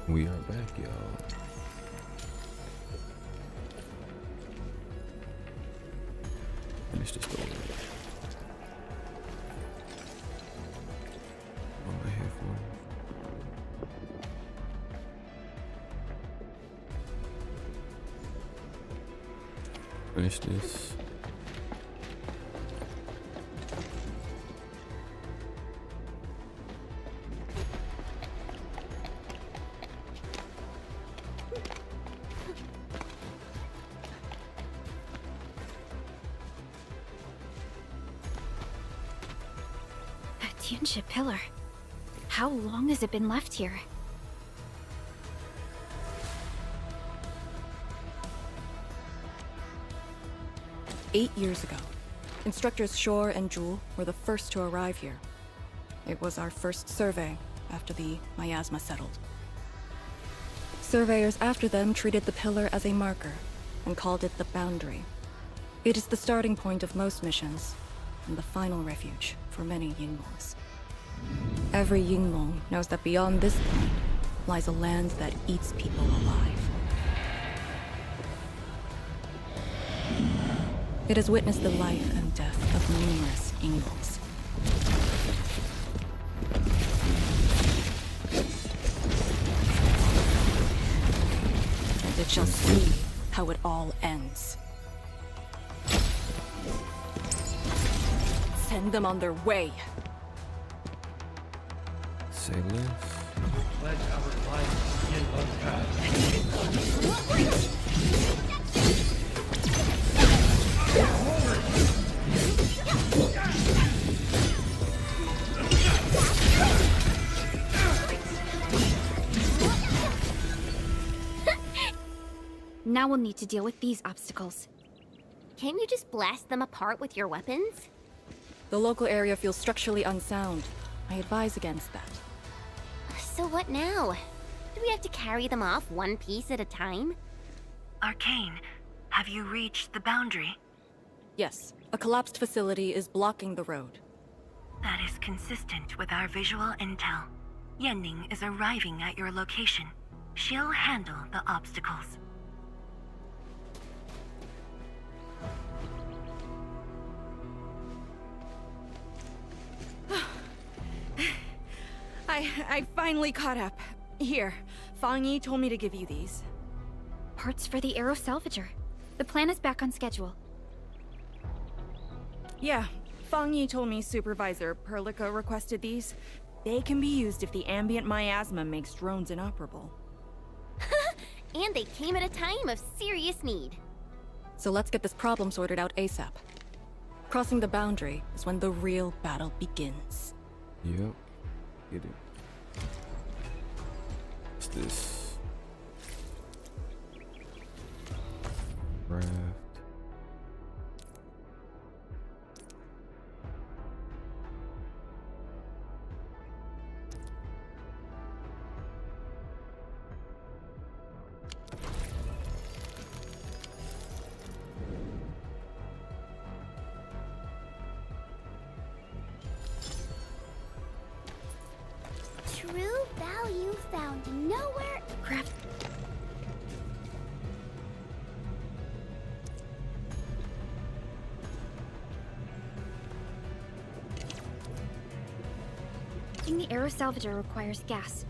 We are back, y'all. Finish the story. What am I here for? Finish this. Ancient pillar. How long has it been left here? "8 years ago, Instructors Shore and Jewel were the first to arrive here. It was our first survey after the miasma settled. Surveyors after them treated the pillar as a marker and called it the Boundary. It is the starting point of most missions and the final refuge for many Yinglongs. Every Yinglong knows that beyond this point lies a land that eats people alive. It has witnessed the life and death of numerous Yinglongs. And it shall see how it all ends. Send them on their way. Say less. Pledge our life in the past. Now we'll need to deal with these obstacles. Can't you just blast them apart with your weapons? The local area feels structurally unsound. I advise against that. So what now? Do we have to carry them off one piece at a time? Arcane, have you reached the boundary? Yes, a collapsed facility is blocking the road. That is consistent with our visual intel. Yenning is arriving at your location. She'll handle the obstacles. I finally caught up. Here, Fang Yi told me to give you these. Parts for the Aero Salvager. The plan is back on schedule. Yeah, Fang Yi told me Supervisor Perlica requested these. They can be used if the ambient miasma makes drones inoperable. And they came at a time of serious need. So let's get this problem sorted out ASAP. Crossing the boundary is when the real battle begins. Yep. Get it. What's this? Raft. True value found nowhere. Crap. The Aero Salvager requires gas.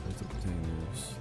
There's the containers.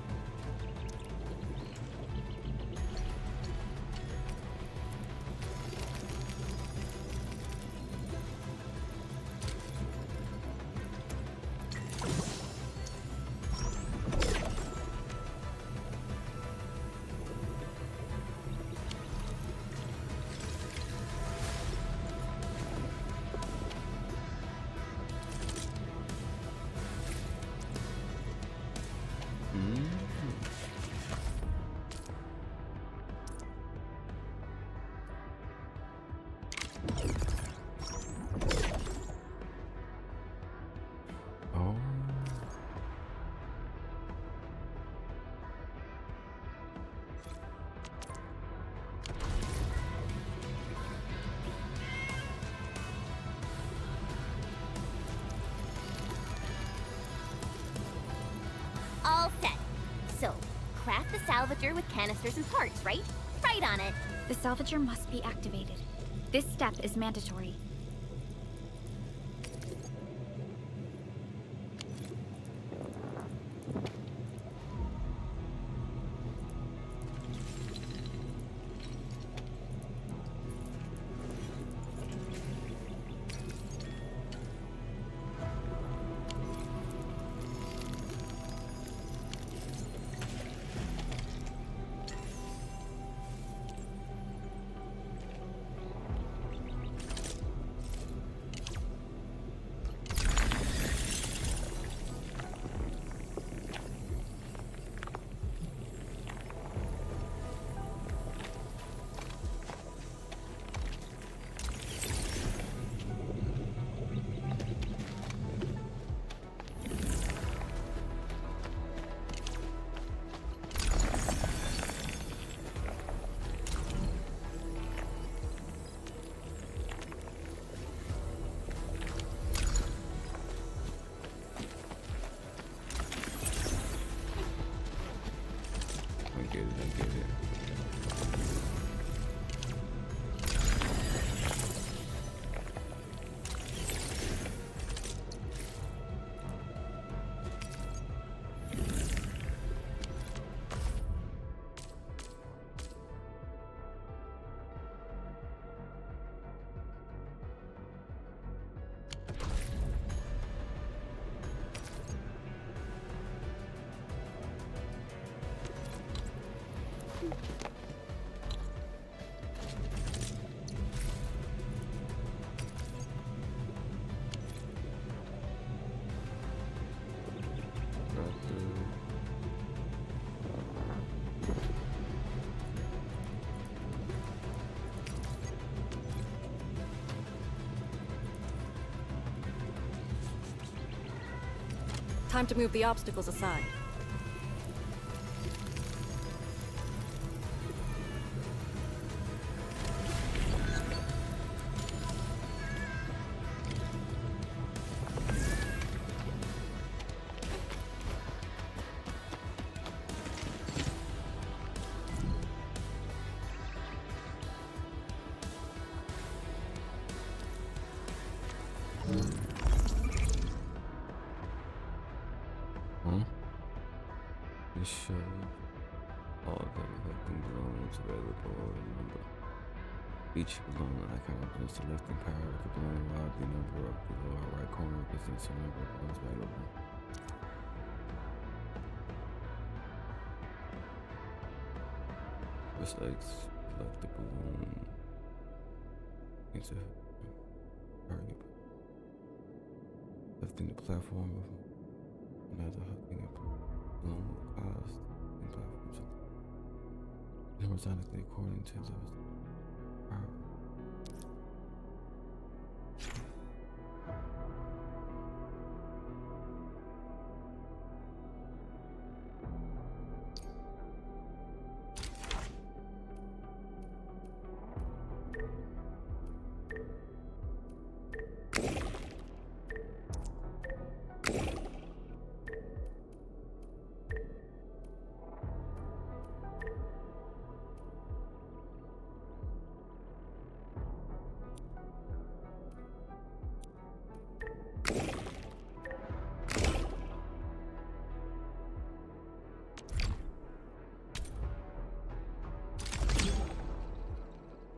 salvager with canisters and parts, right? Right on it. The salvager must be activated. This step is mandatory. I get it. Time to move the obstacles aside. This shows all the electing drones available. Remember, each balloon icon represents the lifting power of the balloon, while the number of the lower right corner represents the number of balloons available. Press X, select the balloon into target. Lifting the platform of another hooking up balloon will cause the platform to horizontally according to the power.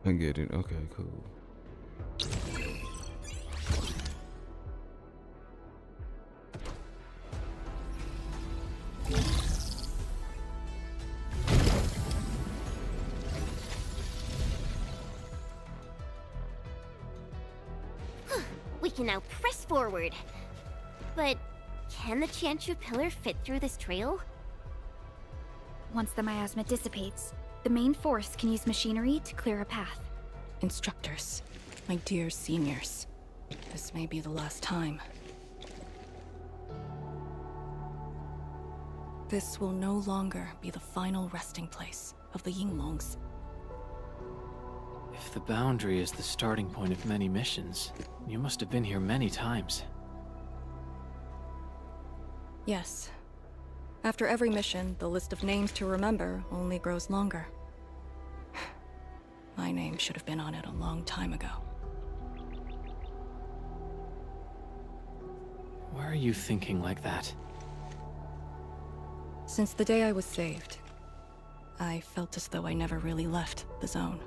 I get it. Okay, cool. We can now press forward. But can the Tianshu pillar fit through this trail? Once the miasma dissipates, the main force can use machinery to clear a path. Instructors, my dear seniors, this may be the last time. This will no longer be the final resting place of the Yinglongs. If the boundary is the starting point of many missions, you must have been here many times. Yes. After every mission, the list of names to remember only grows longer. My name should have been on it a long time ago. Why are you thinking like that? Since the day I was saved, I felt as though I never really left the zone.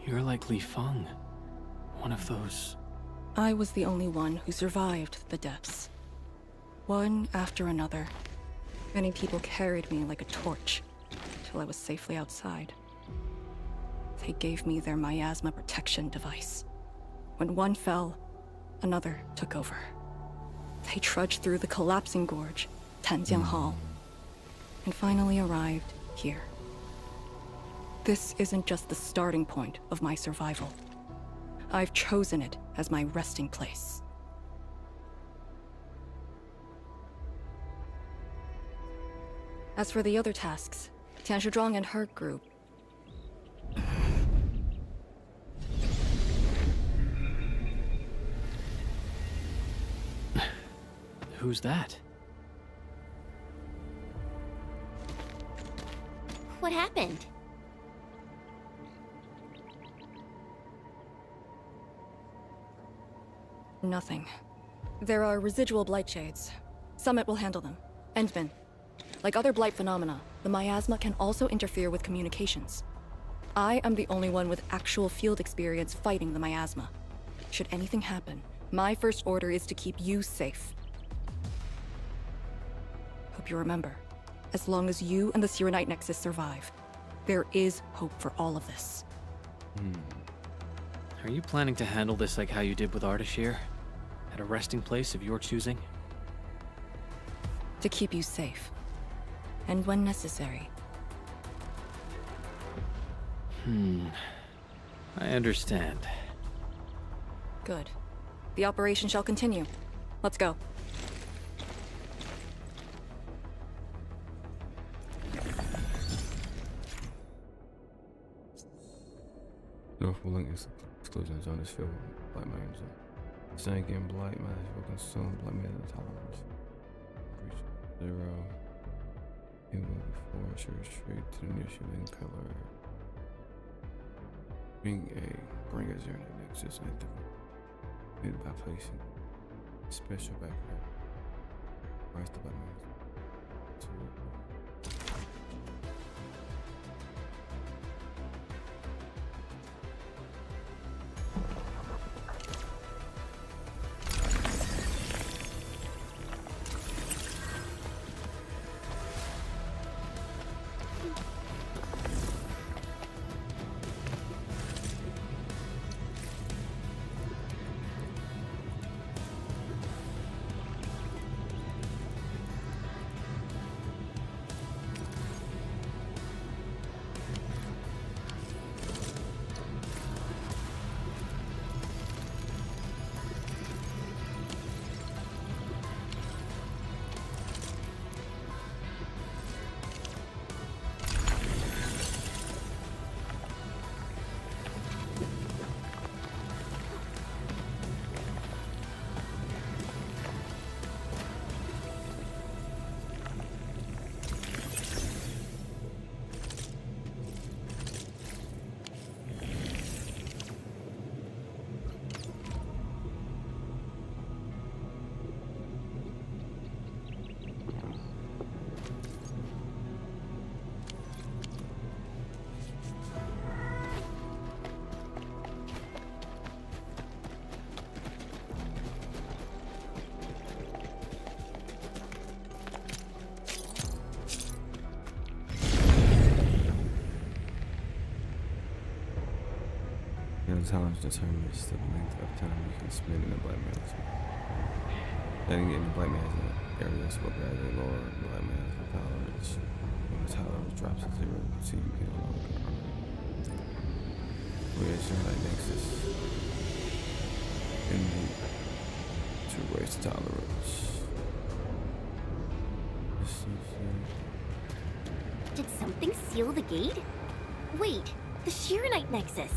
You're like Li Feng. One of those... I was the only one who survived the depths. One after another. Many people carried me like a torch, till I was safely outside. They gave me their miasma protection device. When one fell, another took over. They trudged through the collapsing gorge, Tanjiang Hall, and finally arrived here. This isn't just the starting point of my survival. I've chosen it as my resting place. As for the other tasks, Tian Shizhuang and her group... Who's that? What happened? Nothing. There are residual blight shades. Summit will handle them. Endman. Like other blight phenomena, the miasma can also interfere with communications. I am the only one with actual field experience fighting the miasma. Should anything happen, my first order is to keep you safe. Hope you remember, as long as you and the Serenite Nexus survive, there is hope for all of this. Are you planning to handle this like how you did with Ardashir? At a resting place of your choosing? To keep you safe. And when necessary. I understand. Good. The operation shall continue. Let's go. North will link exclusions on this field. Blight magic. Sank in blight magic will consume blight magic intolerance. Reach 0. It will before she retreat to the nearest shooting pillar. Bring a zero nexus and by placing special backpack. Rise the blight magic. The challenge determines the length of time you can spend in the blight management. Letting in the blight management areas will gradually lower blight management tolerance. When the tolerance drops to 0, so you can no longer earn it. Whereas your light nexus in the 2 ways to tolerance. Did something seal the gate? Wait, the Serenite Nexus.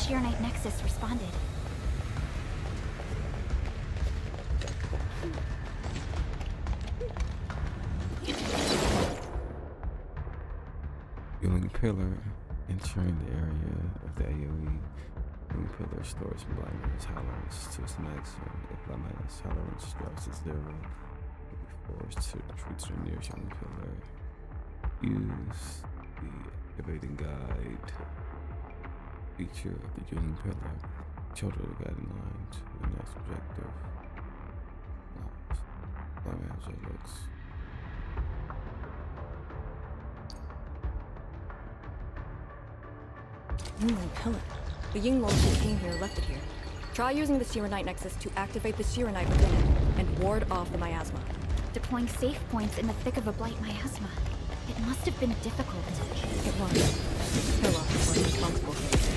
Sheer-Knight Nexus responded. Healing pillar entering the area of the AoE. Healing pillar stores blindness tolerance to its maximum. If blindness tolerance drops to 0, you'll be forced to retreat to the nearest healing pillar. Use the activating guide feature of the healing pillar. Shoulder the guideline to the next objective. Blindness looks. Yingling pillar. The Yingling who came here left it here. Try using the Sheer-Knight Nexus to activate the Sheer-Knight within it and ward off the miasma. Deploying safe points in the thick of a blight miasma. It must have been difficult. It was. Pillar was responsible for this.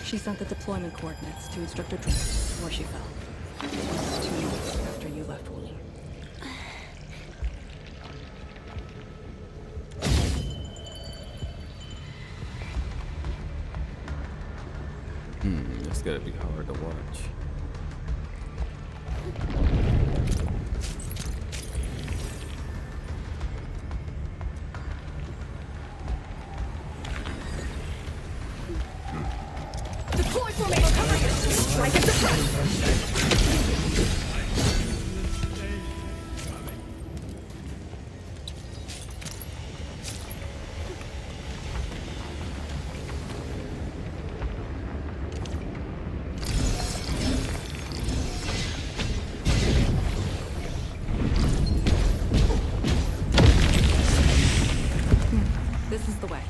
She sent the deployment coordinates to Instructor Drake, where she fell. 2 months after you left Wooly. It's gotta be hard to watch. Deploy formation! Cover you! Strike and suppress! This is the way.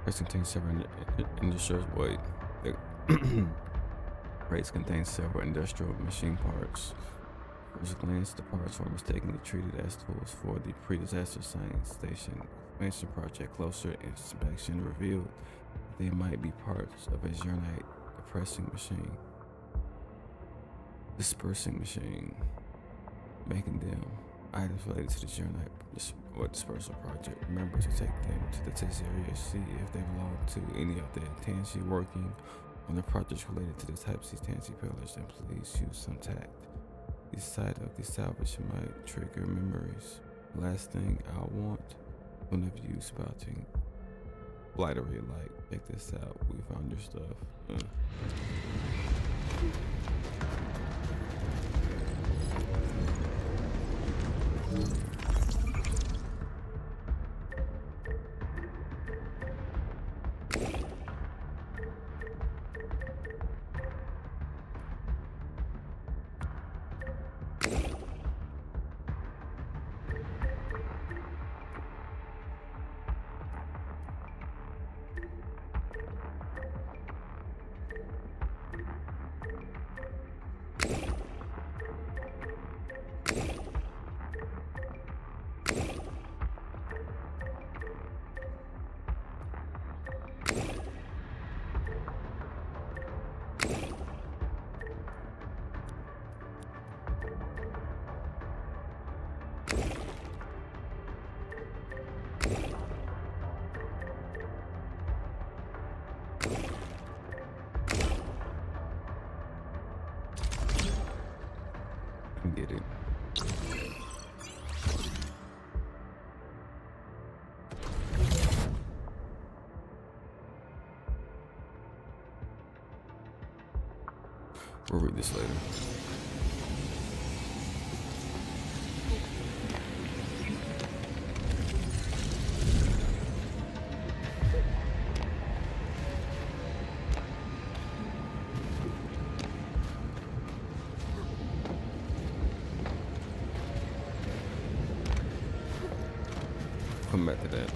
Crates contain several industrial crates contain several industrial machine parts. First glance, the parts were mistakenly treated as tools for the pre-disaster science station expansion project. Closer inspection revealed that they might be parts of a Arknight dispersing machine, making them items related to the Arknight dispersal project. Remember to take them to the test area to see if they belong to any of the Tansi working on the projects related to the type C Tansi pillars, and please use some tact. The sight of the salvage might trigger memories. Last thing I want, one of you spouting blightery like, check this out, we found your stuff. Get it. We'll read this later. come back to that.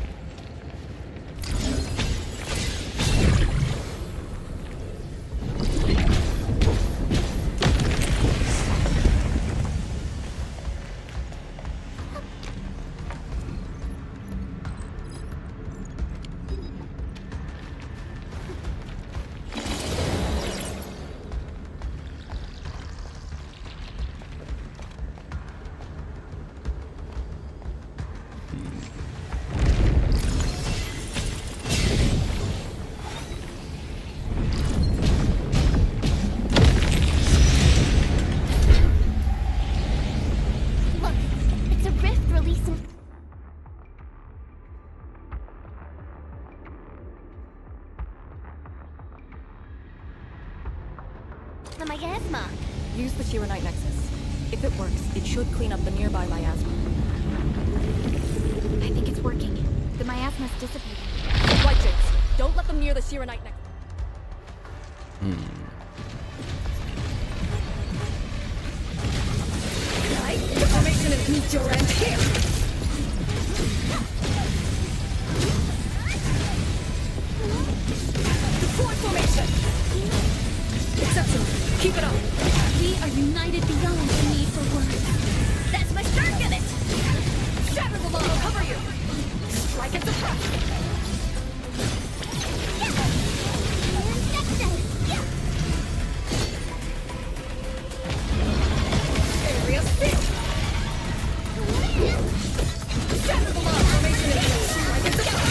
Look, it's a rift releasing. The miasma. Use the Shiranite Nexus. If it works, it should clean up the nearby miasma. I think it's working. The miasma's dissipating. Right, James. Don't let them near the Shiranite Nexus. The formation is meet your end here! Deploy formation! Exceptional. Keep it up. We are united beyond the need for words. That's my start of it! Shatter the model, cover you! Strike and suppress! Area fit! Shatter the model, formation is strike and suppress!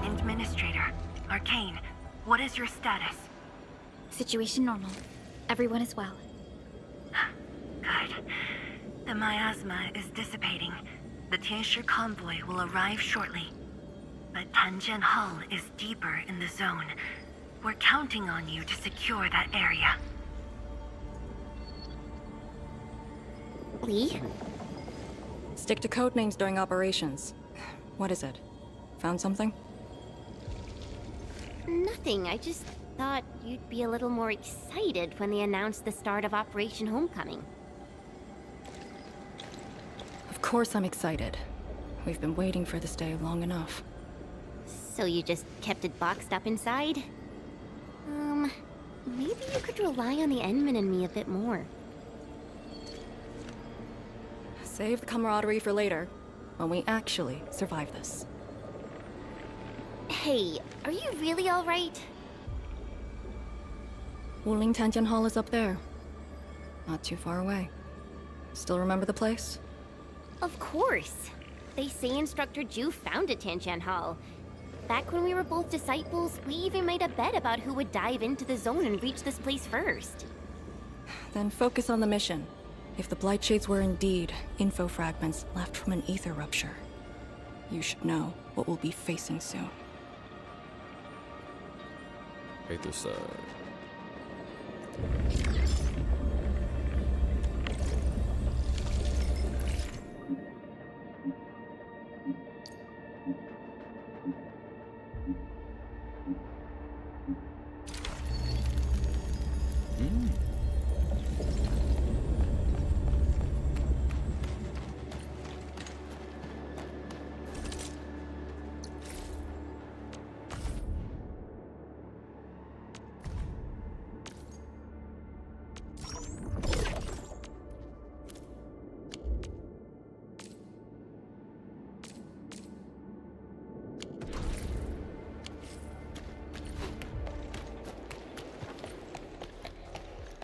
Administrator, Arcane, what is your status? Situation normal. Everyone is well. Good. The miasma is dissipating. The Tianshi convoy will arrive shortly. But Tanjian Hall is deeper in the zone. We're counting on you to secure that area. Lee? Stick to code names during operations. What is it? Found something? Nothing. I just thought you'd be a little more excited when they announced the start of Operation Homecoming. Of course I'm excited. We've been waiting for this day long enough. So you just kept it boxed up inside? Maybe you could rely on the Endman and me a bit more. Save the camaraderie for later, when we actually survive this. Hey, are you really alright? Wuling Tanjian Hall is up there. Not too far away. Still remember the place? Of course. They say Instructor Ju founded Tianqian Hall. Back when we were both disciples, we even made a bet about who would dive into the zone and reach this place first. Then focus on the mission. If the Blight Shades were indeed info fragments left from an ether rupture, you should know what we'll be facing soon. Aether side.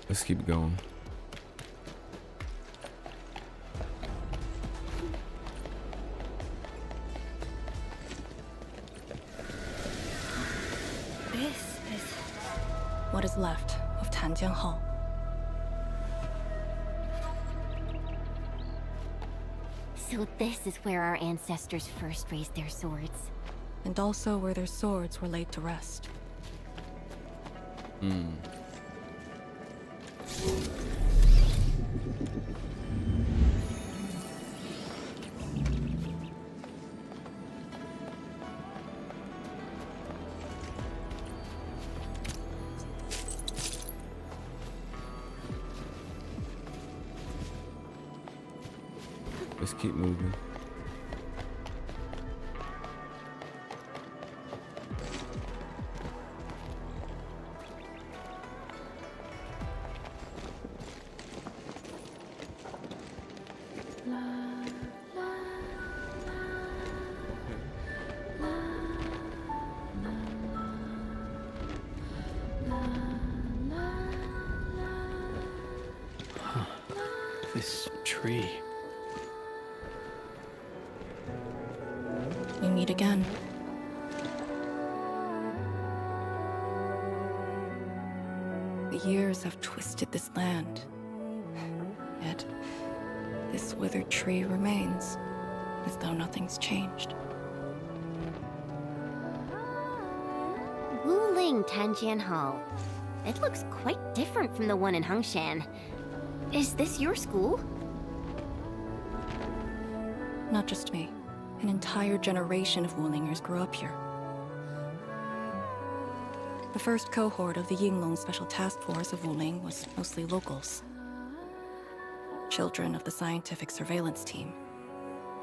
Let's keep going. This is... What is left of Tanjian Hall. So this is where our ancestors first raised their swords. And also where their swords were laid to rest. Let's keep moving. This tree. We meet again. The years have twisted this land. Yet, this withered tree remains, as though nothing's changed. Wuling Tanjian Hall. It looks quite different from the one in Hongshan. Is this your school? Not just me. An entire generation of Wulingers grew up here. The first cohort of the Yinglong Special Task Force of Wuling was mostly locals. Children of the scientific surveillance team.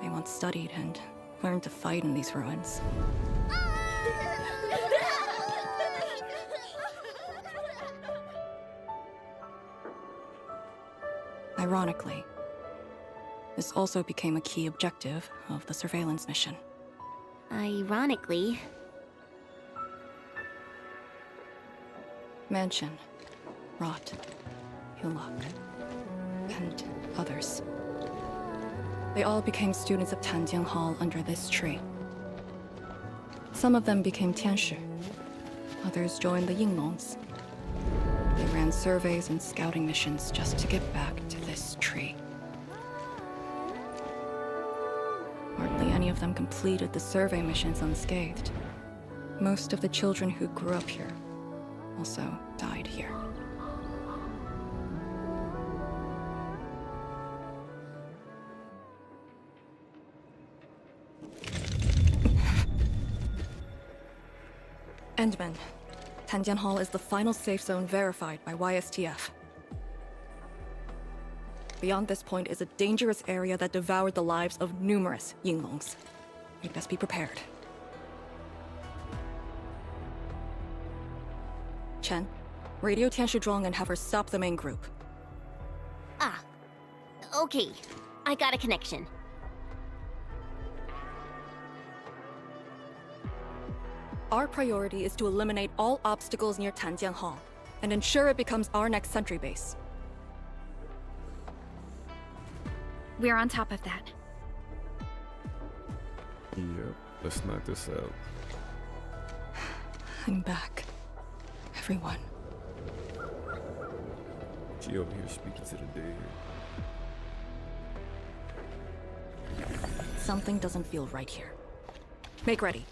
They once studied and learned to fight in these ruins. Ironically, this also became a key objective of the surveillance mission. Ironically. Mansion, Rot, Hillock, and others. They all became students of Tanjian Hall under this tree. Some of them became Tianshi. Others joined the Yinglongs. They ran surveys and scouting missions just to get back to this tree. Hardly any of them completed the survey missions unscathed. Most of the children who grew up here also died here. Endman. Tanjian Hall is the final safe zone verified by YSTF. Beyond this point is a dangerous area that devoured the lives of numerous Yinglongs. We'd best be prepared. Chen, radio Tianshi Zhuang and have her stop the main group. Ah. Okay. I got a connection. Our priority is to eliminate all obstacles near Tanjian Hall and ensure it becomes our next sentry base. We're on top of that. Yep, let's knock this out. I'm back. Everyone. She over here speaking to the dead. Something doesn't feel right here. Make ready.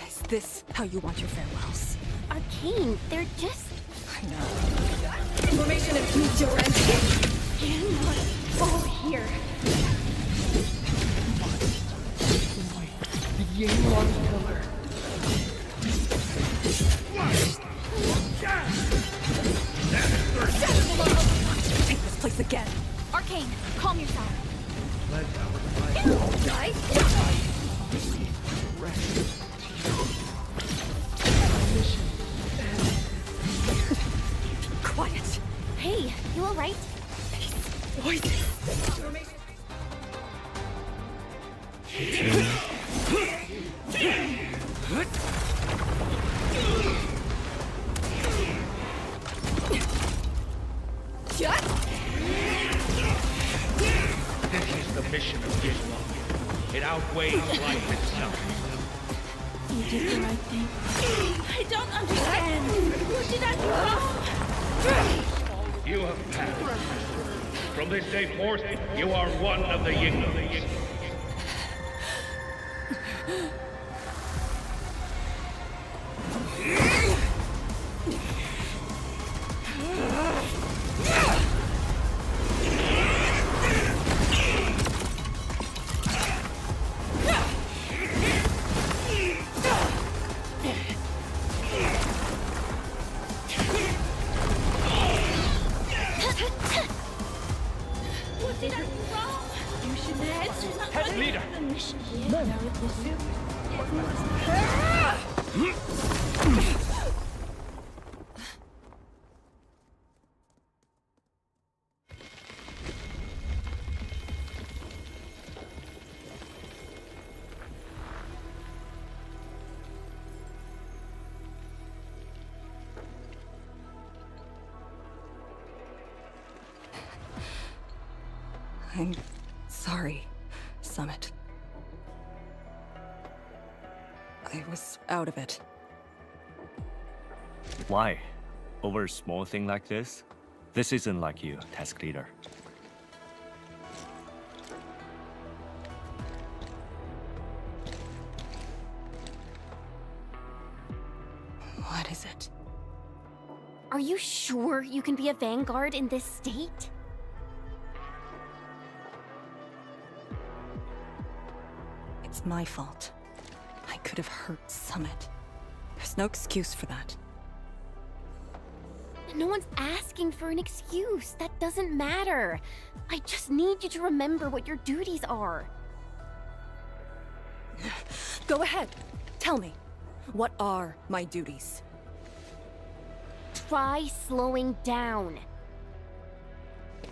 Is this how you want your farewells? Arcane, they're just... I know. Information and meet your end. all here. The Yinglong pillar. Take this place again. Arcane, calm yourself. Let out light. Quiet. Hey, you alright? This is the mission of Yinglong. It outweighs life itself. You did the right thing. I don't understand. What did I do? You have passed. From this day forth, you are one of the Yinglongs. I'm sorry, Summit. I was out of it. Why? Over a small thing like this? This isn't like you, task leader. What is it? Are you sure you can be a vanguard in this state? It's my fault. I could have hurt Summit. There's no excuse for that. No one's asking for an excuse. That doesn't matter. I just need you to remember what your duties are. Go ahead. Tell me. What are my duties? Try slowing down.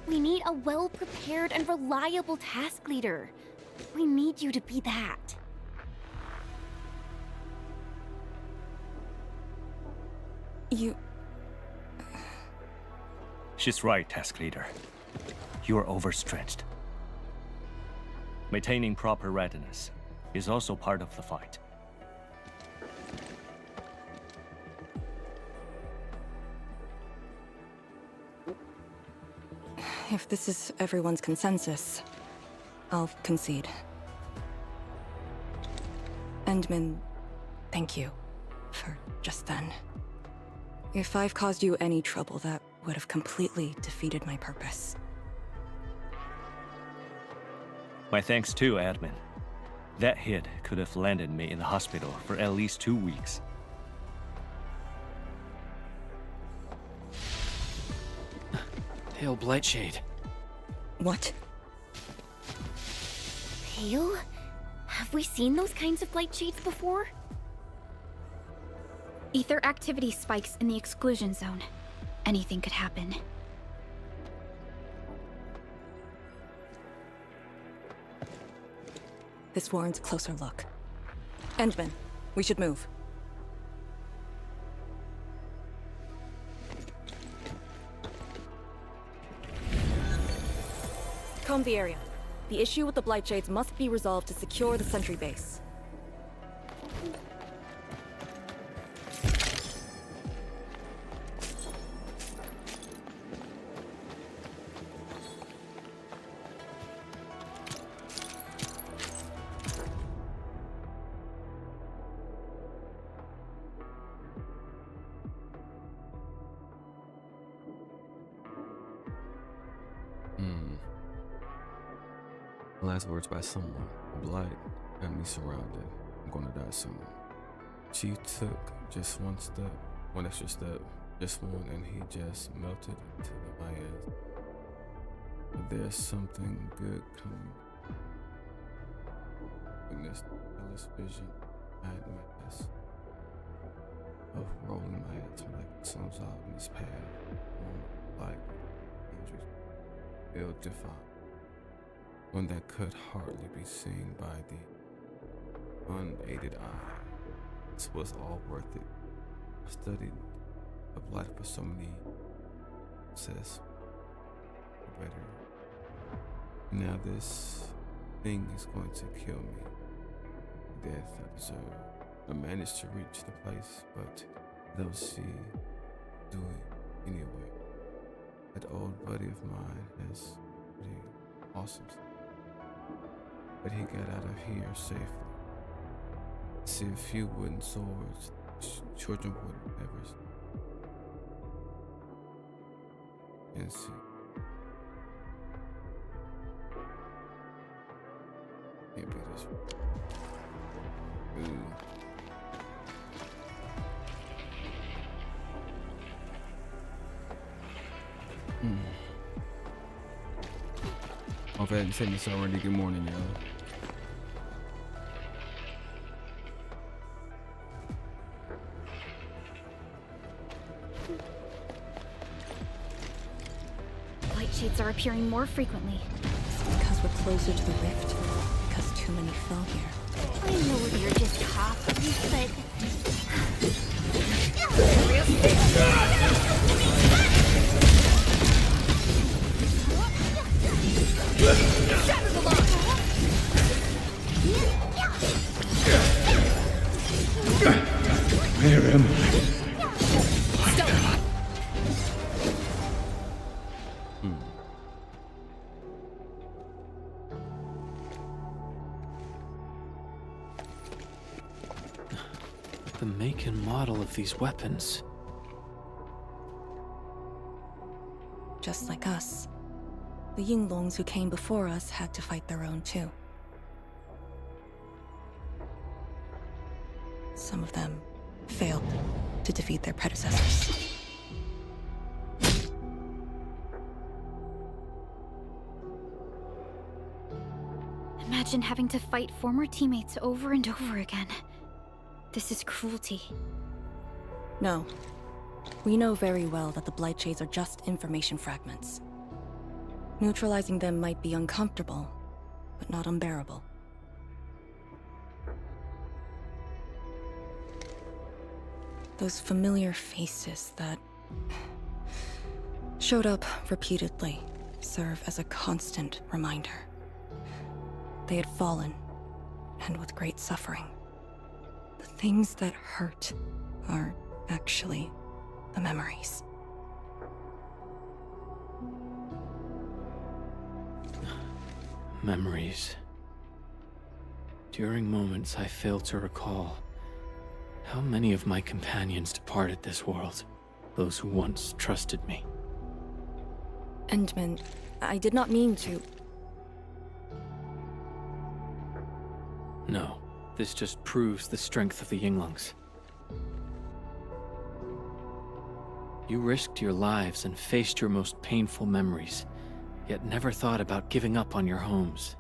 We need a well-prepared and reliable task leader. We need you to be that. You... She's right, task leader. You are overstretched. Maintaining proper readiness is also part of the fight. If this is everyone's consensus, I'll concede. Endman, thank you for just then. If I've caused you any trouble, that would have completely defeated my purpose. My thanks too, admin. That hit could have landed me in the hospital for at least 2 weeks. Pale Blightshade. What? Pale? Have we seen those kinds of light shades before? Ether activity spikes in the exclusion zone. Anything could happen. This warrants a closer look. Endman, we should move. Comb the area. The issue with the Blightshades must be resolved to secure the sentry base. Last words by someone. Blight got me surrounded. I'm gonna die soon. She took just one step, one extra step, just one, and he just melted into my ass. But there's something good coming. Witness Alice vision, I had my ass of rolling my ass like sun's out in this path, like angels, ill-defined. One that could hardly be seen by the unaided eye. This was all worth it. I studied the Blight for so many says better. Now this thing is going to kill me. Death I deserve. I managed to reach the place, but they'll see do it anyway. That old buddy of mine has pretty awesome stuff. But he got out of here safely. See, a few wooden swords, children wouldn't ever see. And see. Can't be this way. Ooh. I've had to say this already. Good morning, y'all. Light shades are appearing more frequently. Because we're closer to the rift. Because too many fell here. I know you're just cocky, but... Where am I? The make and model of these weapons. Just like us. The Yinglongs who came before us had to fight their own too. Some of them failed to defeat their predecessors. Imagine having to fight former teammates over and over again. This is cruelty. No. We know very well that the Blightshades are just information fragments. Neutralizing them might be uncomfortable, but not unbearable. Those familiar faces that showed up repeatedly serve as a constant reminder. They had fallen, and with great suffering. The things that hurt are actually the memories. Memories. During moments I fail to recall, how many of my companions departed this world, those who once trusted me. Endman, I did not mean to... No, this just proves the strength of the Yinglongs. You risked your lives and faced your most painful memories, yet never thought about giving up on your homes.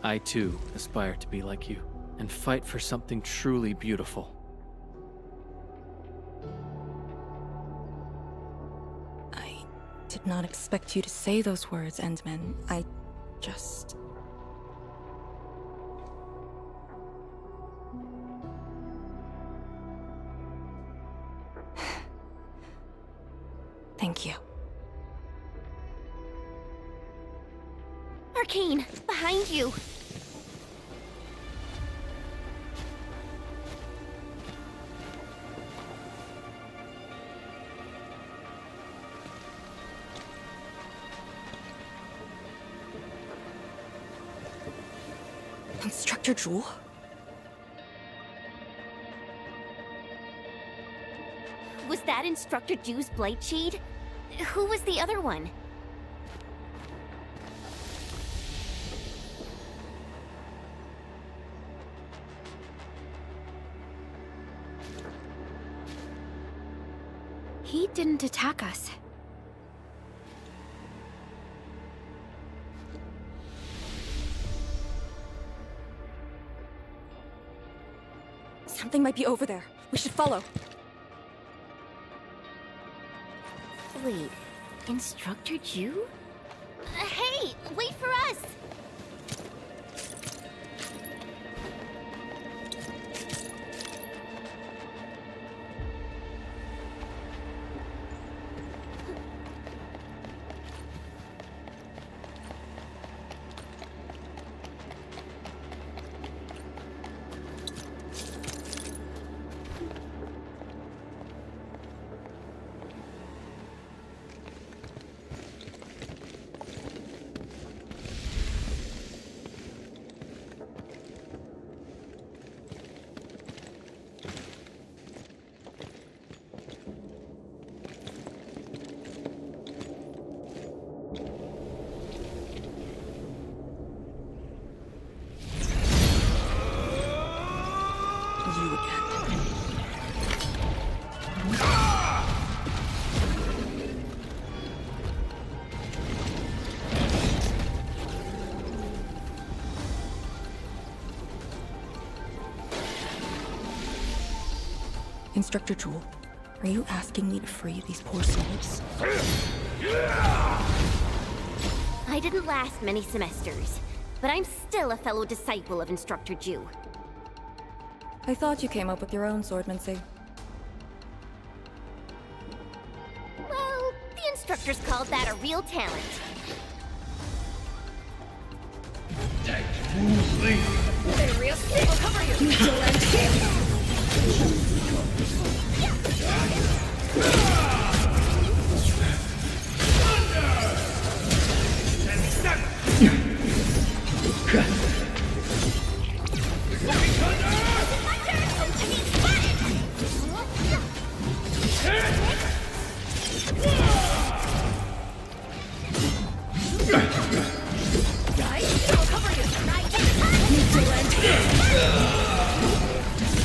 I too aspire to be like you, and fight for something truly beautiful. I did not expect you to say those words, Endman. I just... Thank you. Arcane, behind you! Instructor Jewel? Was that Instructor Jew's Blightshade? Who was the other one? He didn't attack us. Something might be over there. We should follow. Wait, Instructor Jew? Hey, wait for us! Instructor Jewel, are you asking me to free these poor souls? I didn't last many semesters, but I'm still a fellow disciple of Instructor Jew. I thought you came up with your own swordmancy. Well, the instructors called that a real talent.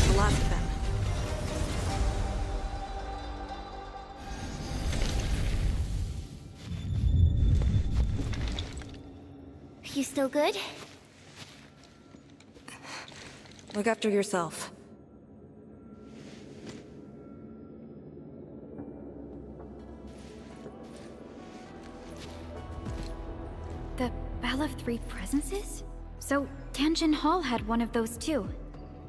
The last of them. You still good? Look after yourself. The Bell of Three Presences? So, Tianjin Hall had one of those too.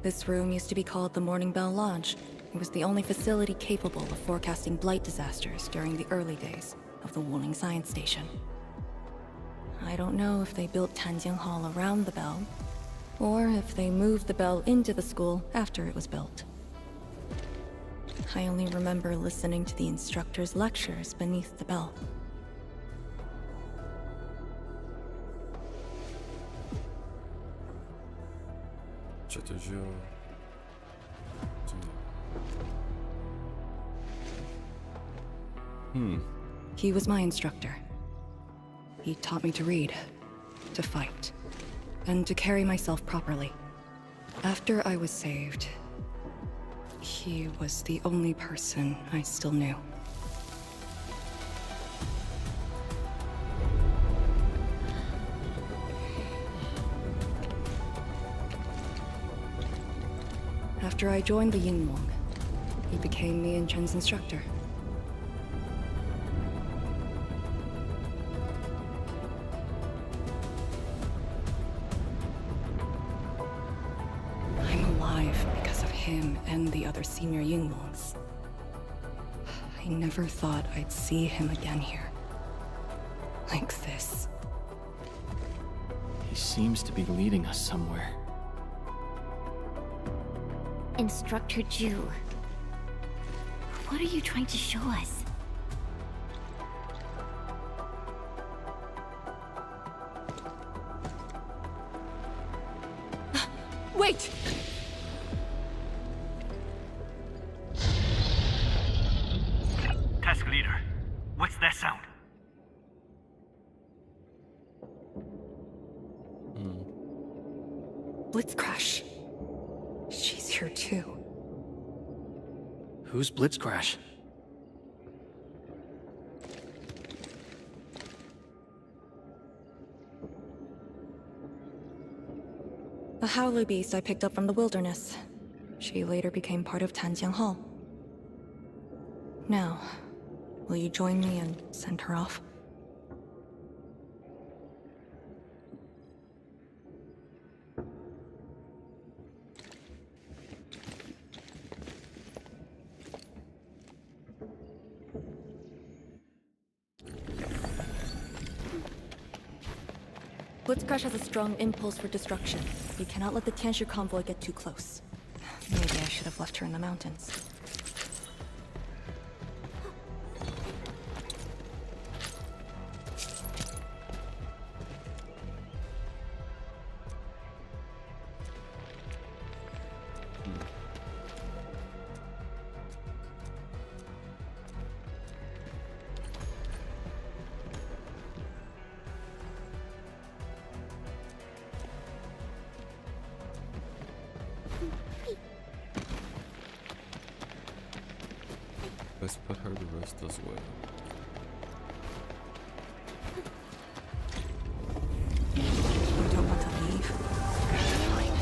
This room used to be called the Morning Bell Lodge. It was the only facility capable of forecasting blight disasters during the early days of the Wuling Science Station. I don't know if they built Tianjin Hall around the bell, or if they moved the bell into the school after it was built. I only remember listening to the instructor's lectures beneath the bell. He was my instructor. He taught me to read, to fight, and to carry myself properly. After I was saved, he was the only person I still knew. After I joined the Yinglong, he became me and Chen's instructor. I'm alive because of him and the other senior Yinglongs. I never thought I'd see him again here. Like this. He seems to be leading us somewhere. Instructor Jew. What are you trying to show us? Wait! Task leader, what's that sound? Blitzcrash. She's here too. Who's Blitzcrash? A howler beast I picked up from the wilderness. She later became part of Tianjin Hall. Now, will you join me and send her off? Blitzcrash has a strong impulse for destruction. We cannot let the Tianshi convoy get too close. Maybe I should have left her in the mountains. Let's put her to rest as well. You don't want to leave? Fine.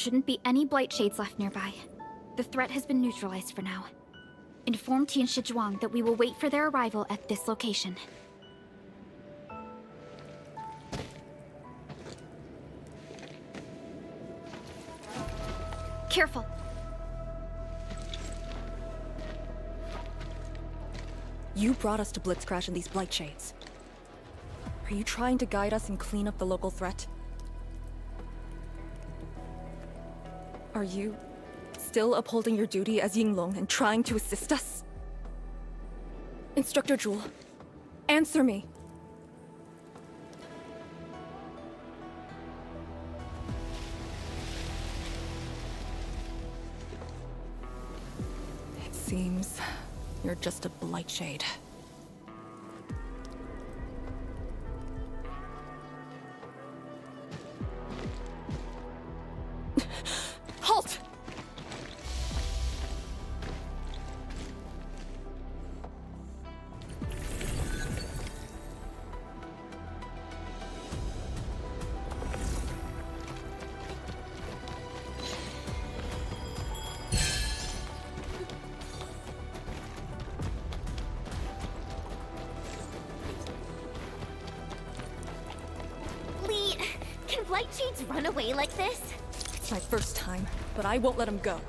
shouldn't be any blight shades left nearby. The threat has been neutralized for now. Inform Tianshi Zhuang that we will wait for their arrival at this location. Careful. You brought us to Blitzcrash in these blight shades. Are you trying to guide us and clean up the local threat? Are you still upholding your duty as Yinglong and trying to assist us? Instructor Jewel, answer me. It seems you're just a blight shade. Halt! Lee, can blight shades run away like this? It's my first time, but I won't let him go.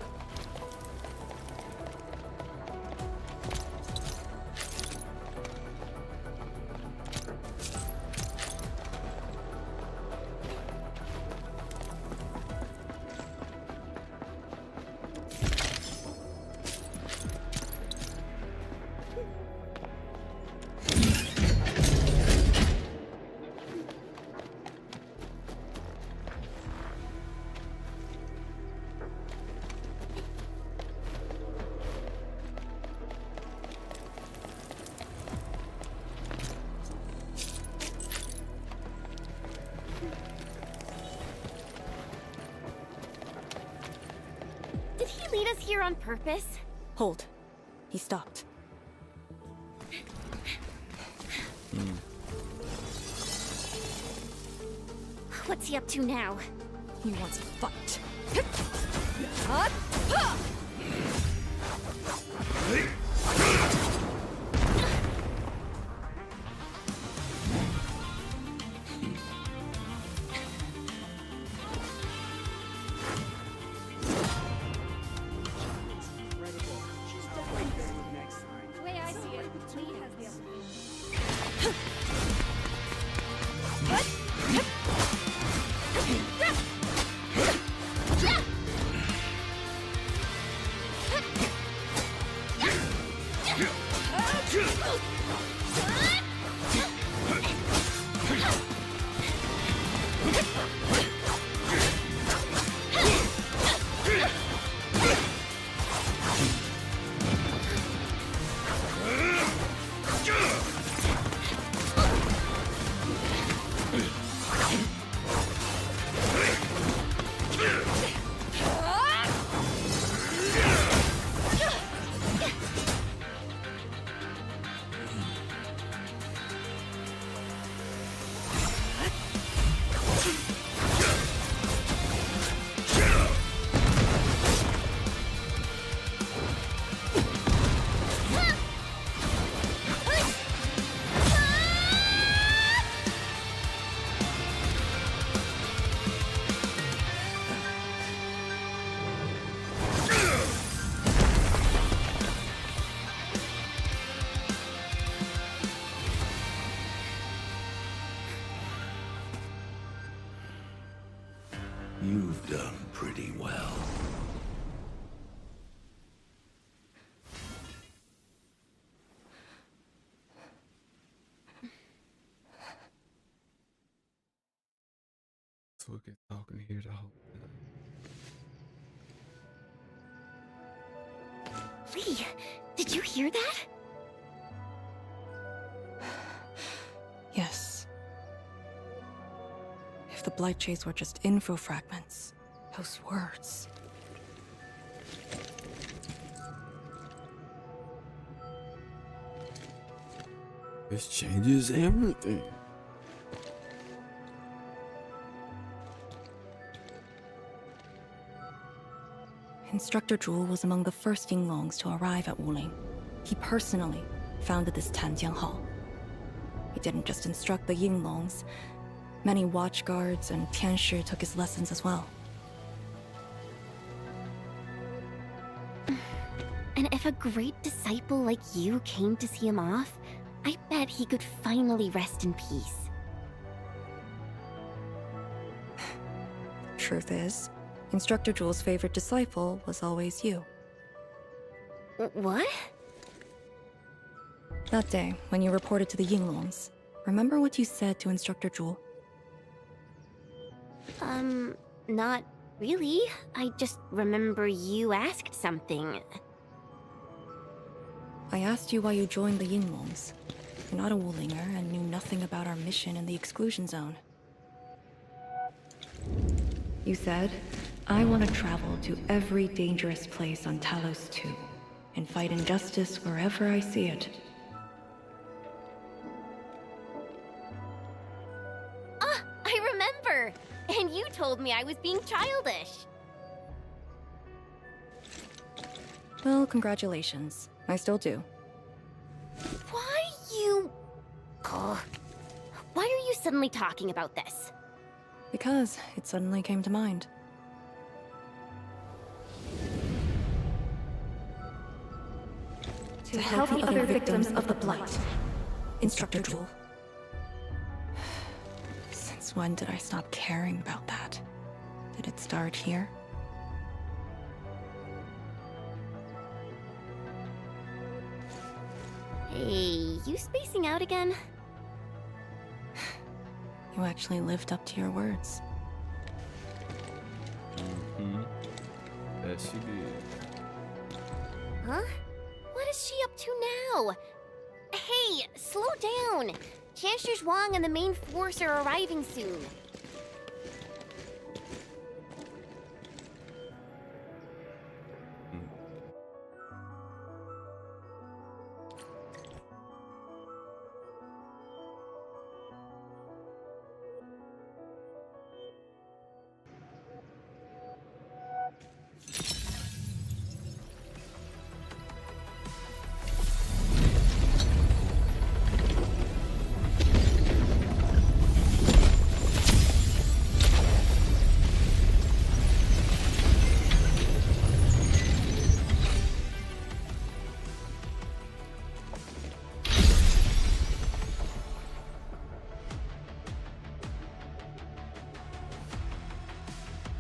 Did he lead us here on purpose? Hold. He stopped. What's he up to now? He wants to fight. The way I see it, Lee has the upper hand. You've done pretty well. So we get talking here the whole time. Lee, did you hear that? Yes. If the blight shades were just info fragments, those words. This changes everything. Instructor Zhu was among the first Yinglongs to arrive at Wuling. He personally founded this Tanjiang Hall. He didn't just instruct the Yinglongs. Many watchguards and Tianshi took his lessons as well. And if a great disciple like you came to see him off, I bet he could finally rest in peace. Truth is, Instructor Zhu's favorite disciple was always you. What? That day, when you reported to the Yinglongs, remember what you said to Instructor Zhu? Not really. I just remember you asked something. I asked you why you joined the Yinglongs. You're not a Wulinger and knew nothing about our mission in the exclusion zone. You said, I want to travel to every dangerous place on Talos 2 and fight injustice wherever I see it. Ah, I remember! And you told me I was being childish. Well, congratulations. I still do. Why you... Ugh. Why are you suddenly talking about this? Because it suddenly came to mind. To help the other victims of the Blight. Instructor Zhu. Since when did I stop caring about that? Did it start here? Hey, you spacing out again? You actually lived up to your words. Yes, she did. Huh? What is she up to now? Hey, slow down! Chancellor Zhuang and the main force are arriving soon.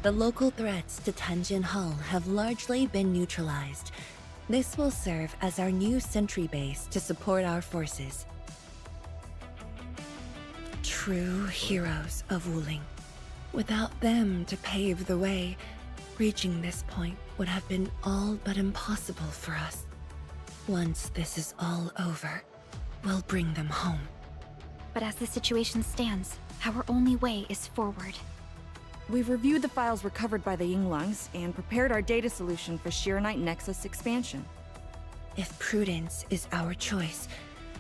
The local threats to Tanjian Hall have largely been neutralized. This will serve as our new sentry base to support our forces. True heroes of Wuling. Without them to pave the way, reaching this point would have been all but impossible for us. Once this is all over, we'll bring them home. But as the situation stands, our only way is forward. We've reviewed the files recovered by the Yinglongs and prepared our data solution for Arknight Nexus expansion. If prudence is our choice,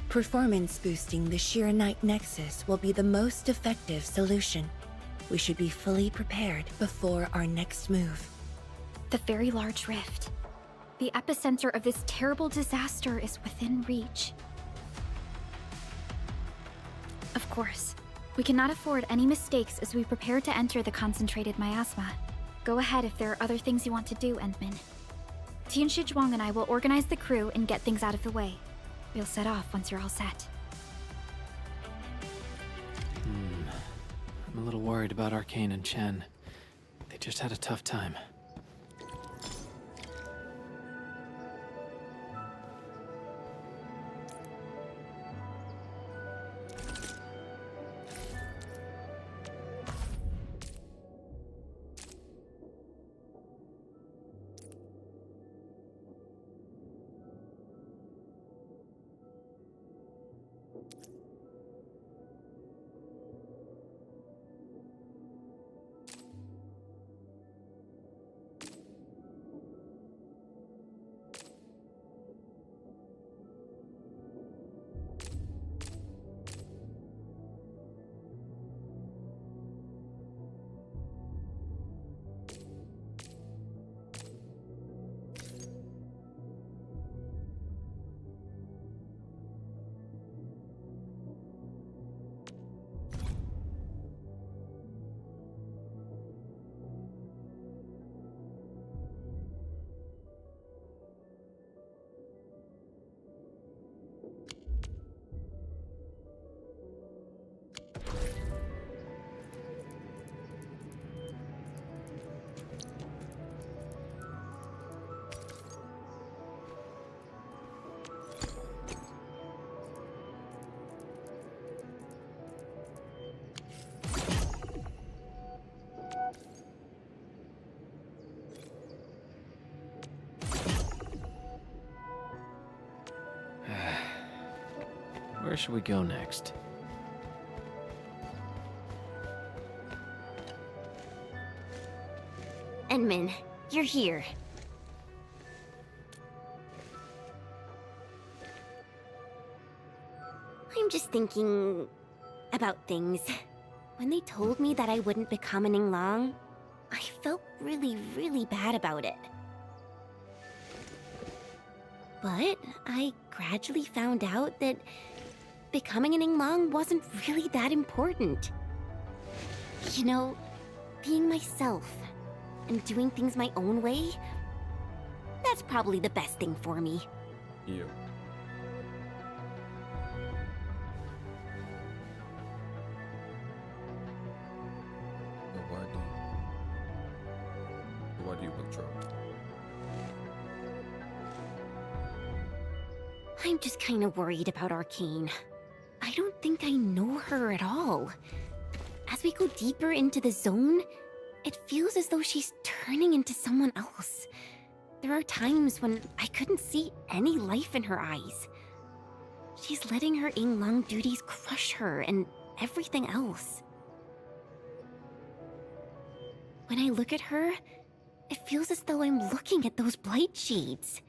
performance boosting the Arknight Nexus will be the most effective solution. We should be fully prepared before our next move. The very large rift. The epicenter of this terrible disaster is within reach. Of course, we cannot afford any mistakes as we prepare to enter the concentrated miasma. Go ahead if there are other things you want to do, Endman. Tianshi Zhuang and I will organize the crew and get things out of the way. We'll set off once you're all set. I'm a little worried about Arcane and Chen. They just had a tough time. Where should we go next? Endman, you're here. I'm just thinking about things. When they told me that I wouldn't become an Yinglang, I felt really, really bad about it. But I gradually found out that becoming an Yinglang wasn't really that important. You know, being myself and doing things my own way, that's probably the best thing for me. Yeah. But why do you withdraw? I'm just kind of worried about Arcane. I don't think I know her at all. As we go deeper into the zone, it feels as though she's turning into someone else. There are times when I couldn't see any life in her eyes. She's letting her Yinglang duties crush her and everything else. When I look at her, it feels as though I'm looking at those blight shades.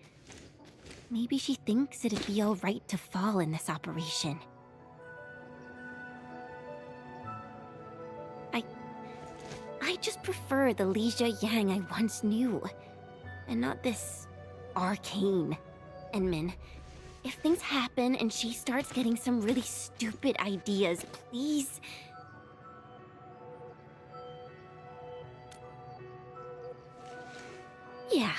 Maybe she thinks it'd be alright to fall in this operation. I just prefer the Lija Yang I once knew, and not this Arcane. Endman, if things happen and she starts getting some really stupid ideas, please... Yeah.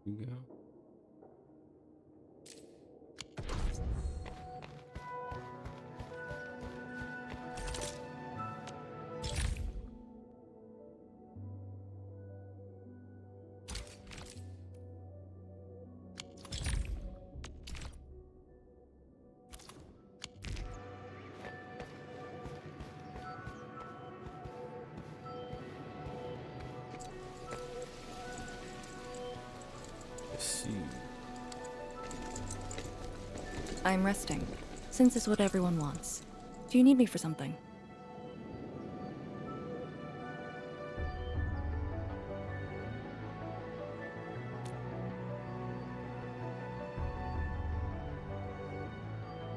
Yeah. I'm resting, since it's what everyone wants. Do you need me for something?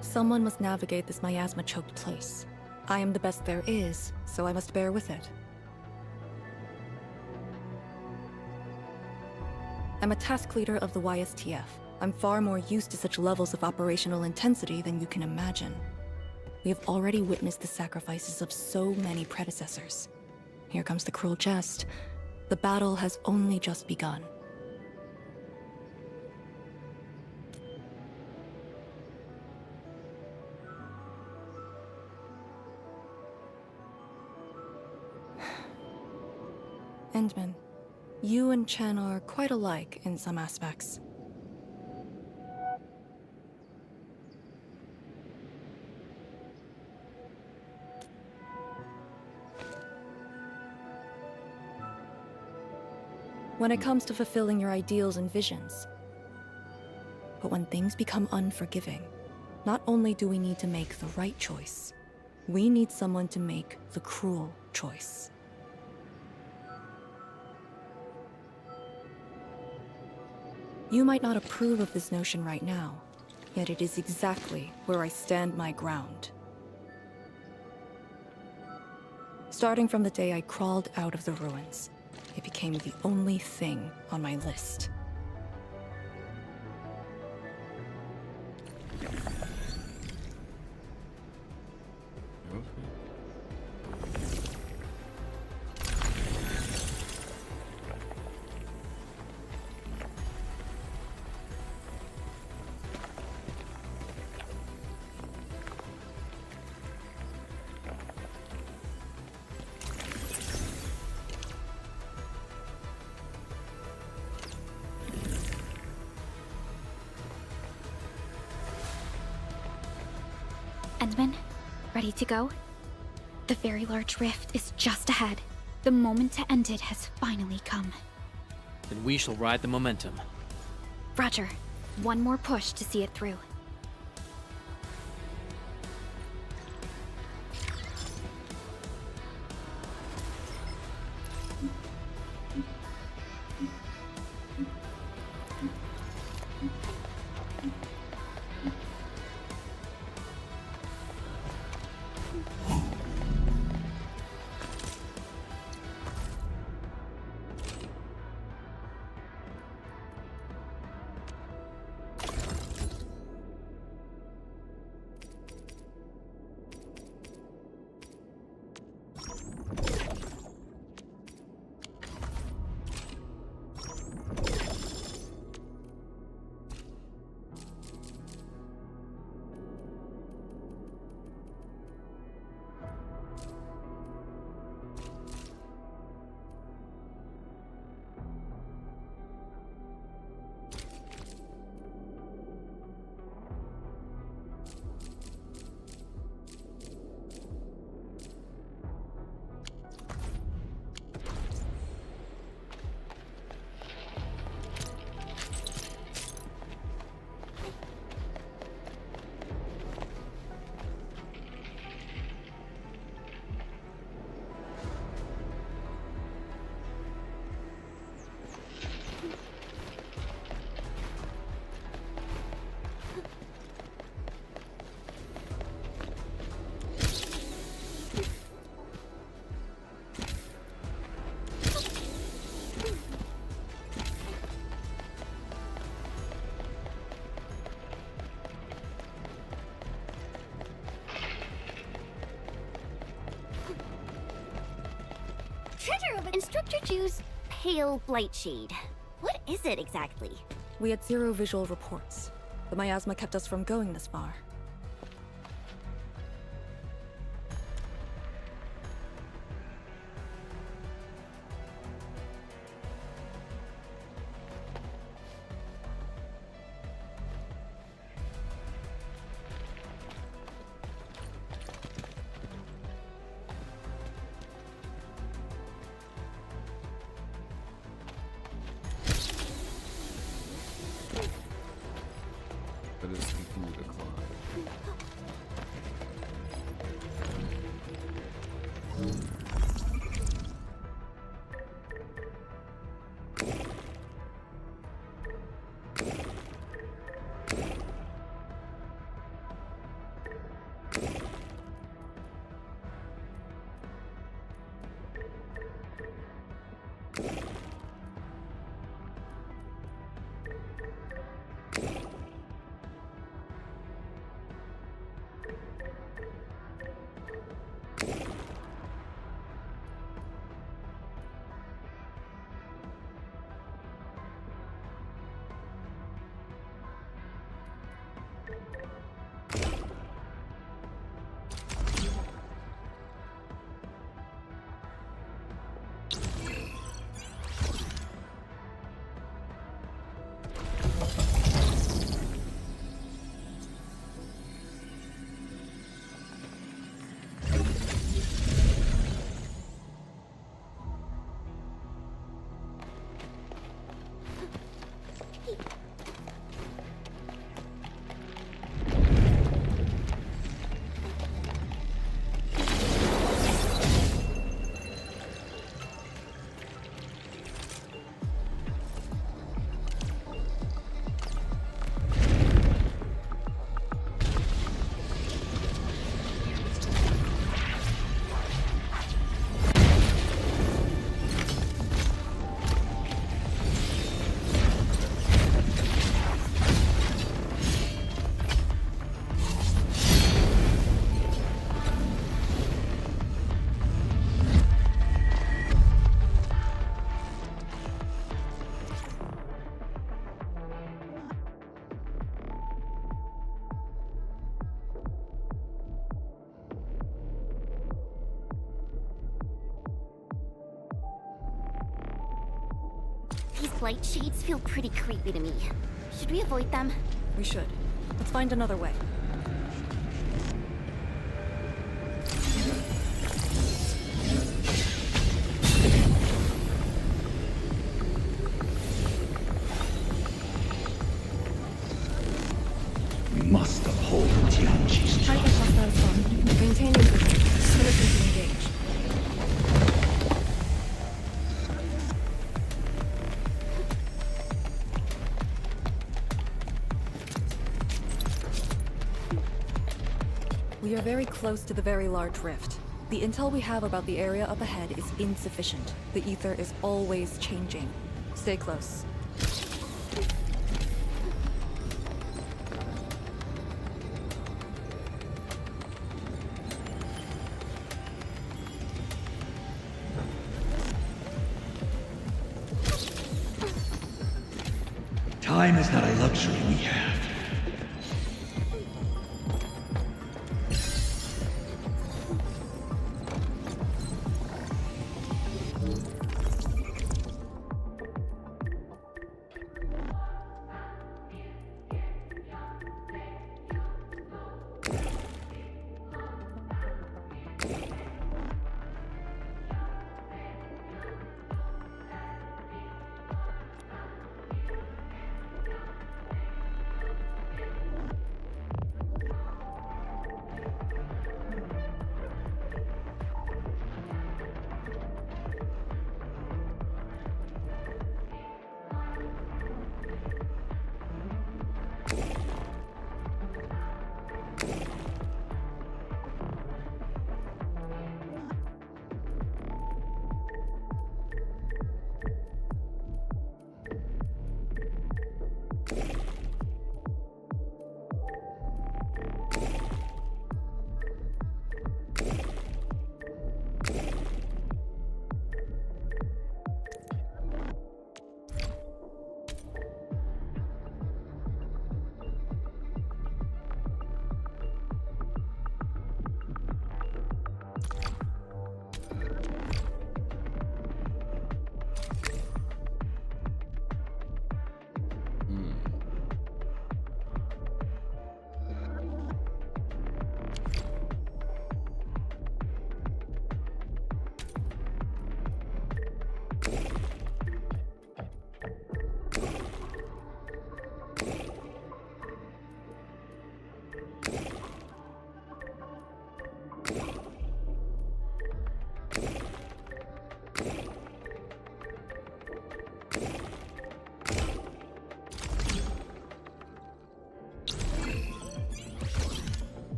Someone must navigate this miasma-choked place. I am the best there is, so I must bear with it. I'm a task leader of the YSTF. I'm far more used to such levels of operational intensity than you can imagine. We have already witnessed the sacrifices of so many predecessors. Here comes the cruel jest. The battle has only just begun. Endman, you and Chen are quite alike in some aspects. When it comes to fulfilling your ideals and visions. But when things become unforgiving, not only do we need to make the right choice, we need someone to make the cruel choice. You might not approve of this notion right now, yet it is exactly where I stand my ground. Starting from the day I crawled out of the ruins, it became the only thing on my list. Endman, ready to go? The very large rift is just ahead. The moment to end it has finally come. Then we shall ride the momentum. Roger. One more push to see it through. Instructor Ju's pale blight shade. What is it exactly? We had zero visual reports. The miasma kept us from going this far. But it's continued to climb. blight shades feel pretty creepy to me. Should we avoid them? We should. Let's find another way. We must uphold Tianqi's Target trust. hostile spawn. Maintaining distance. Listen to engage. We are very close to the very large rift. The intel we have about the area up ahead is insufficient. The ether is always changing. Stay close. Time is not a luxury we have.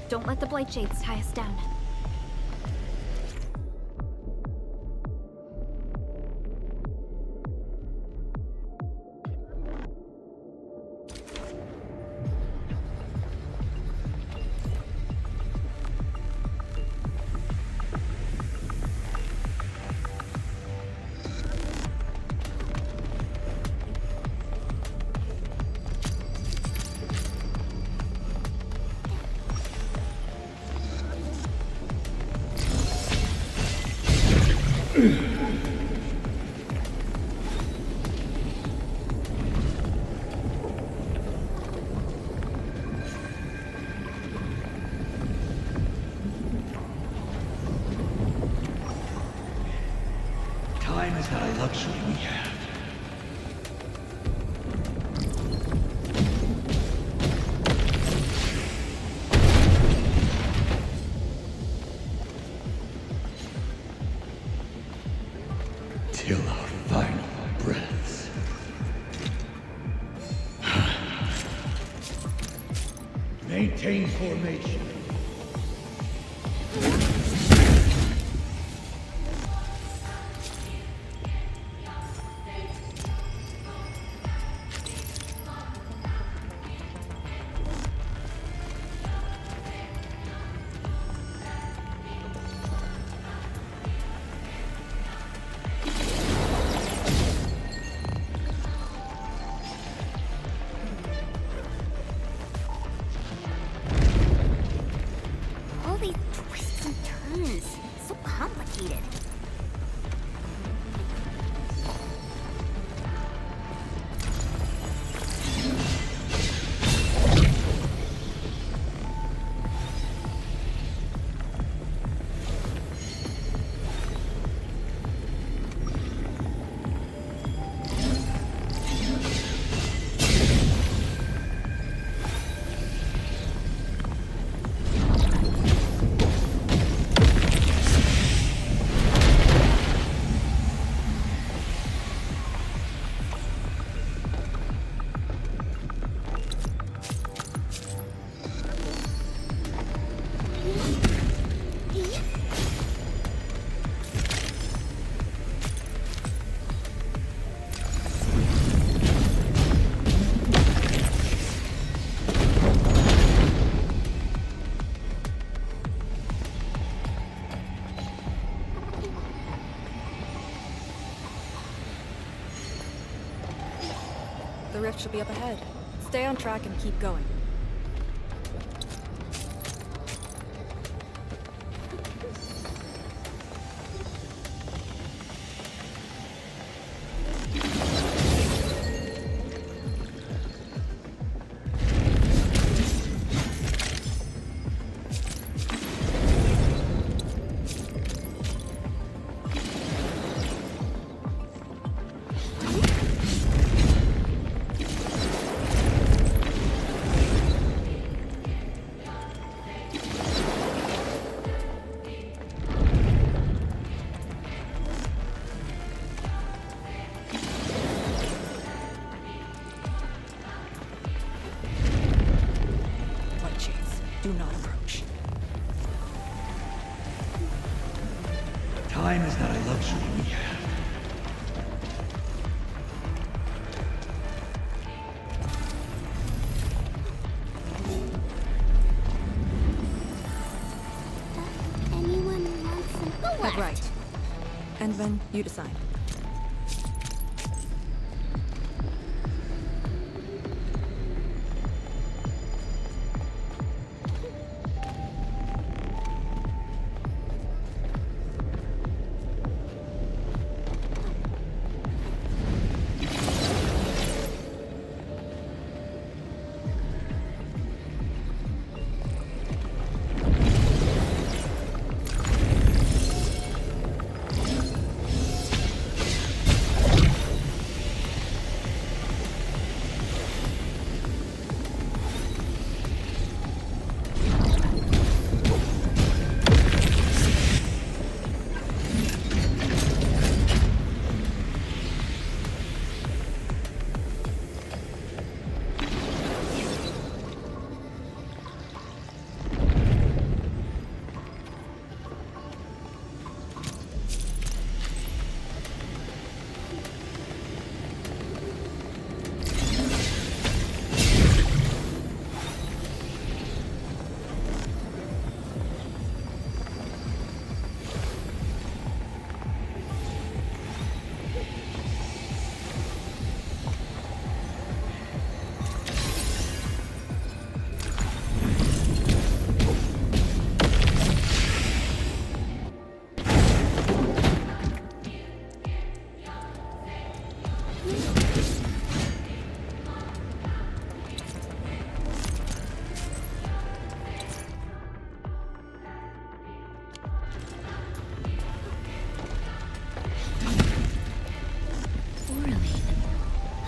Don't let the blight shades tie us down. Maintain formation. All these twists and turns. So complicated. The rift should be up ahead. Stay on track and keep going. Do not approach. Time is not a luxury we have. Anyone want some? Go Head left. right. Endman, you decide.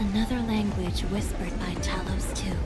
Another language whispered by Talos too.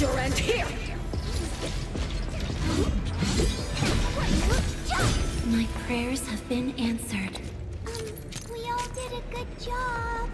your end here! My prayers have been answered. We all did a good job.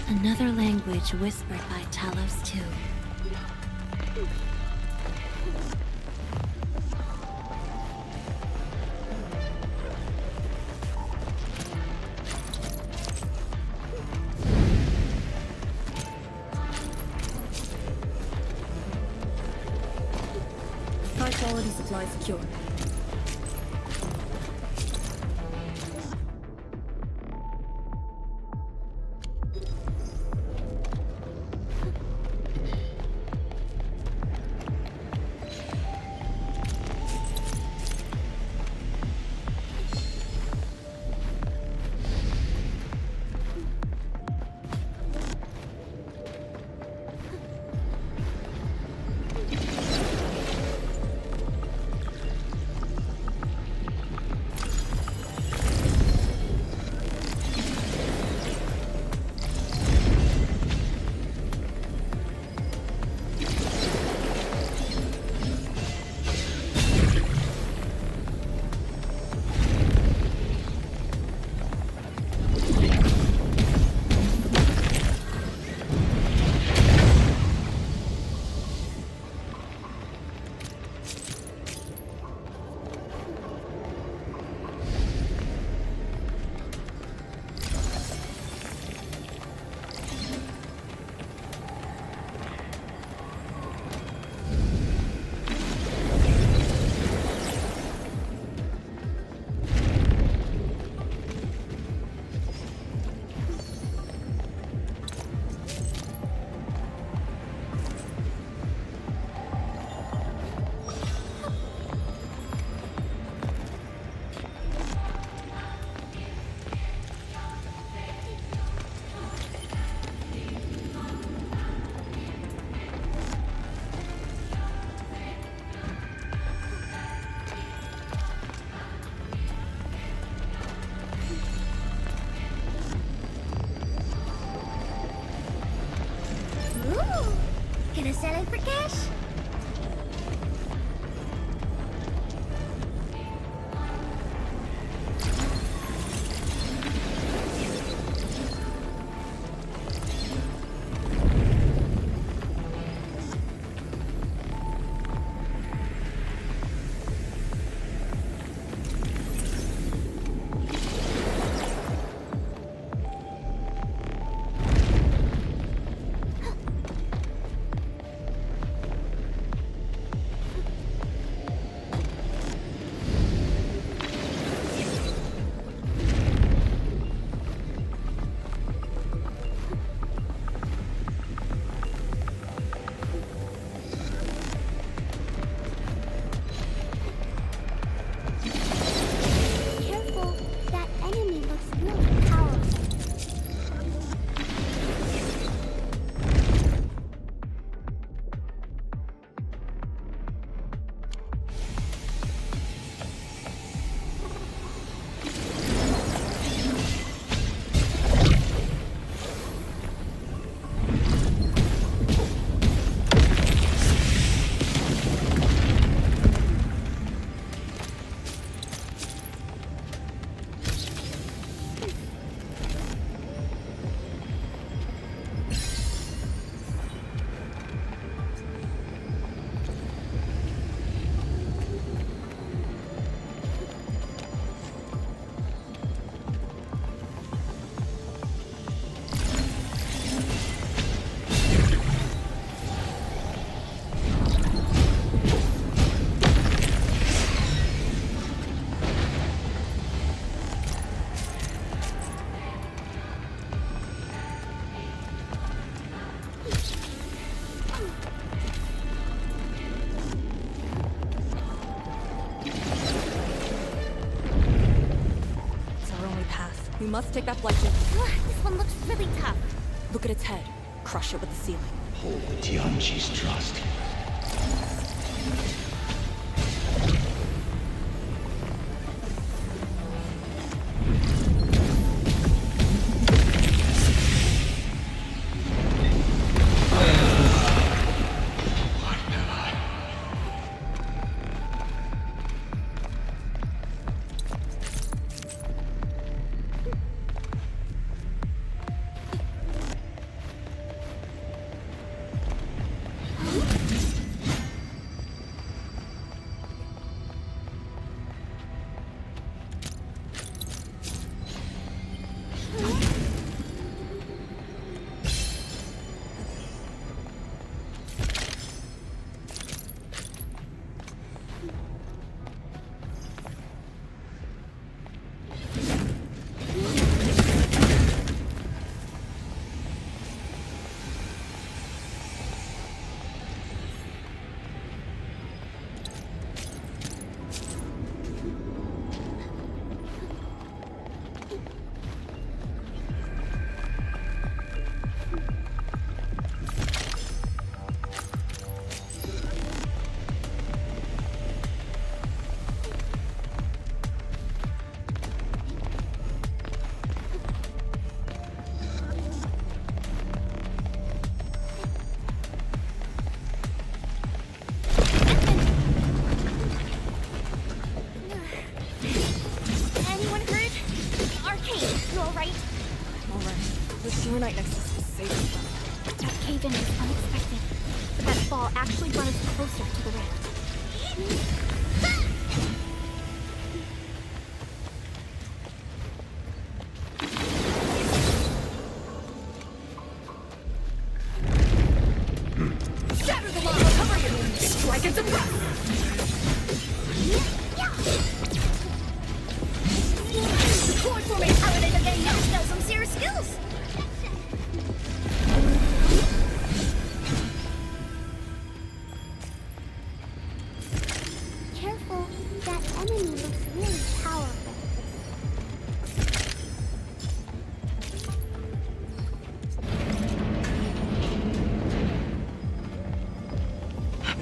Another language whispered by Talos too. High quality supply secure. Gonna sell it for cash? must take that blight chip. This one looks really tough. Look at its head. Crush it with the ceiling. Hold the Tianqi's trust. Arknight nexus is safe and sound. That cave-in was unexpected, but that fall actually brought us closer to the rift.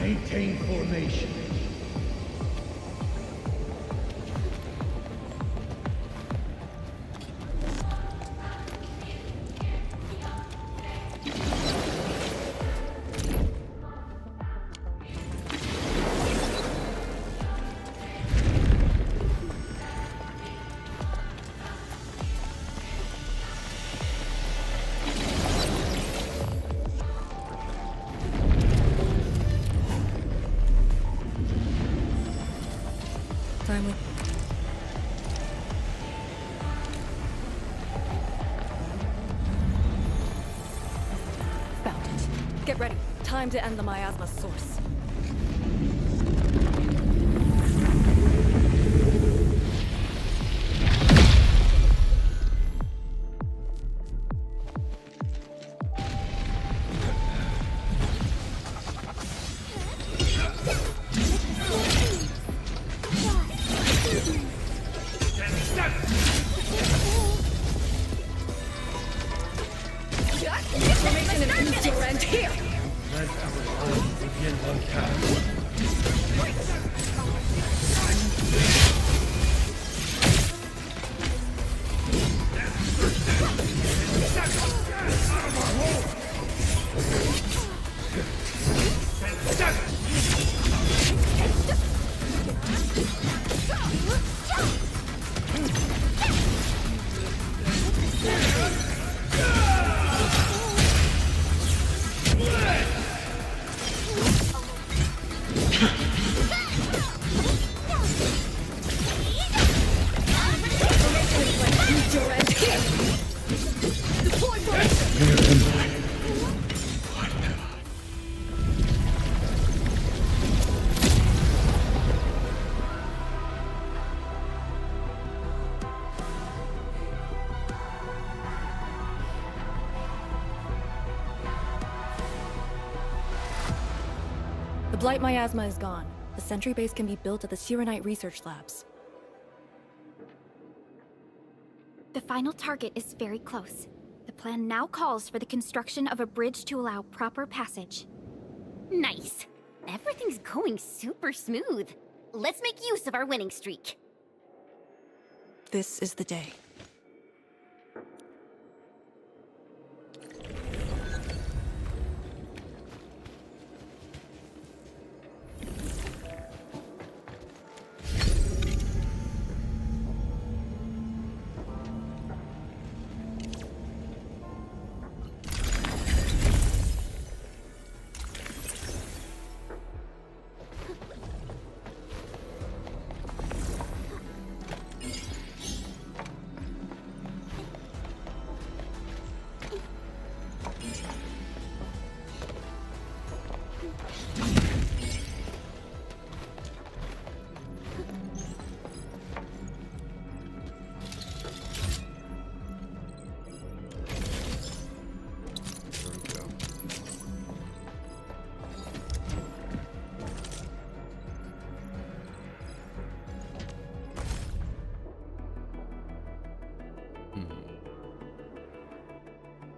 Maintain formation. Timely. Found it. Get ready. Time to end the miasma source. The Blight miasma is gone. The sentry base can be built at the Arknight research labs. The final target is very close. The plan now calls for the construction of a bridge to allow proper passage. Nice. Everything's going super smooth. Let's make use of our winning streak. This is the day.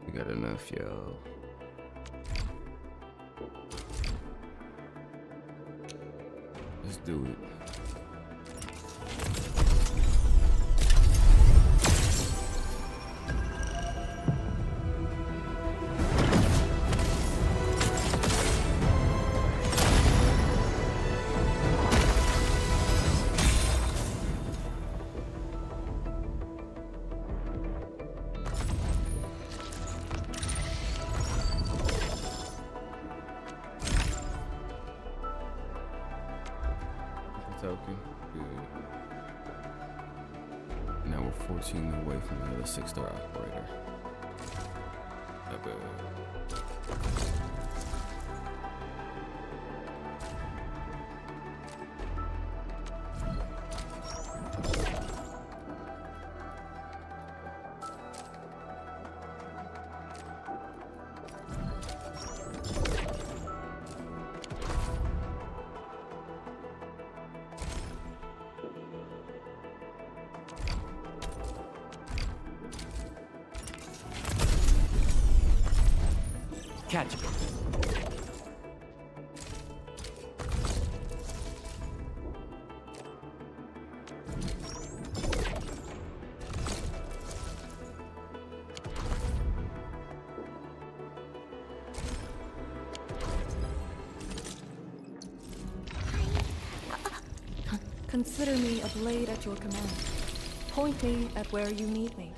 We got enough, yo. Let's do it. Token. Good. Now we're 14 away from the other 6-star operator. Not bad. Catch it. Consider me a blade at your command. Point me at where you need me.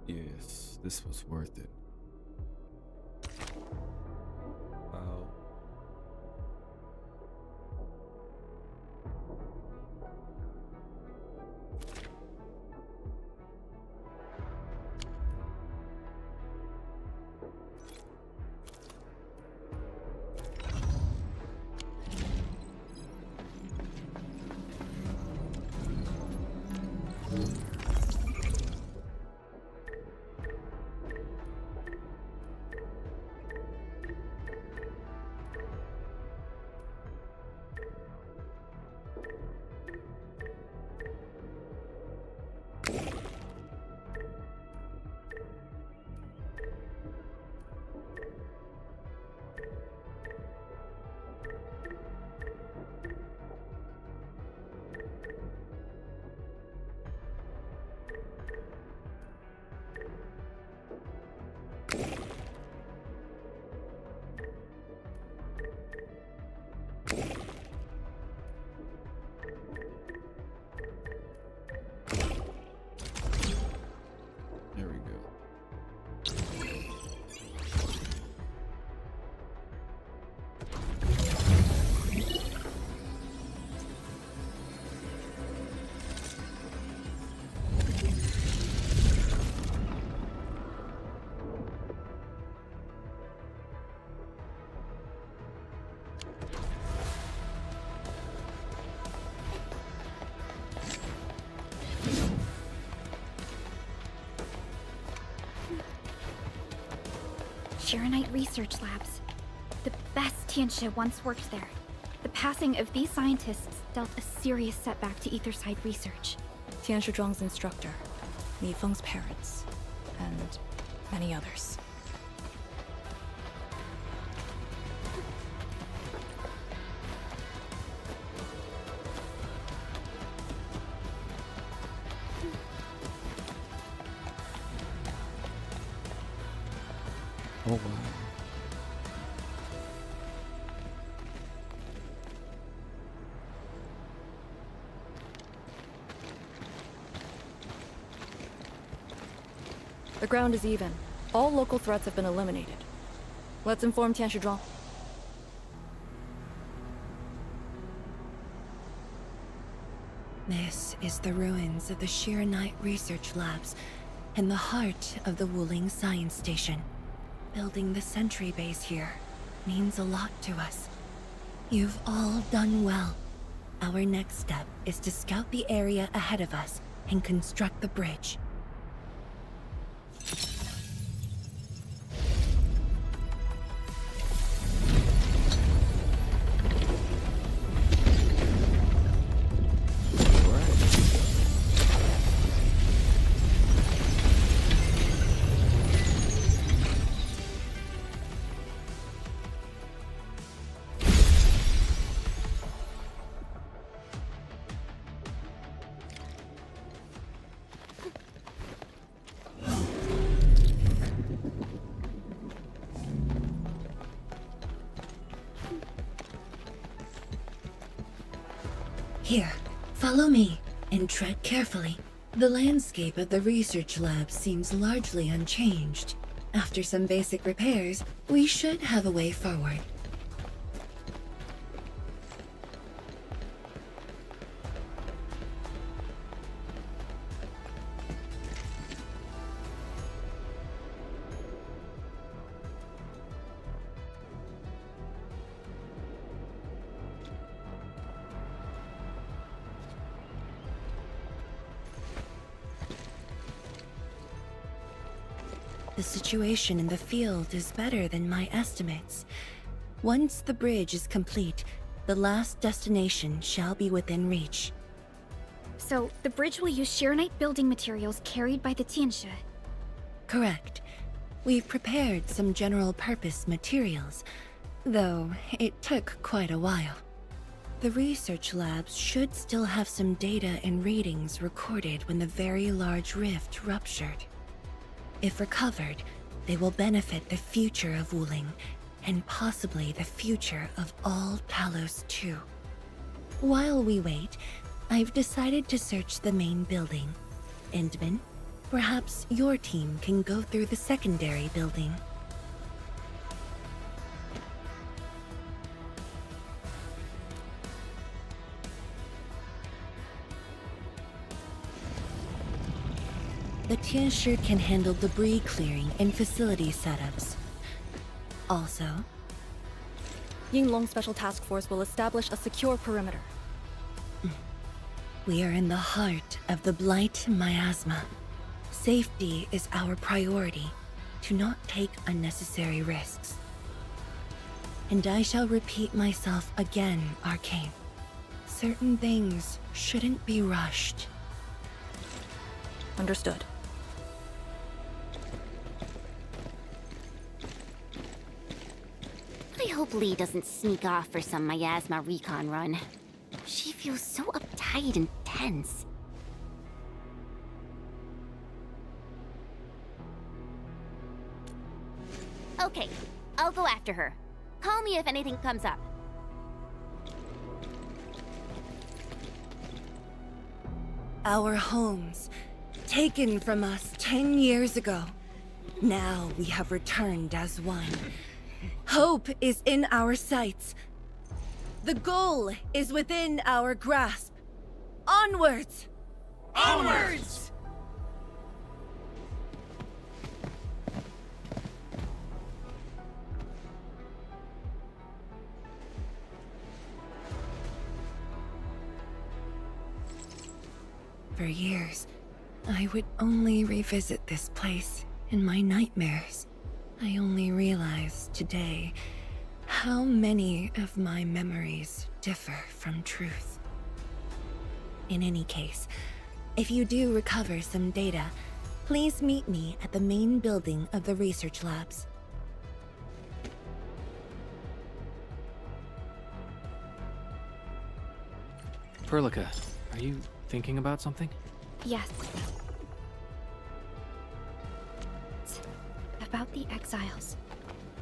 Yes, this was worth it. Wow. Shiranite Research Labs. The best Tianxia once worked there. The passing of these scientists dealt a serious setback to Etherside research. Tian Shizhuang's instructor, Li Feng's parents, and many others. Oh wow. The ground is even. All local threats have been eliminated. Let's inform Tian Shizhuang. This is the ruins of the Shiranite Research Labs, in the heart of the Wuling Science Station. Building the sentry base here means a lot to us. You've all done well. Our next step is to scout the area ahead of us and construct the bridge. Here, follow me, and tread carefully. The landscape of the research lab seems largely unchanged. After some basic repairs, we should have a way forward. The situation in the field is better than my estimates. Once the bridge is complete, the last destination shall be within reach. So, the bridge will use Shiranite building materials carried by the Tianxia. Correct. We've prepared some general-purpose materials, though it took quite a while. The research labs should still have some data and readings recorded when the very large rift ruptured. If recovered, they will benefit the future of Wuling, and possibly the future of all Talos too. While we wait, I've decided to search the main building. Endman, perhaps your team can go through the secondary building. The Tianxia can handle debris clearing and facility setups. Also, Yinglong Special Task Force will establish a secure perimeter. We are in the heart of the Blight Miasma. Safety is our priority, to not take unnecessary risks. And I shall repeat myself again, Arcane. Certain things shouldn't be rushed. Understood. I hope Lee doesn't sneak off for some miasma recon run. She feels so uptight and tense. Okay, I'll go after her. Call me if anything comes up. Our homes, taken from us 10 years ago. Now we have returned as one. Hope is in our sights. The goal is within our grasp. Onwards! Onwards! For years, I would only revisit this place in my nightmares. I only realized today how many of my memories differ from truth. In any case, if you do recover some data, please meet me at the main building of the research labs. Perlica, are you thinking about something? Yes. About the exiles.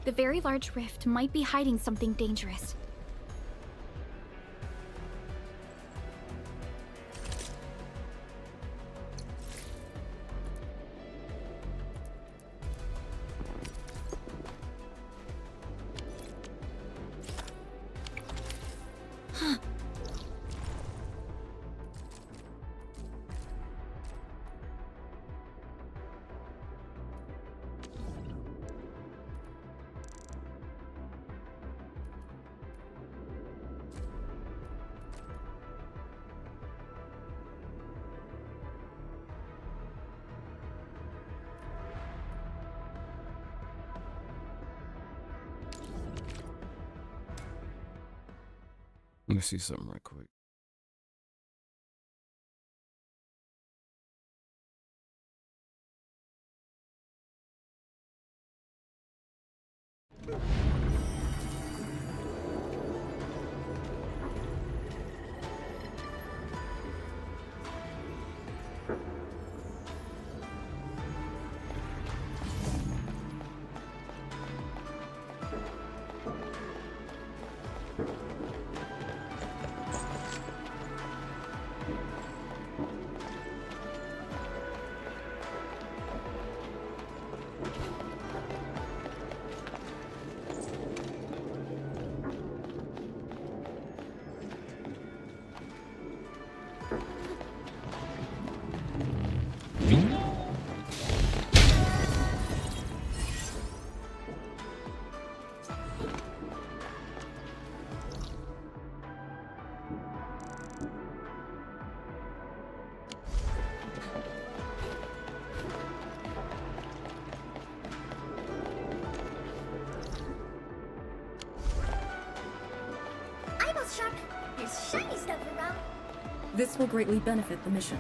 The very large rift might be hiding something dangerous. Let me see something right quick. Eyeballs sharp. There's shiny stuff around. This will greatly benefit the mission.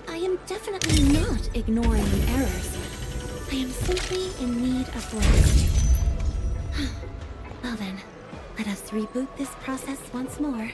I am definitely not ignoring the errors. I am simply in need of rest. Well then, let us reboot this process once more.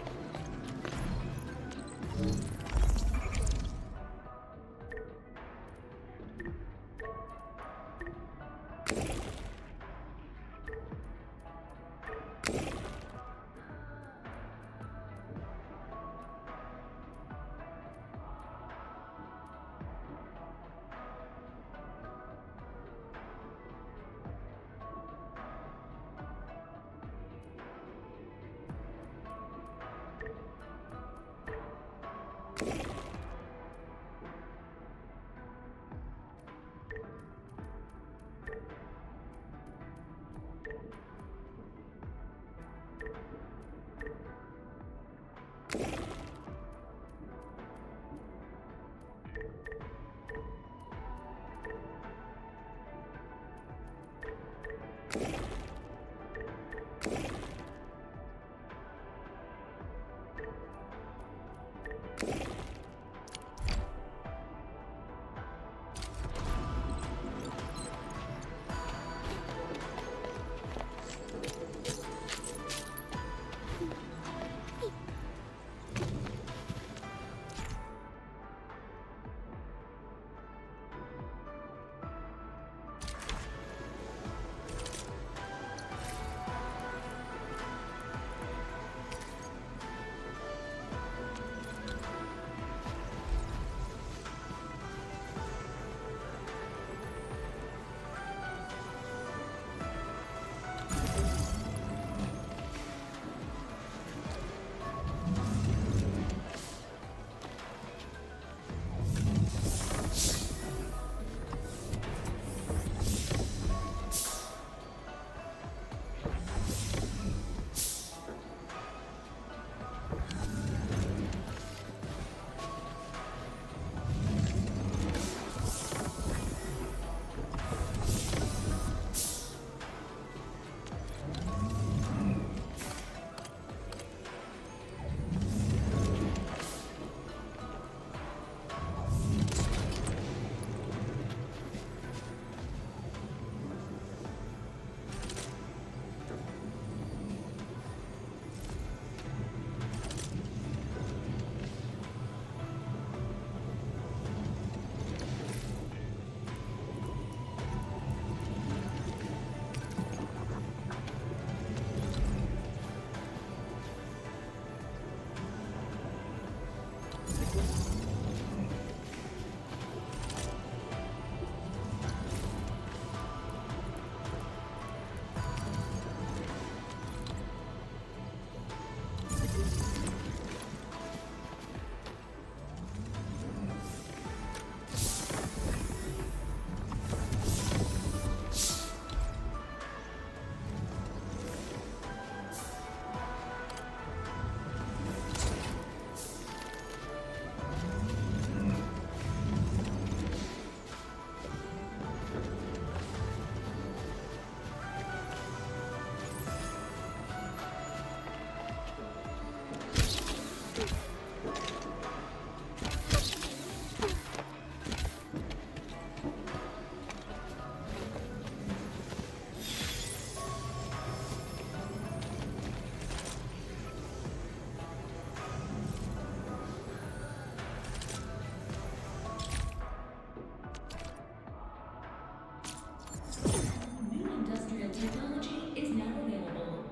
technology is now available.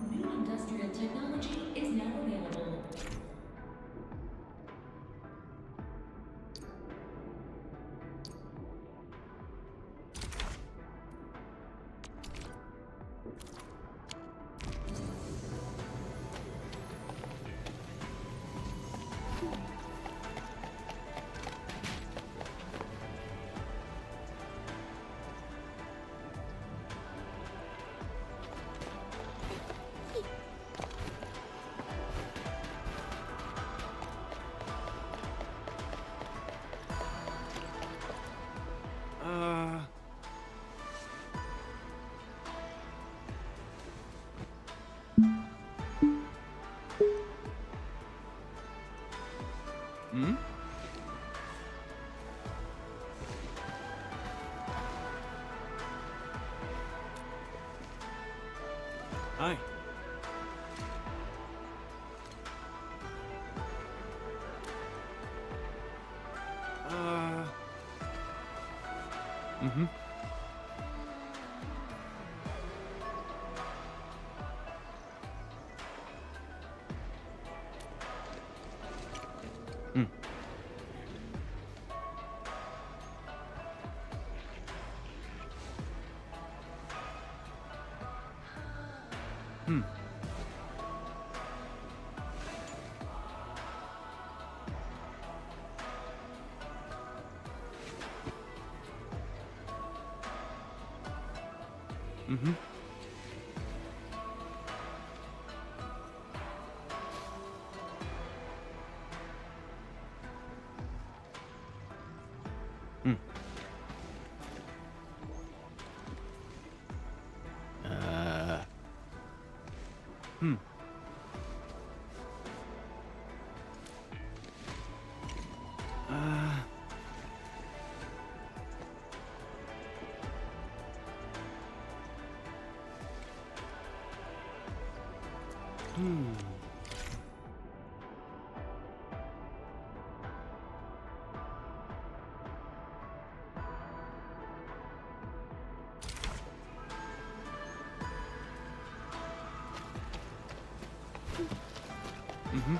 New industrial technology is now available. Hmm? Hi. Mm-hmm. Hmm. Hmm. Mm-hmm. Hmm. Hmm. Hmm. Mm-hmm.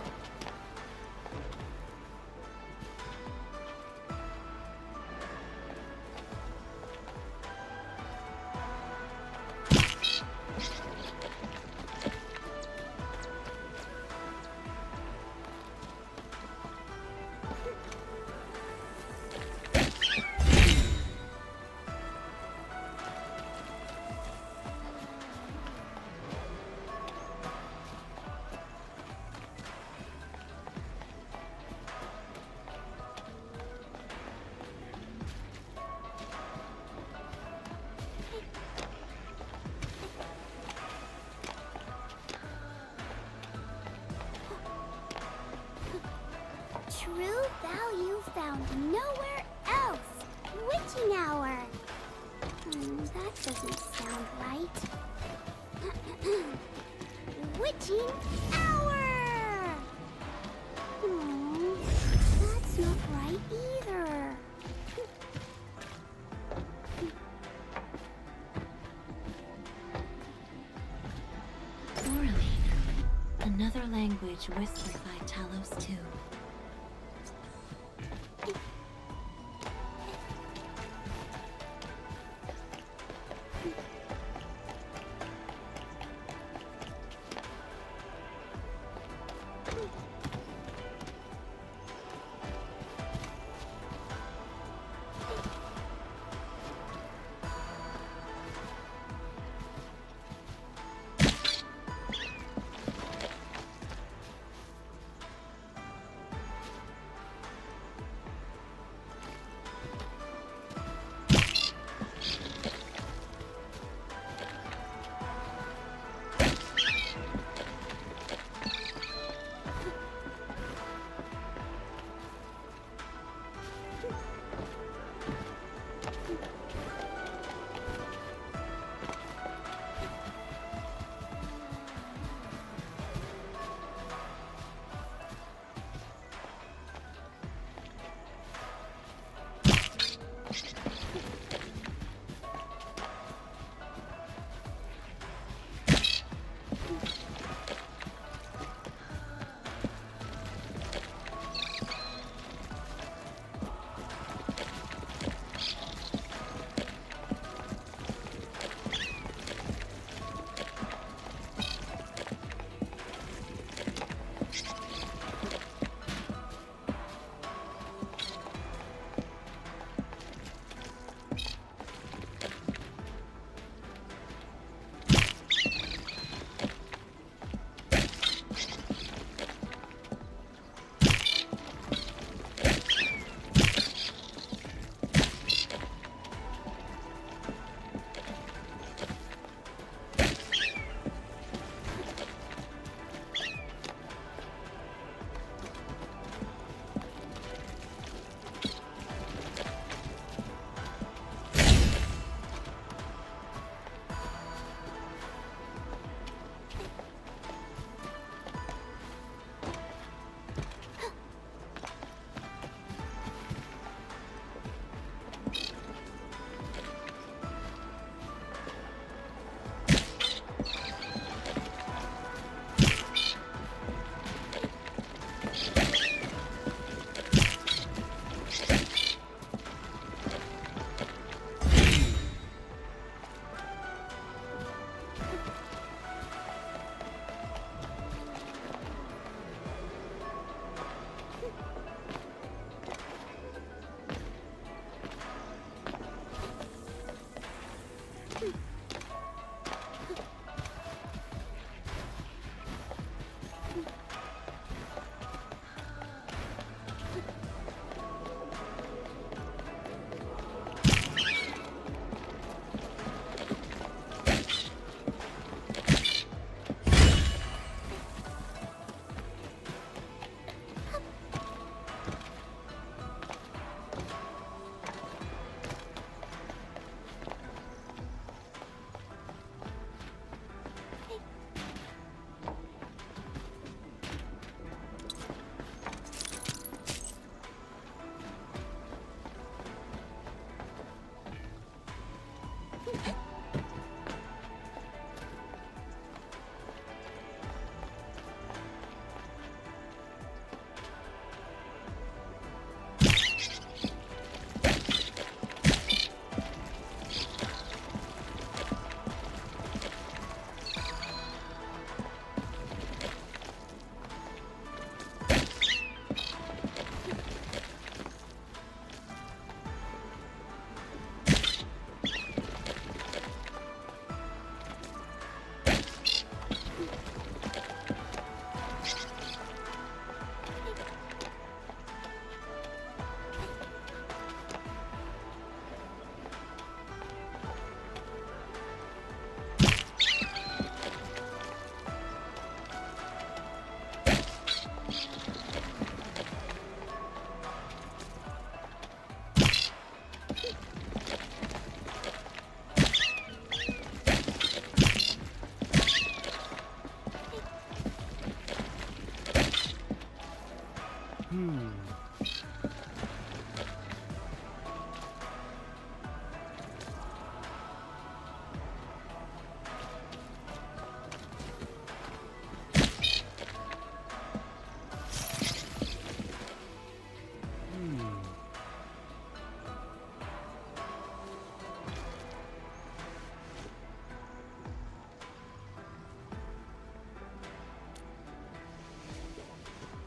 True value found nowhere else. Witching hour. That doesn't sound right. Witching hour. That's not right either. Orally, another language whispered by Talos too.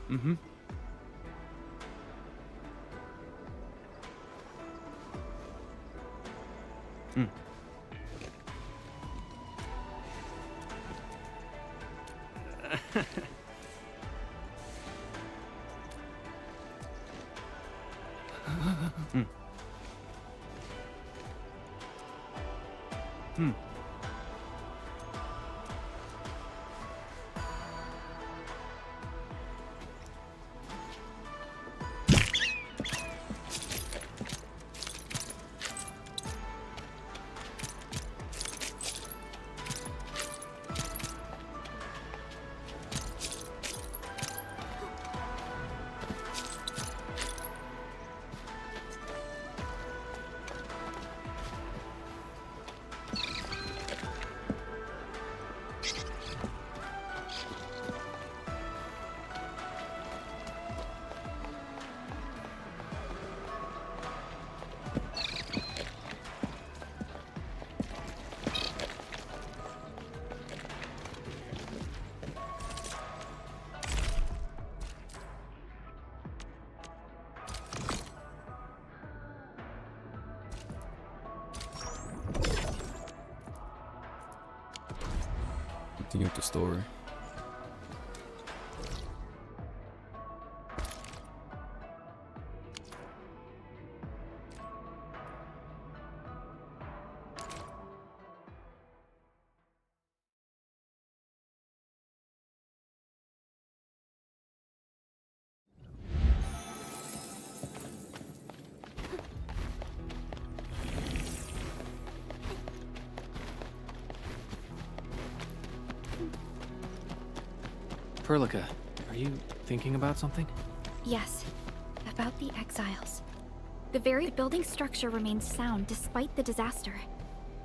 Mm-hmm. Mm. Mm. Hmm. Continue with the story. Perlica, are you thinking about something? Yes, about the exiles. The very building structure remains sound despite the disaster.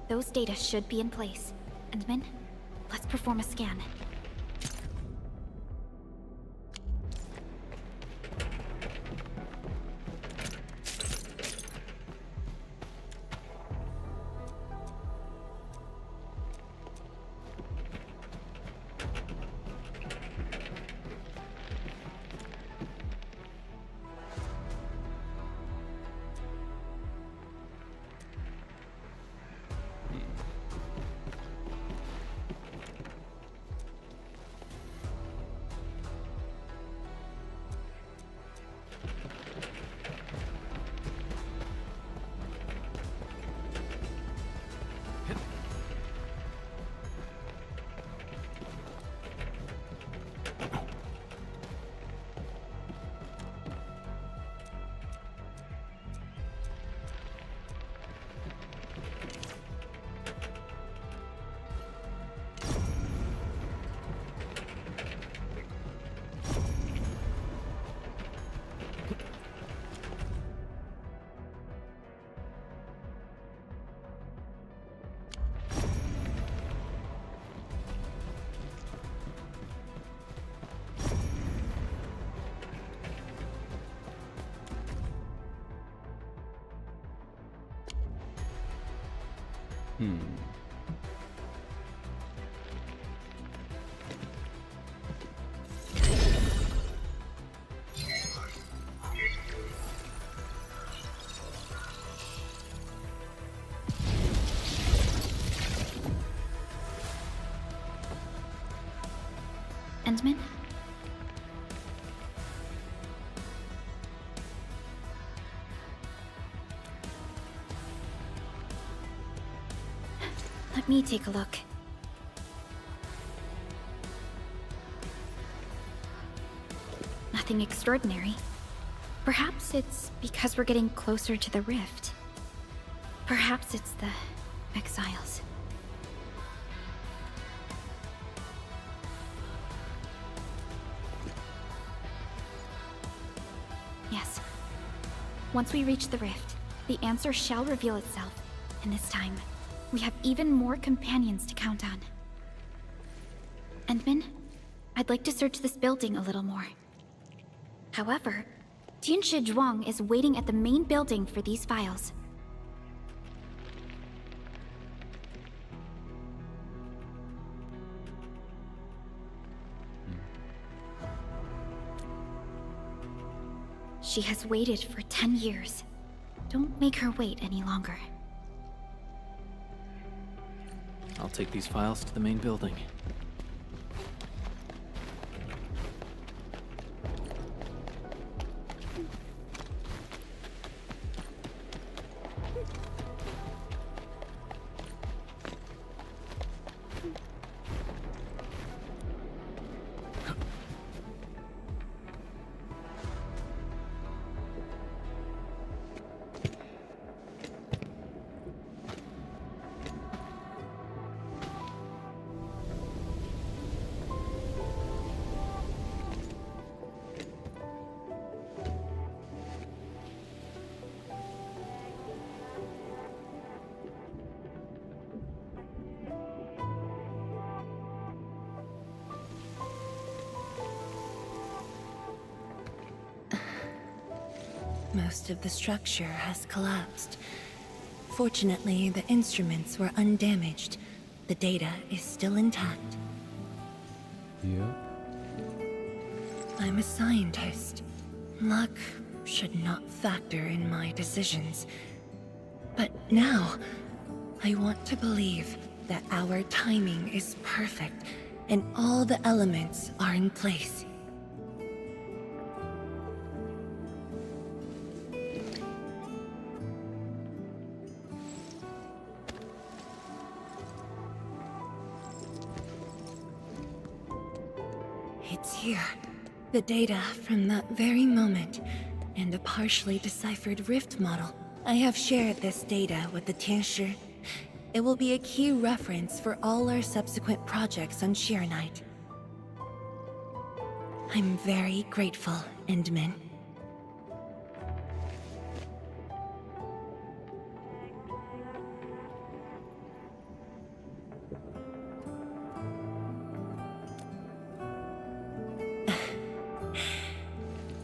Those data should be in place. Endman, let's perform a scan. Endman? Let me take a look. Nothing extraordinary. Perhaps it's because we're getting closer to the rift. Perhaps it's the exiles. Yes. Once we reach the rift, the answer shall reveal itself, and this time, we have even more companions to count on. Endman, I'd like to search this building a little more. However, Tianshi Zhuang is waiting at the main building for these files. She has waited for 10 years. Don't make her wait any longer. I'll take these files to the main building. Most of the structure has collapsed. Fortunately, the instruments were undamaged. The data is still intact. Yeah. I'm a scientist. Luck should not factor in my decisions. But now, I want to believe that our timing is perfect and all the elements are in place. It's here. The data from that very moment, and a partially deciphered rift model. I have shared this data with the Tianshi. It will be a key reference for all our subsequent projects on Arknight. I'm very grateful, Endman.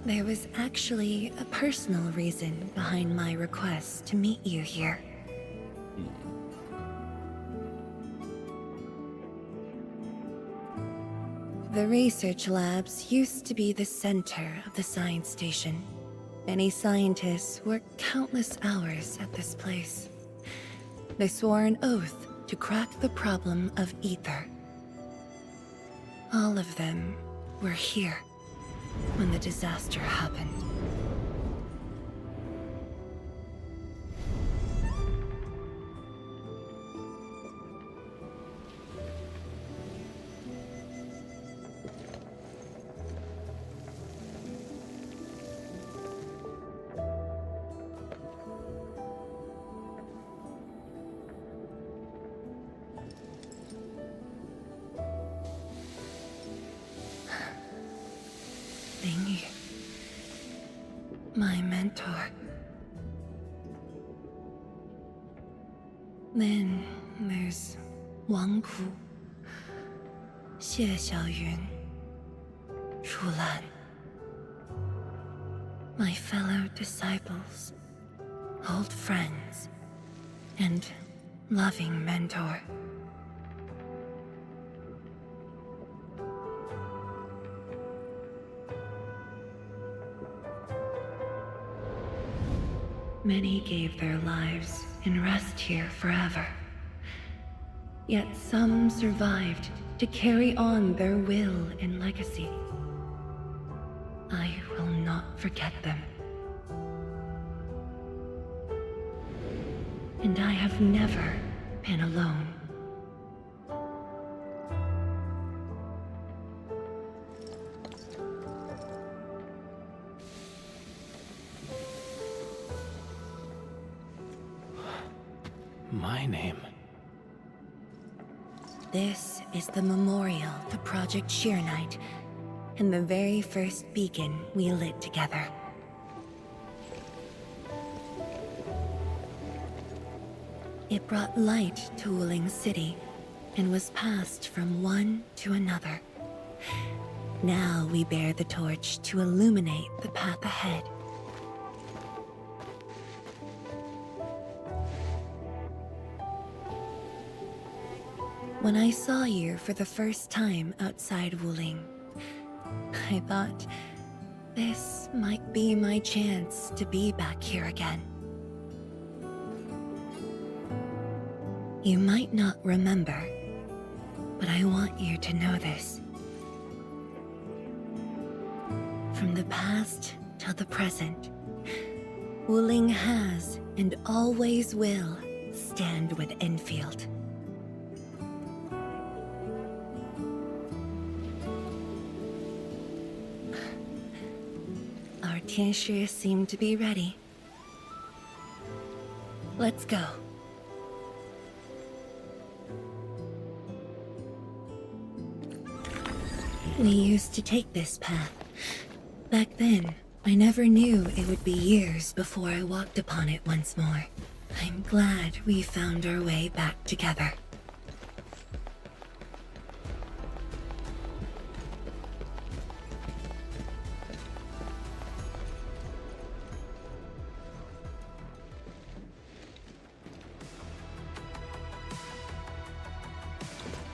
There was actually a personal reason behind my request to meet you here. The research labs used to be the center of the science station. Many scientists worked countless hours at this place. They swore an oath to crack the problem of ether. All of them were here when the disaster happened. Lingy, my mentor. Then there's Wang Ku, Xie Xiaoyun, Shu Lan. My fellow disciples, old friends, and loving mentor. Many gave their lives and rest here forever. Yet some survived to carry on their will and legacy. I will not forget them. And I have never been alone. My name. This is the memorial to Project Sheer-Night, and the very first beacon we lit together. It brought light to Wuling City, and was passed from one to another. Now we bear the torch to illuminate the path ahead. When I saw you for the first time outside Wuling, I thought this might be my chance to be back here again. You might not remember, but I want you to know this. From the past till the present, Wuling has and always will stand with Endfield. Our Tianshi seem to be ready. Let's go. We used to take this path. Back then, I never knew it would be years before I walked upon it once more. I'm glad we found our way back together.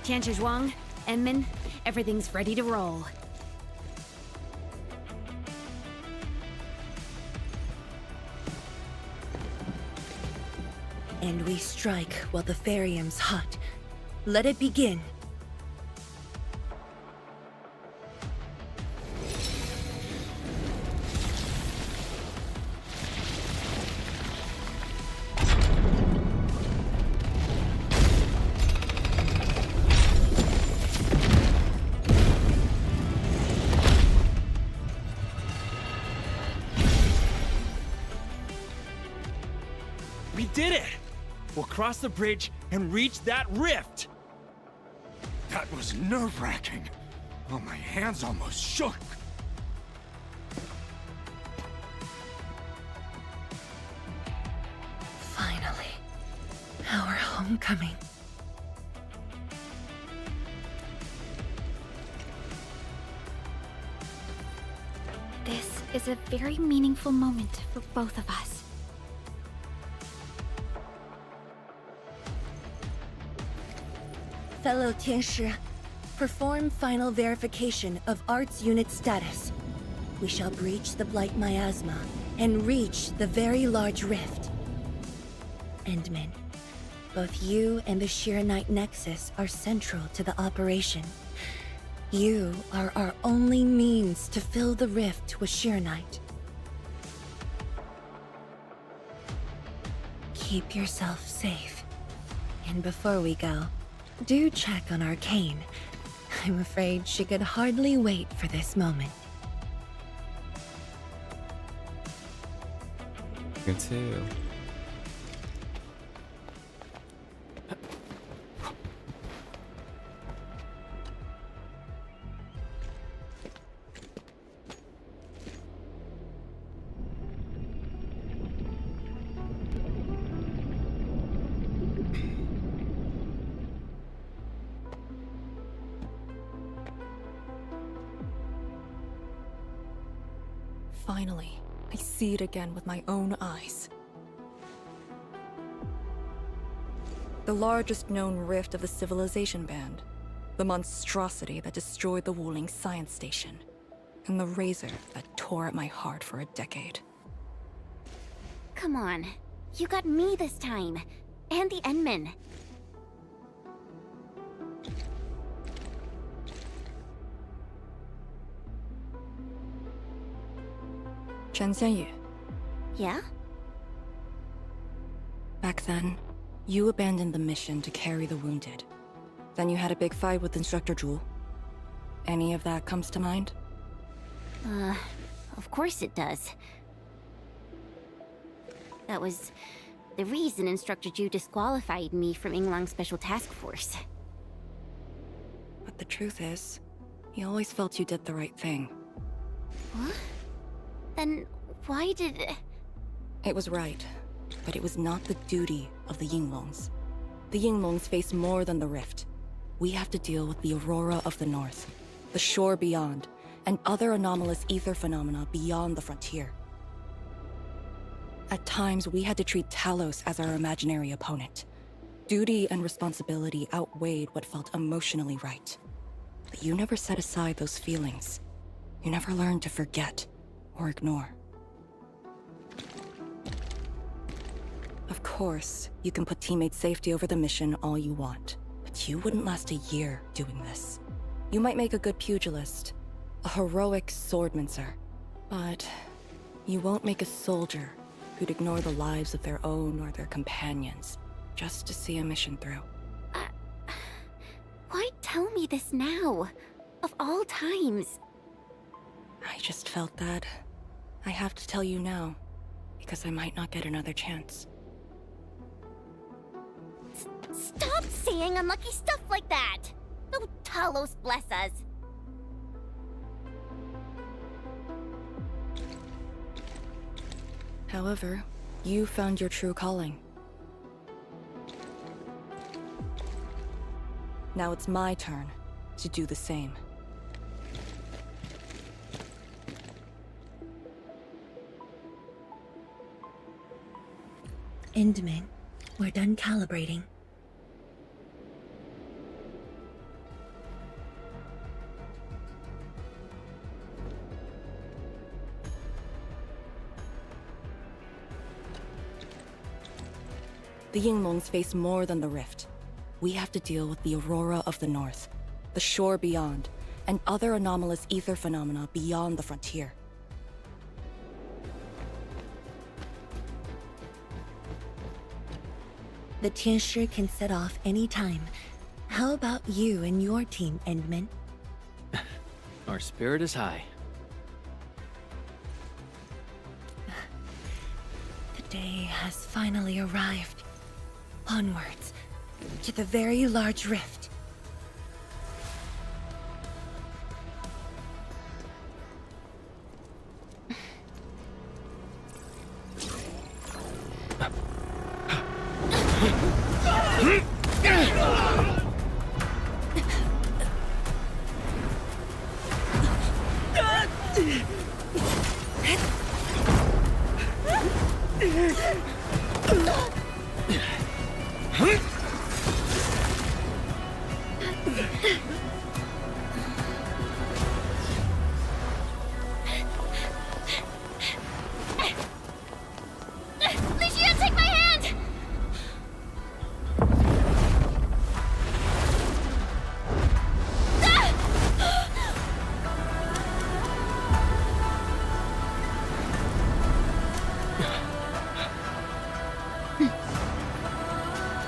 Tianshi, Enman, everything's ready to roll. And we strike while the Ferium's hot. Let it begin. We did it! We'll cross the bridge and reach that rift! That was nerve-wracking. Oh, my hands almost shook. Finally, our homecoming. This is a very meaningful moment for both of us. Fellow Tianshi, perform final verification of Arts Unit status. We shall breach the Blight Miasma and reach the very large rift. Endman, both you and the Sheer-Night Nexus are central to the operation. You are our only means to fill the rift with Sheer-Night. Keep yourself safe. And before we go, do check on Arcane. I'm afraid she could hardly wait for this moment. I can tell. Finally, I see it again with my own eyes. The largest known rift of the Civilization Band. The monstrosity that destroyed the Wuling Science Station. And the razor that tore at my heart for a decade. Come on. You got me this time. And the Endman. Chen Xianyu. Yeah? Back then, you abandoned the mission to carry the wounded. Then you had a big fight with Instructor Zhu. Any of that comes to mind? Of course it does. That was the reason Instructor Zhu disqualified me from Yinglang's Special Task Force. But the truth is, he always felt you did the right thing. What? Then why did... It was right, but it was not the duty of the Yinglongs. The Yinglongs face more than the rift. We have to deal with the Aurora of the North, the shore beyond, and other anomalous ether phenomena beyond the frontier. At times, we had to treat Talos as our imaginary opponent. Duty and responsibility outweighed what felt emotionally right. But you never set aside those feelings. You never learned to forget or ignore. Of course, you can put teammate safety over the mission all you want, but you wouldn't last a year doing this. You might make a good pugilist, a heroic swordmancer, but you won't make a soldier who'd ignore the lives of their own or their companions just to see a mission through. Why tell me this now? Of all times. I just felt that I have to tell you now, because I might not get another chance. Stop saying unlucky stuff like that! No Talos bless us! However, you found your true calling. Now it's my turn to do the same. Endman, we're done calibrating. The Yinglongs face more than the rift. We have to deal with the Aurora of the North, the shore beyond, and other anomalous ether phenomena beyond the frontier. The Tianshi can set off any time. How about you and your team, Endman? Our spirit is high. The day has finally arrived. Onwards, to the very large rift.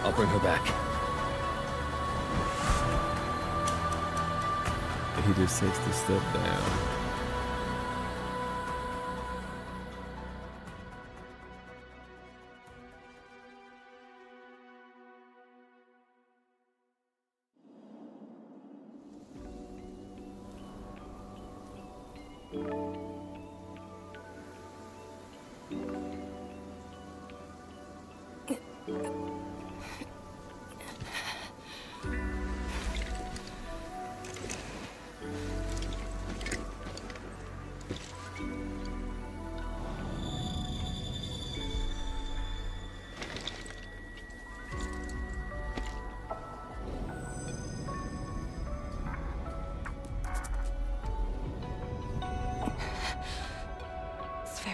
I'll bring her back. He just takes the step down.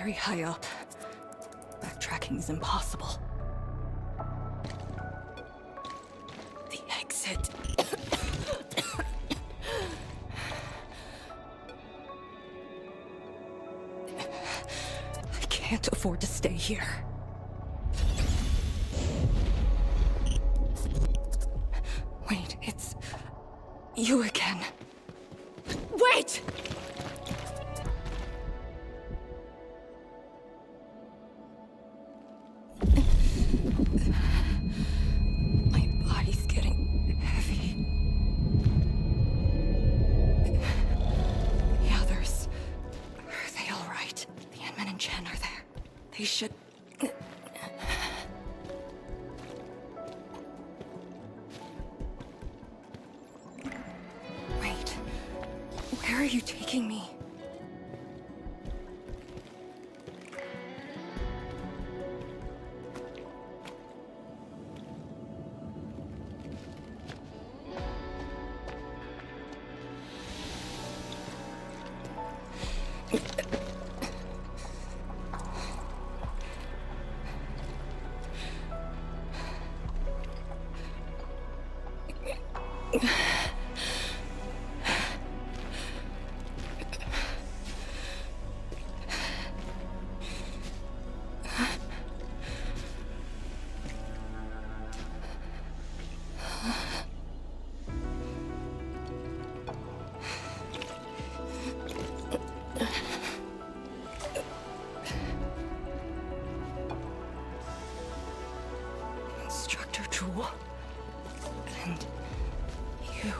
very high up. Backtracking is impossible. The exit. I can't afford to stay here. Wait, it's you again. Wait! My body's getting heavy. The others, are they all right? The Endman and Chen are there. They should... Wait, where are you taking me? Instructor Jewel. And you.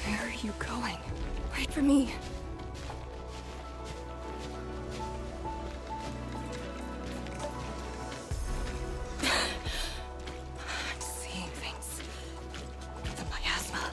Where are you going? Wait for me. I'm seeing things. The miasma.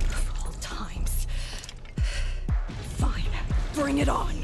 Of all times. Fine, bring it on.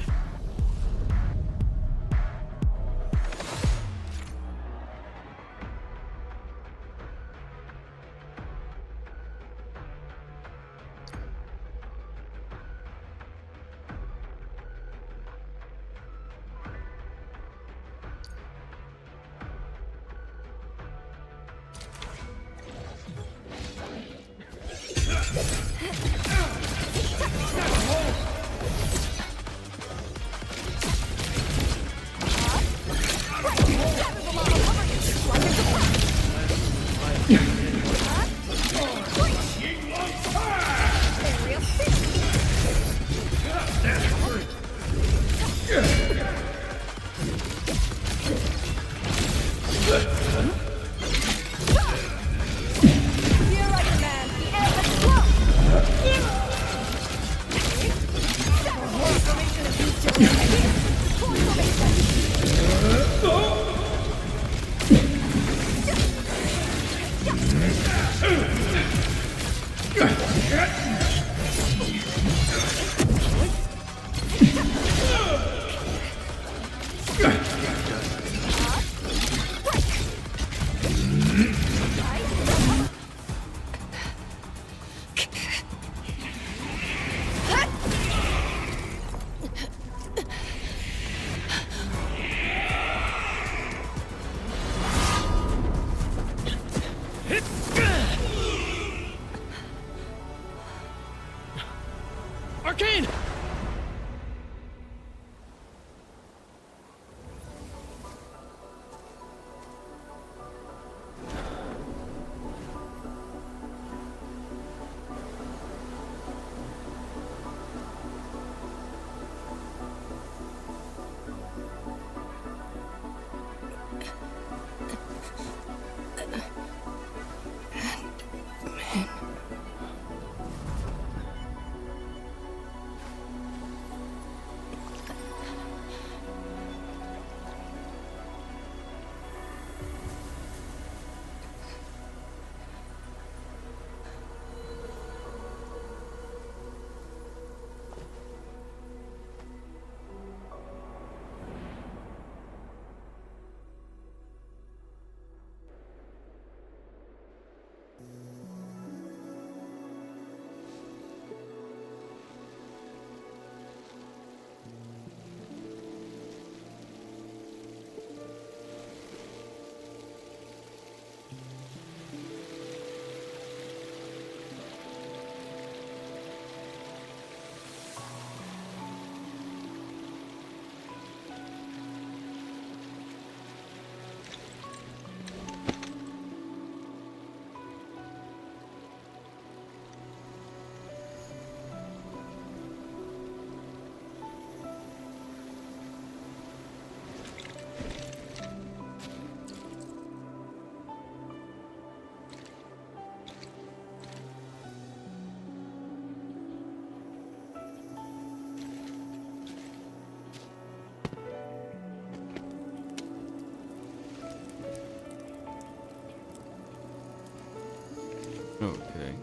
Okay.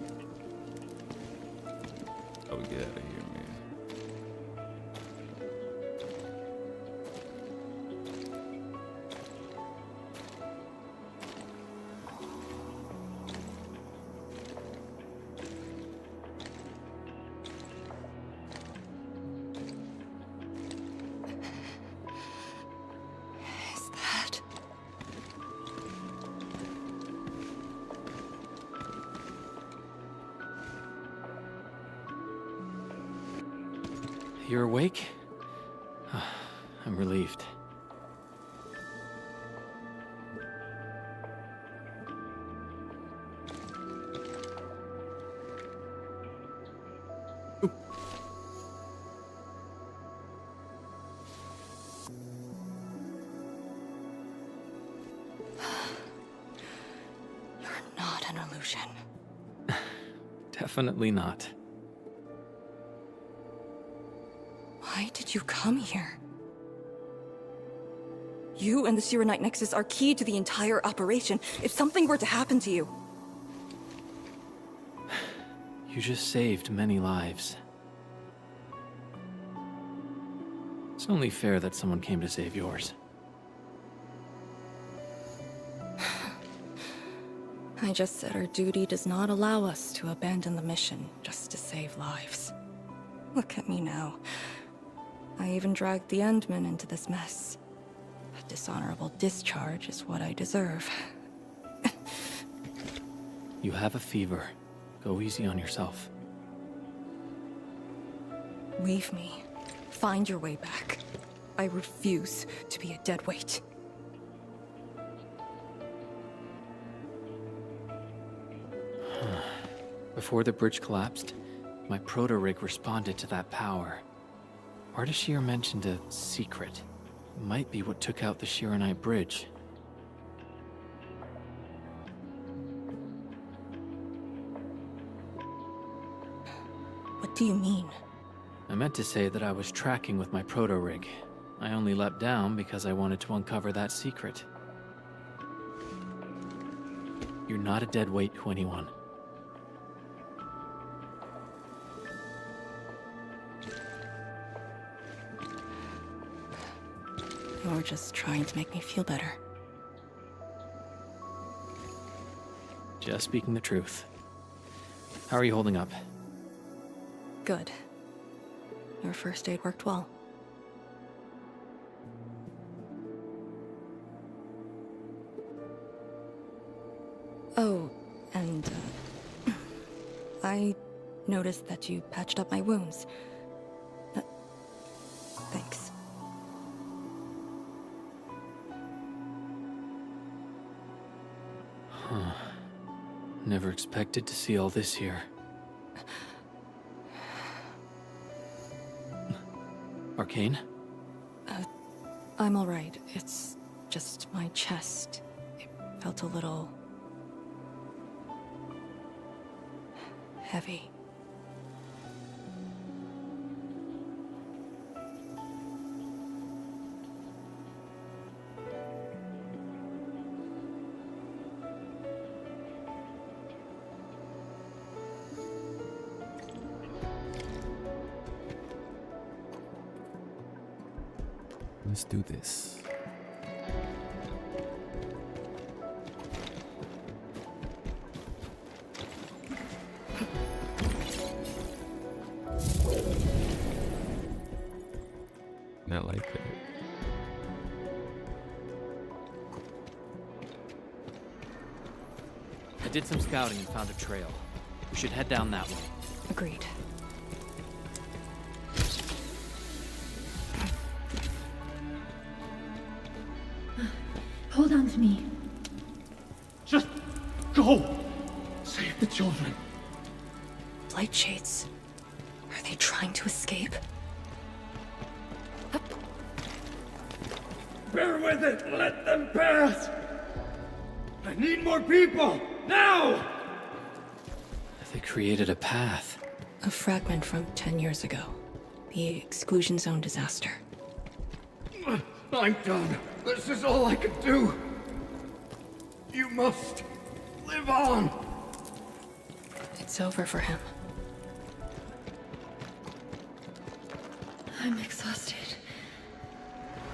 Oh, get out of here, man. Is that... You're awake? I'm relieved. You're not an illusion. Definitely not. Why did you come here? You and the Shiranite Nexus are key to the entire operation. If something were to happen to you... You just saved many lives. It's only fair that someone came to save yours. I just said our duty does not allow us to abandon the mission just to save lives. Look at me now. I even dragged the Endmen into this mess. A dishonorable discharge is what I deserve. You have a fever. Go easy on yourself. Leave me. Find your way back. I refuse to be a dead weight. Before the bridge collapsed, my proto-rig responded to that power. Ardashir mentioned a secret. It might be what took out the Shiranite bridge. What do you mean? I meant to say that I was tracking with my proto-rig. I only leapt down because I wanted to uncover that secret. You're not a dead weight to anyone. You're just trying to make me feel better. Just speaking the truth. How are you holding up? Good. Your first aid worked well. Oh, and I noticed that you patched up my wounds. Thanks. Huh. Never expected to see all this here. Arcane? I'm alright. It's just my chest. It felt a little... heavy. Let's do this. Not like that. I did some scouting and found a trail. We should head down that way. Agreed. Hold on to me. Just go! Save the children. Light shades. Are they trying to escape? Bear with it! Let them pass! I need more people! Now! They created a path. A fragment from 10 years ago. The exclusion zone disaster. I'm done. This is all I can do. You must live on. It's over for him. I'm exhausted.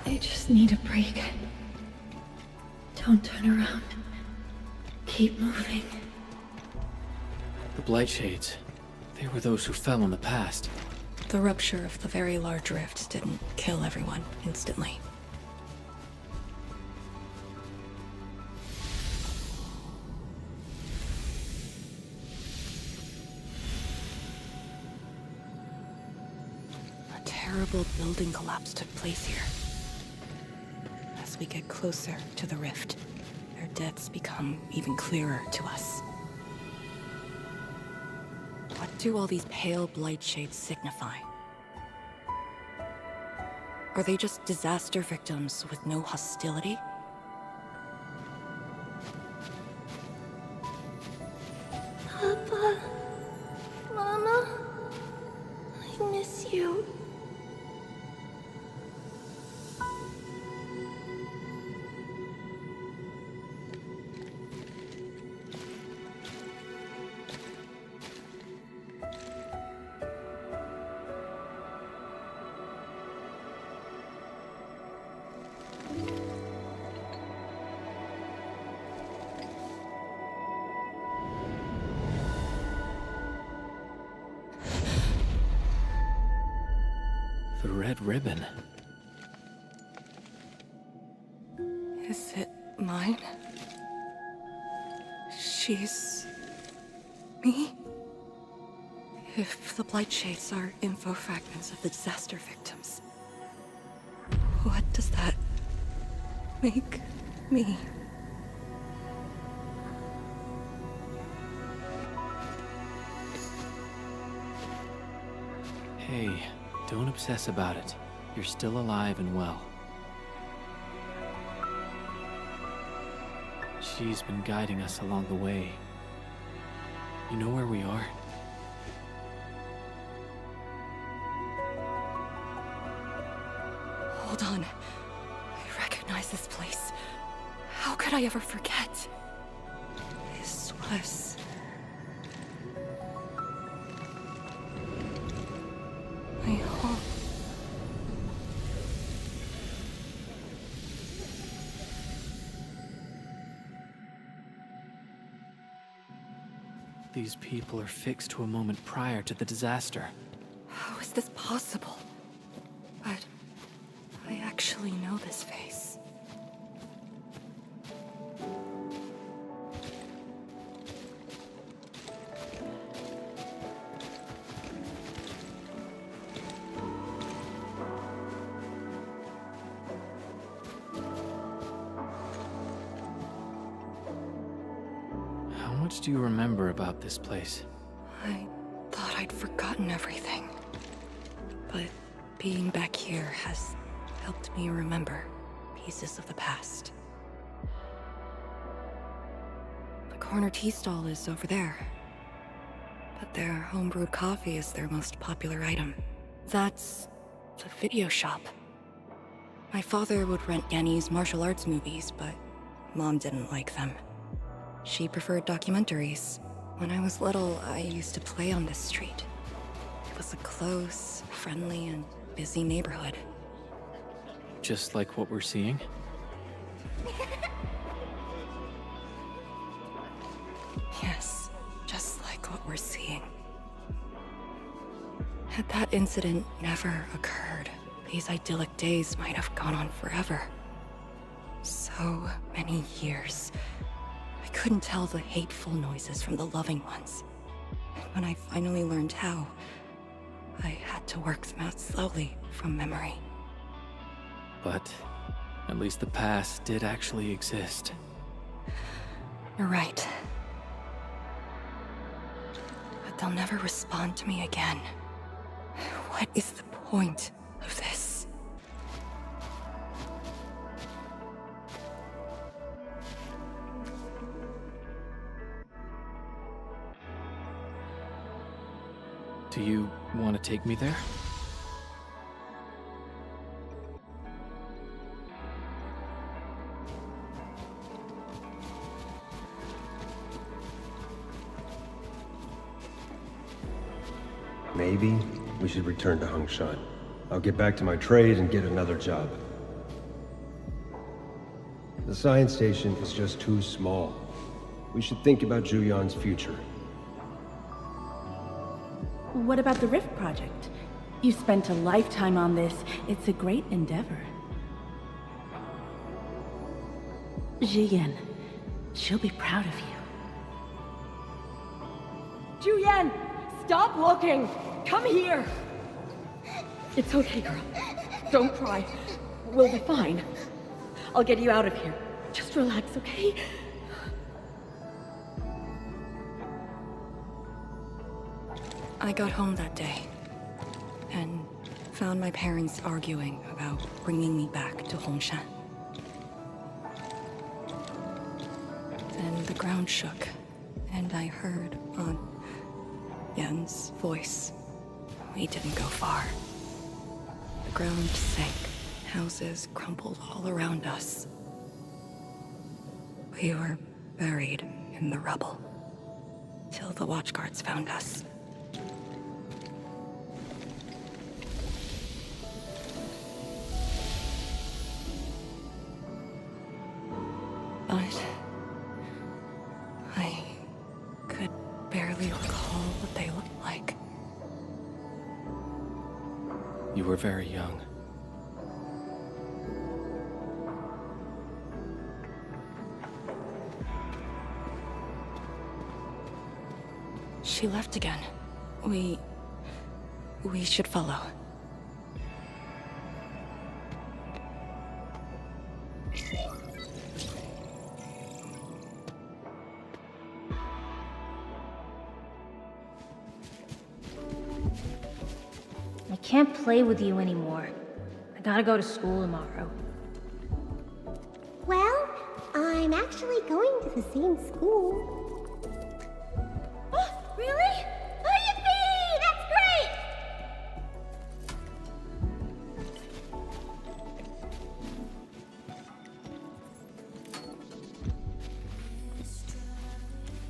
I just need a break. Don't turn around. Keep moving. The Blightshades. They were those who fell in the past. The rupture of the very large rift didn't kill everyone instantly. A terrible building collapse took place here. As we get closer to the rift, their deaths become even clearer to us. What do all these pale Blightshades signify? Are they just disaster victims with no hostility? Papa, Mama, I miss you. The red ribbon. Is it mine? She's... me? If the Blightshades are info fragments of the disaster victims, what does that make me? Hey, don't obsess about it. You're still alive and well. She's been guiding us along the way. You know where we are? Hold on. I recognize this place. How could I ever forget? This was... my home. These people are fixed to a moment prior to the disaster. How is this possible? But I actually know this face. How much do you remember about this place? I thought I'd forgotten everything. But being back here has helped me remember pieces of the past. The corner tea stall is over there. But their homebrewed coffee is their most popular item. That's the video shop. My father would rent Yenny's martial arts movies, but Mom didn't like them. She preferred documentaries. When I was little, I used to play on this street. It was a close, friendly, and busy neighborhood. Just like what we're seeing? Yes, just like what we're seeing. Had that incident never occurred, these idyllic days might have gone on forever. So many years. I couldn't tell the hateful noises from the loving ones. And when I finally learned how, I had to work them out slowly from memory. But at least the past did actually exist. You're right. But they'll never respond to me again. What is the point of this? Do you want to take me there? maybe we should return to Hongshan. I'll get back to my trade and get another job. The science station is just too small. We should think about Juyan's future. What about the Rift Project? You spent a lifetime on this. It's a great endeavor. Jiyan, she'll be proud of you. Juyan, stop looking! Come here! It's okay, girl. Don't cry. We'll be fine. I'll get you out of here. Just relax, okay? I got home that day, and found my parents arguing about bringing me back to Hongshan. Then the ground shook, and I heard Aunt Yen's voice. We didn't go far. The ground sank, houses crumbled all around us. We were buried in the rubble, till the watchguards found us. But I could barely recall what they looked like. You were very young. She left again. We should follow. I can't play with you anymore. I gotta go to school tomorrow. Well, I'm actually going to the same school. Oh, really? Oh, yippee! That's great!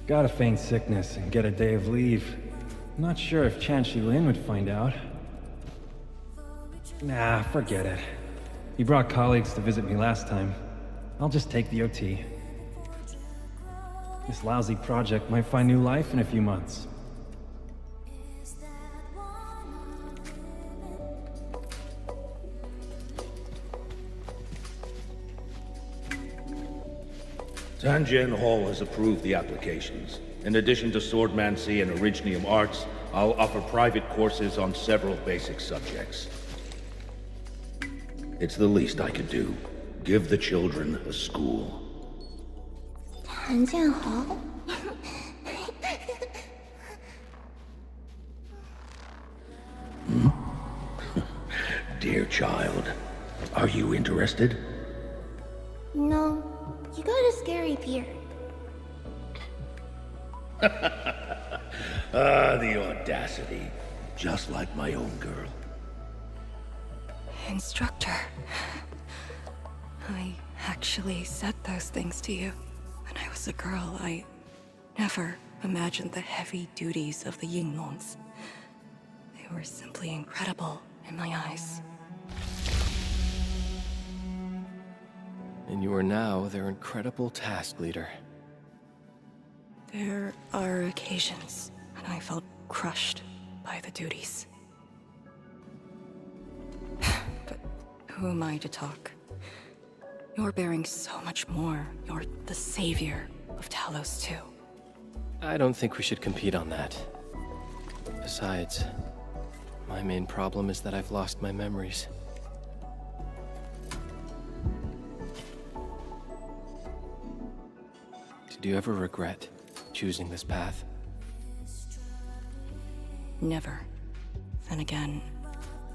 Gotta feign sickness and get a day of leave. Not sure if Chan Shi-Lin would find out. Nah, forget it. He brought colleagues to visit me last time. I'll just take the OT. This lousy project might find new life in a few months. Tianjin Hall has approved the applications. In addition to swordmancy and originium arts, I'll offer private courses on several basic subjects. It's the least I could do. Give the children a school. Tianjin Hall? Dear child, are you interested? No, you got a scary beard. The audacity. Just like my own girl. Instructor. I actually said those things to you. When I was a girl, I never imagined the heavy duties of the Yinglongs. They were simply incredible in my eyes. And you are now their incredible task leader. There are occasions when I felt crushed by the duties. But who am I to talk? You're bearing so much more. You're the savior of Talos too. I don't think we should compete on that. Besides, my main problem is that I've lost my memories. Did you ever regret choosing this path? Never. Then again,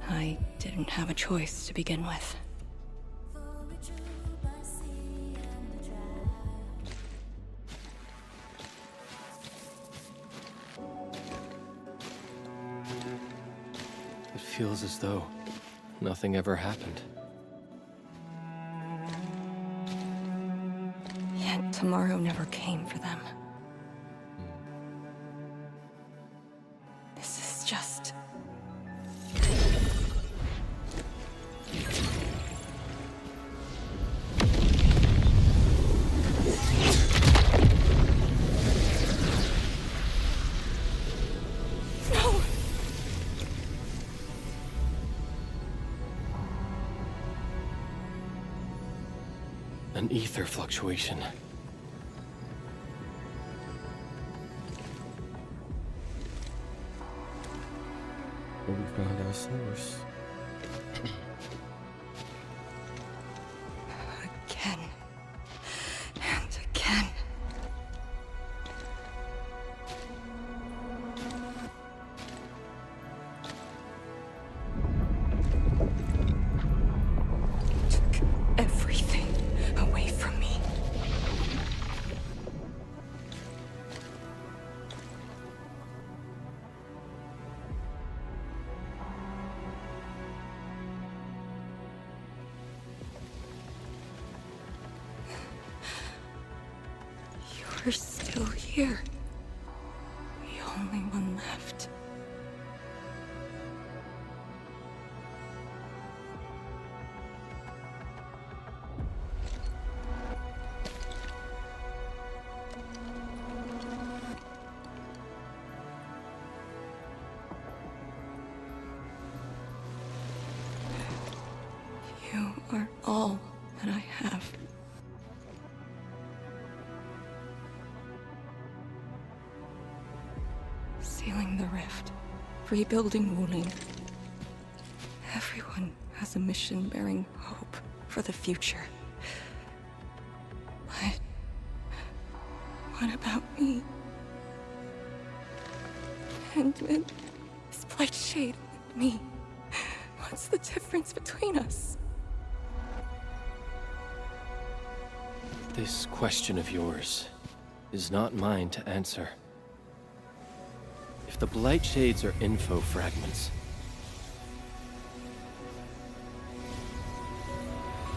I didn't have a choice to begin with. It feels as though nothing ever happened. Yet tomorrow never came for them. This is just An ether fluctuation. Well, we found our source. Again. And again. Took everything away from me. You're still here. The only one left. You are all that I have. Sealing the rift, rebuilding Wuling. Everyone has a mission bearing hope for the future. But what about me? Endman, this Blight Shade, and me. What's the difference between us? This question of yours is not mine to answer. If the Blight Shades are info fragments,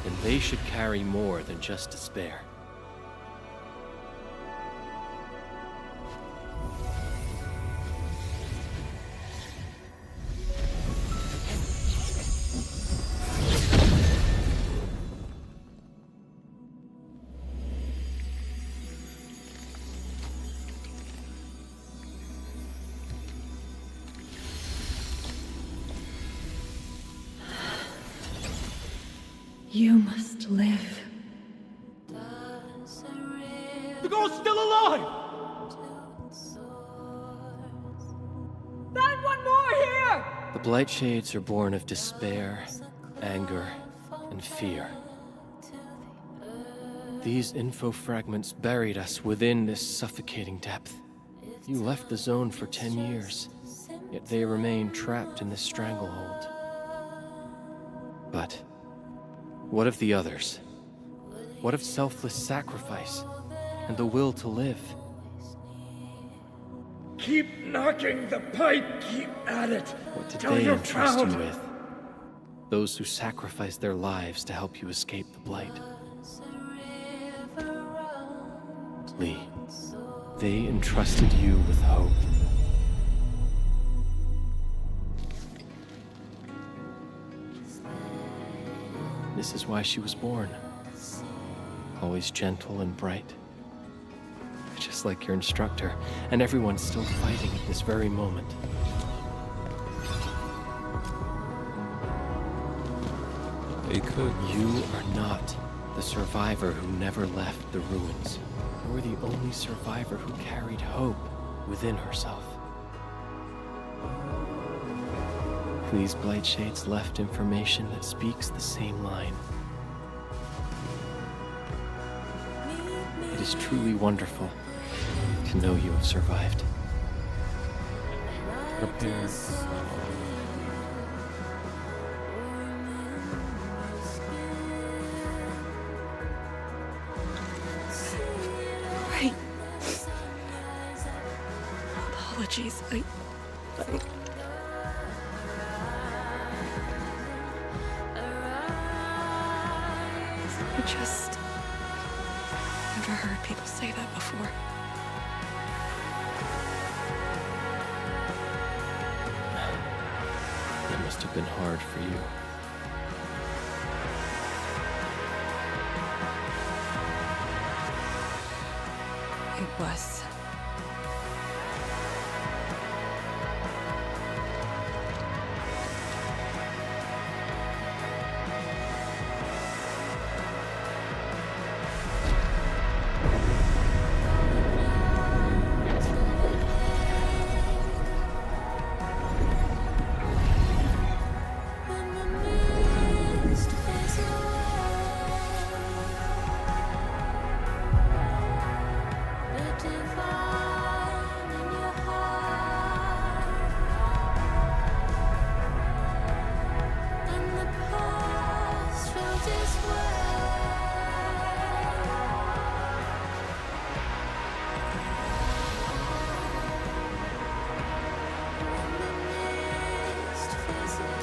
then they should carry more than just despair. You must live. The girl's still alive! Find one more here! The Blight Shades are born of despair, anger, and fear. These info fragments buried us within this suffocating depth. You left the zone for 10 years, yet they remain trapped in this stranglehold. But what of the others? What of selfless sacrifice and the will to live? Keep knocking the pipe, keep at it. What did Till they you're entrust found. you with? Those who sacrificed their lives to help you escape the Blight. Lee, they entrusted you with hope. This is why she was born. Always gentle and bright. Just like your instructor, and everyone's still fighting at this very moment. They could. You are not the survivor who never left the ruins. You were the only survivor who carried hope within herself. These Blight Shades left information that speaks the same line. It is truly wonderful to know you have survived. Her parents. Right. Apologies, I just never heard people say that before. That must have been hard for you. It was.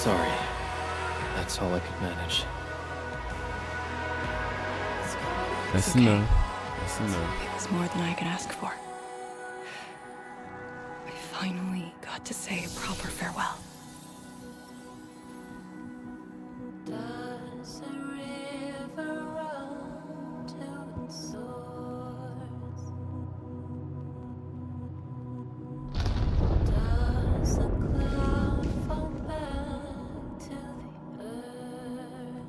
Sorry. That's all I could manage. That's okay. enough. That's enough. It was more than I could ask for. I finally got to say a proper farewell. Does a river run to its source? Does a cloud fall back to the earth?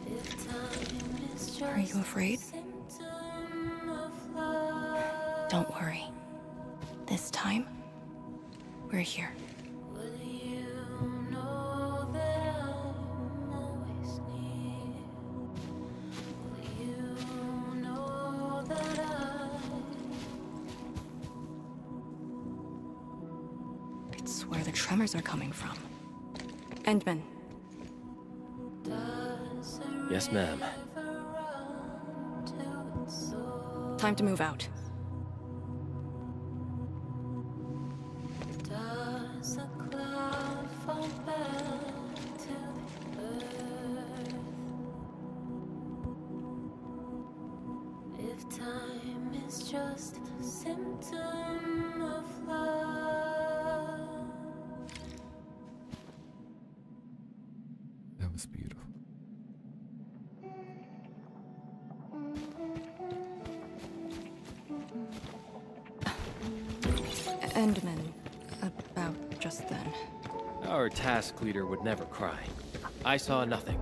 If time is just Are you afraid? a symptom of love, Don't worry. This time, we're here. will you know that I'm always near? Will you know that It's where the tremors are coming from. Endman, does a Yes, ma'am. river run to its source? time to move out. Does a cloud fall back to the earth? If time is just a symptom of love. That was beautiful. Endman, about just then. Our task leader would never cry. I saw nothing.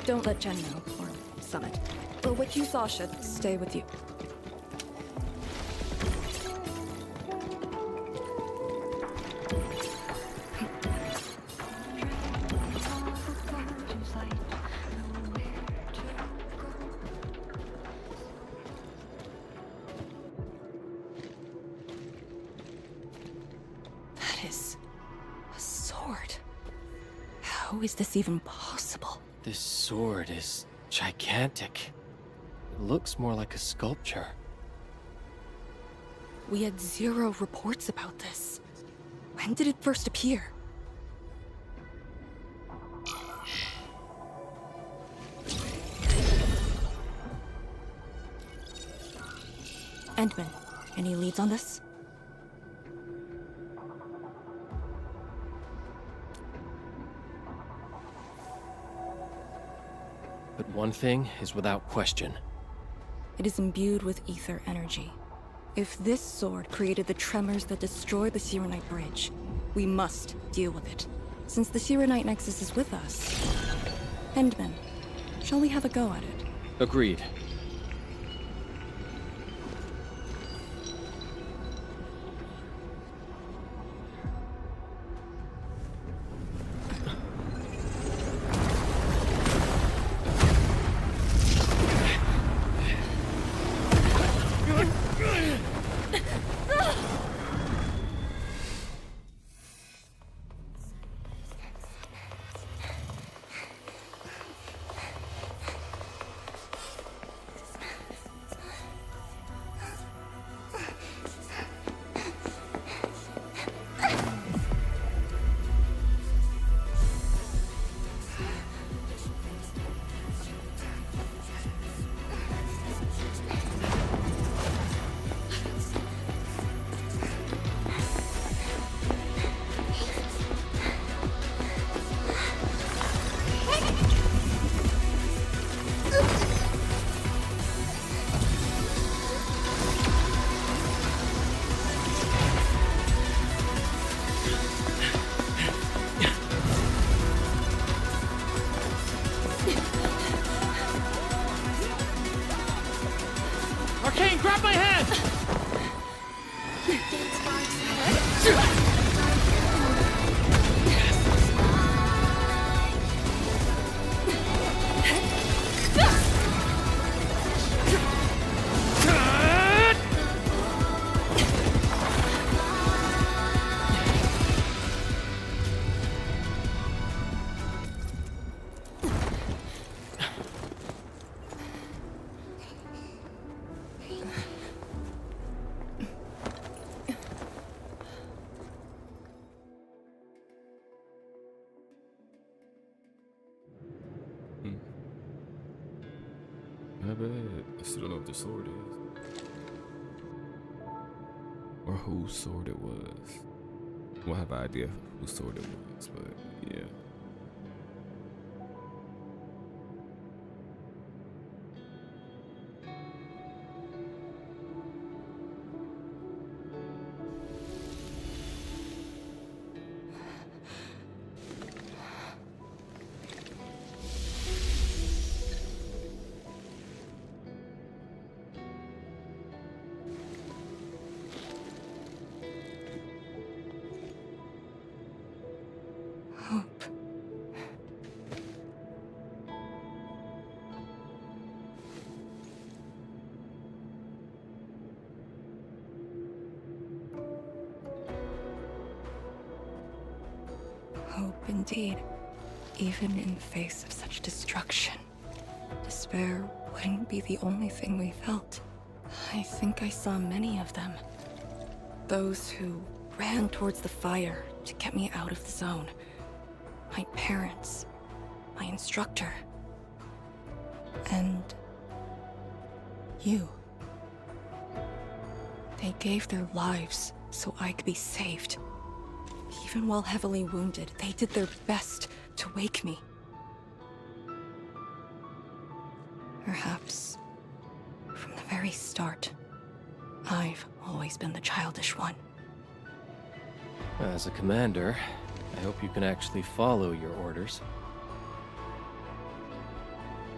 Don't let Jen know, or Summit. But what you saw should stay with you. That is a sword. How is this even possible? This sword is gigantic. It looks more like a sculpture. We had 0 reports about this. When did it first appear? Endman, any leads on this? But one thing is without question. It is imbued with ether energy. If this sword created the tremors that destroyed the Sirenite Bridge, we must deal with it. Since the Sirenite Nexus is with us. Endman, shall we have a go at it? Agreed. that bad. I still don't know what the sword is. Or whose sword it was. We'll have an idea whose sword it was, but yeah. Hope. Hope indeed. Even in the face of such destruction, despair wouldn't be the only thing we felt. I think I saw many of them. Those who ran towards the fire to get me out of the zone. My parents, my instructor, and you. They gave their lives so I could be saved. Even while heavily wounded, they did their best to wake me. Perhaps, from the very start, I've always been the childish one. As a commander, I hope you can actually follow your orders.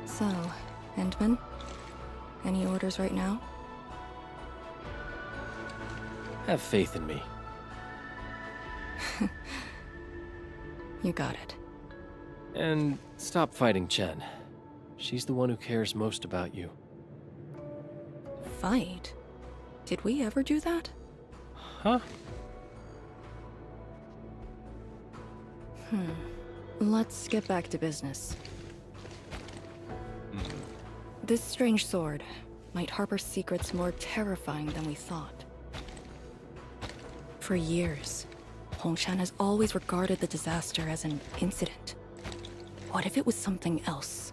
So, Endman? Any orders right now? Have faith in me. You got it. And stop fighting Chen. She's the one who cares most about you. Fight? Did we ever do that? Huh? Let's get back to business. This strange sword might harbor secrets more terrifying than we thought. For years, Hongshan has always regarded the disaster as an incident. What if it was something else?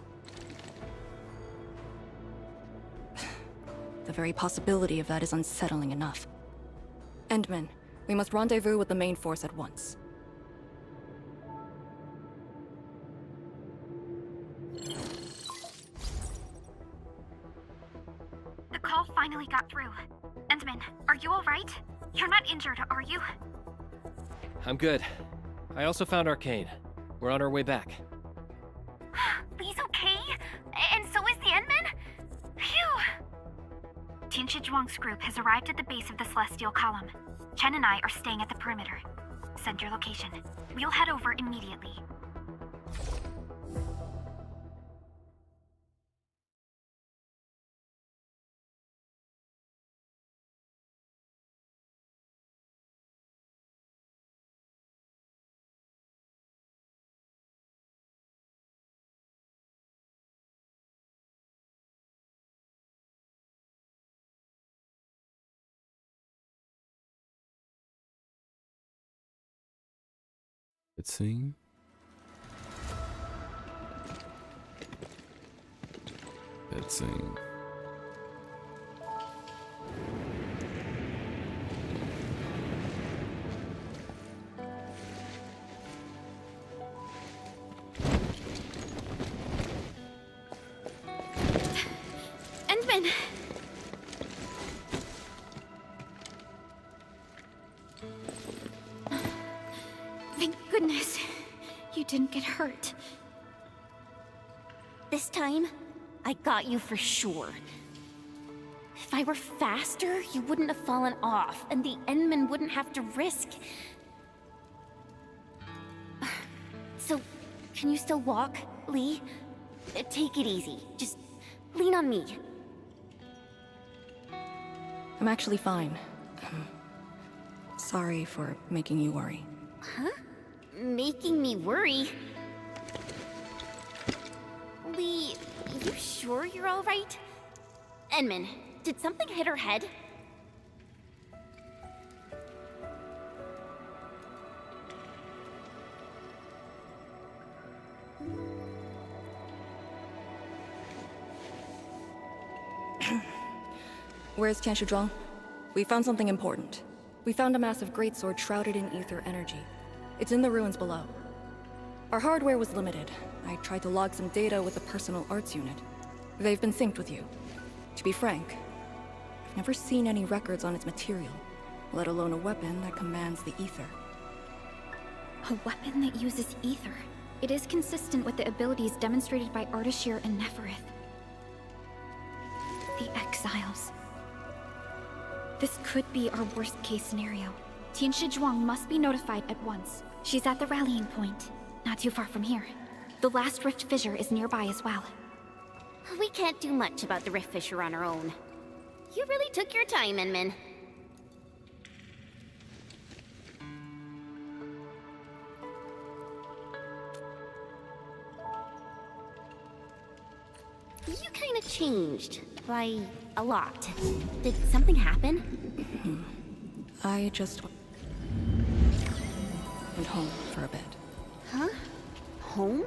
The very possibility of that is unsettling enough. Endman, we must rendezvous with the main force at once. The call finally got through. Endman, are you alright? You're not injured, are you? I'm good. I also found Arcane. We're on our way back. Lee's okay? And so is the Endman? Phew! Tianshi Zhuang's group has arrived at the base of the Celestial Column. Chen and I are staying at the perimeter. Send your location. We'll head over immediately. Let's sing. Let's sing. Endman! Thank goodness you didn't get hurt. This time, I got you for sure. If I were faster, you wouldn't have fallen off, and the Endman wouldn't have to risk. So, can you still walk, Lee? Take it easy. Just lean on me. I'm actually fine. Sorry for making you worry. Huh? Making me worry? Lee, you sure you're all right? Endman, did something hit her head? Where's Tianshizhuang? We found something important. We found a massive greatsword shrouded in ether energy. It's in the ruins below. Our hardware was limited. I tried to log some data with the personal arts unit. They've been synced with you. To be frank, I've never seen any records on its material, let alone a weapon that commands the ether. A weapon that uses ether. It is consistent with the abilities demonstrated by Ardashir and Neferith. The Exiles. This could be our worst-case scenario. Tianshizhuang must be notified at once. She's at the rallying point, not too far from here. The last rift fissure is nearby as well. We can't do much about the rift fissure on our own. You really took your time, Enmin. You kind of changed. By a lot. Did something happen? I just went home for a bit. Huh? Home?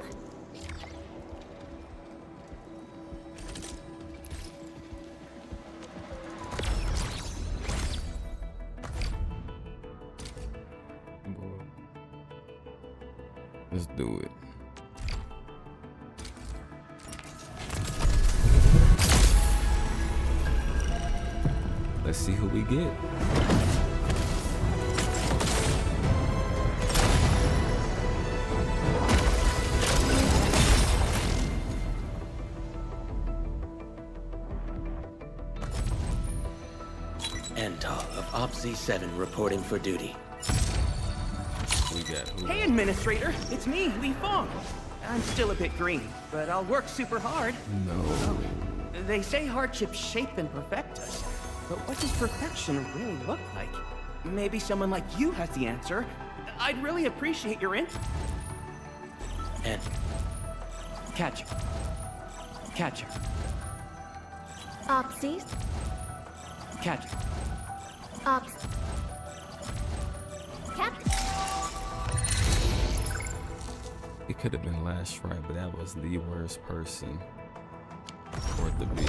Let's do it. Let's see who we get. Antal of OPSI 7 reporting for duty. We got who? Hey, Administrator, it's me, Li Feng. I'm still a bit green, but I'll work super hard. No. They say hardships shape and perfect us, but what does perfection really look like? Maybe someone like you has the answer. I'd really appreciate your input. And Catcher. Catcher. Opsies? Catcher. Ops. Captain. It could have been last try, but that was the worst person for it to be.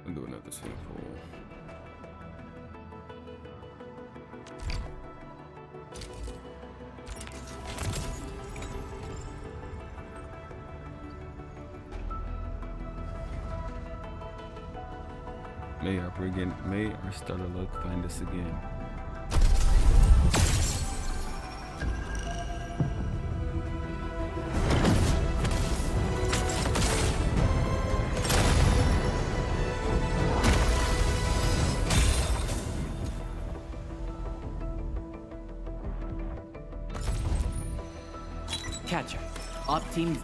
I'll do another swimming pool. May our starter luck find us again. catch her. Op team.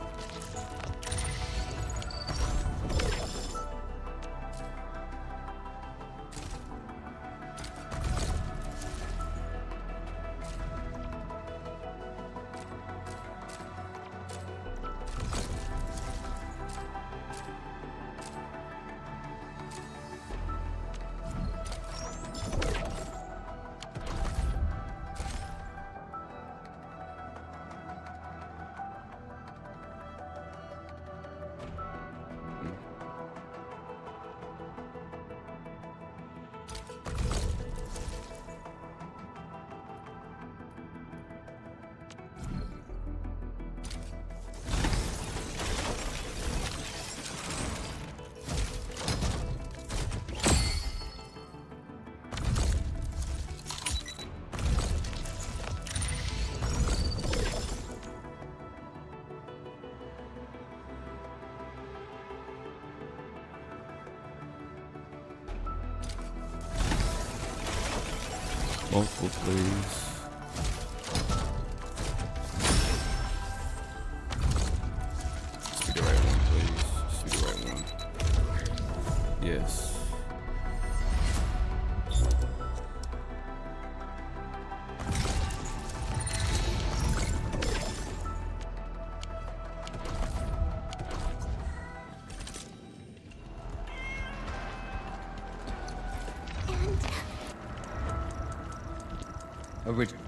Multiple, please. Just be the right one, please. Just be the right one. Yes. Original.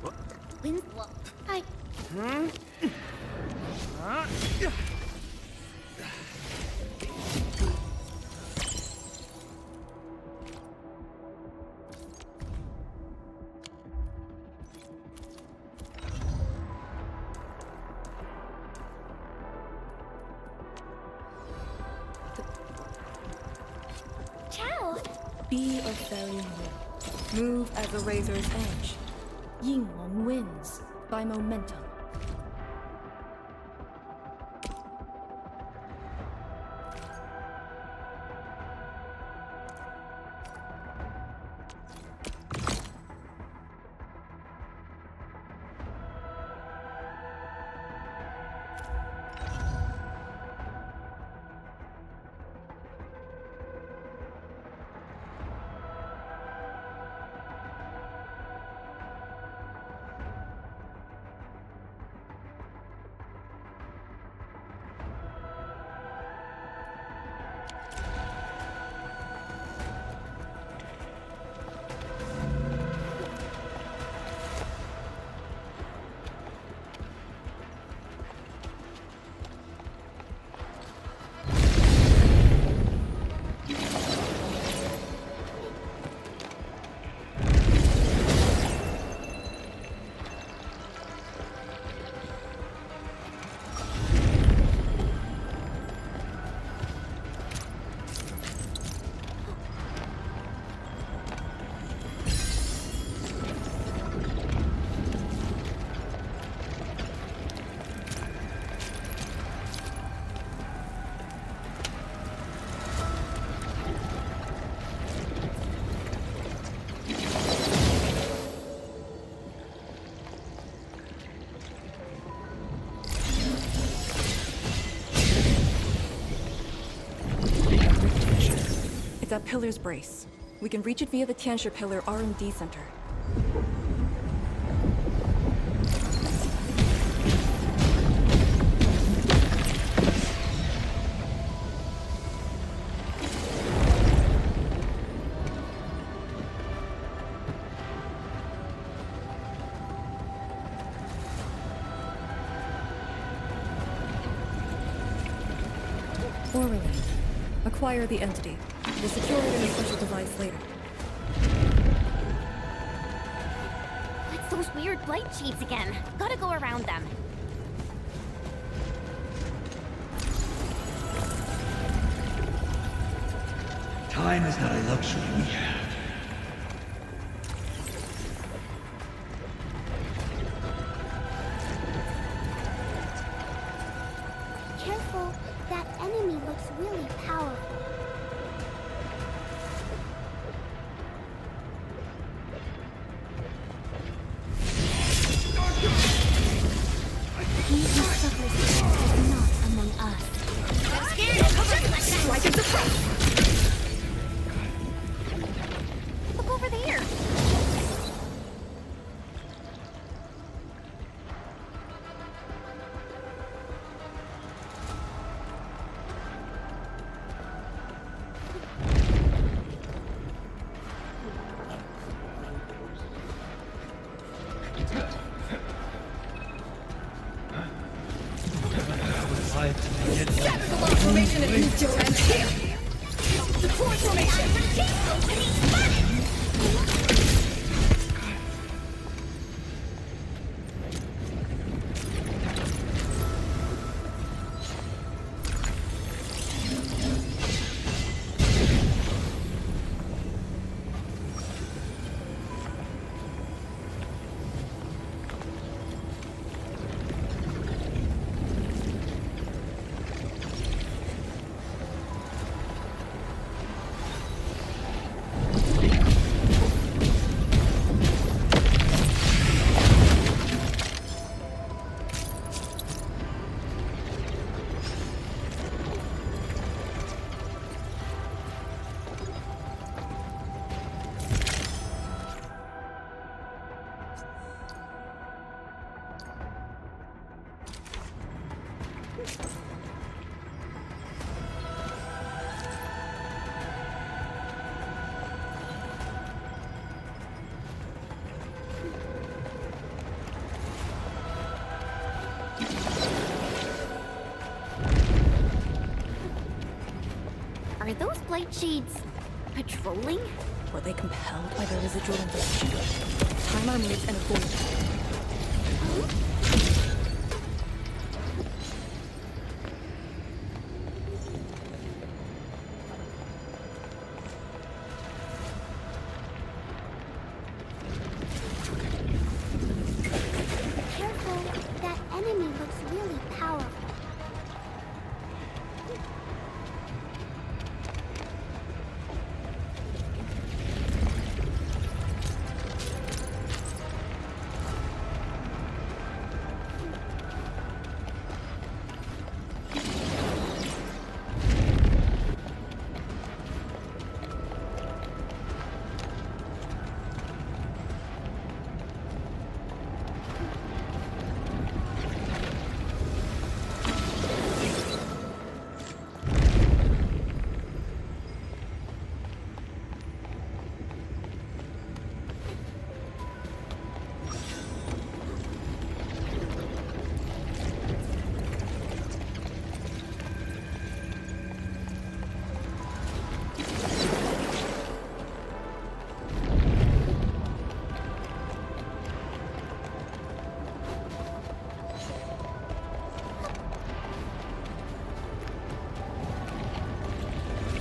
Ciao. Be a fairy will. Move as a razor's edge. Yinglong wins by momentum. It's at Pillar's Brace. We can reach it via the Tianshi Pillar R&D Center. Orally. Acquire the entity. We'll secure it in a special device later. It's those weird light shades again. Gotta go around them. Time is not a luxury we have. Careful, that enemy looks really powerful. He is suffering Shatter the lock formation and use defense here! The core formation! Are those blight shades patrolling? Were they compelled by their residual information? Time our moves and avoid them. Careful, that enemy looks really powerful.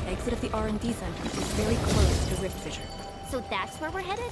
Exit of the R&D center is very close to the rift fissure. So that's where we're headed?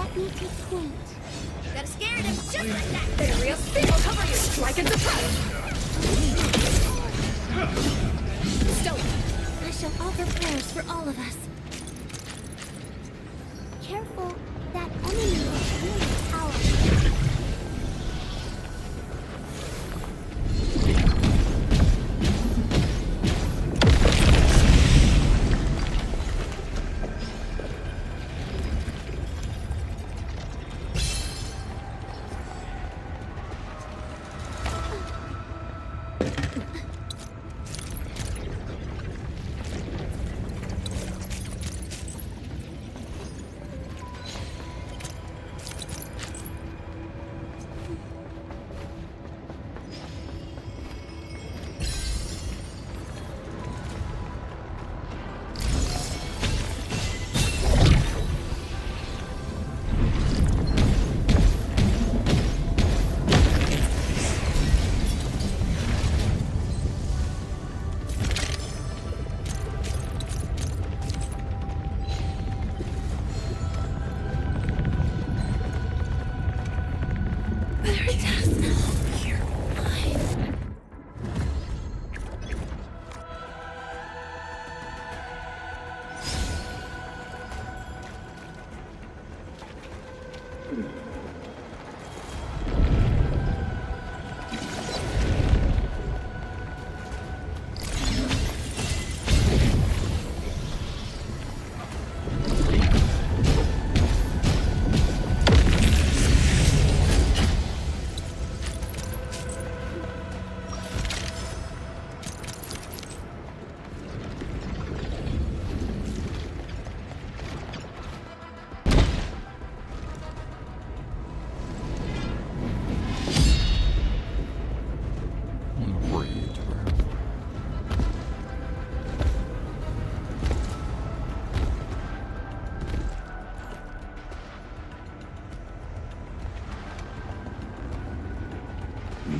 Let me take point. Gotta scare them just like that! Area speed! I'll cover you! Strike and suppress! Stone! I shall offer prayers for all of us. Careful, that enemy is really powerful.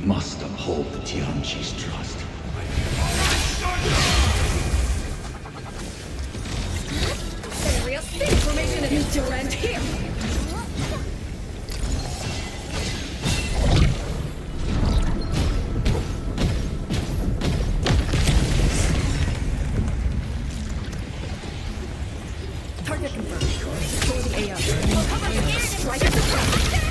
Must uphold Tianqi's trust. Area speed! Formation of Durant here! Target confirmed. Destroy the AO. I'll cover you! Strike at the front!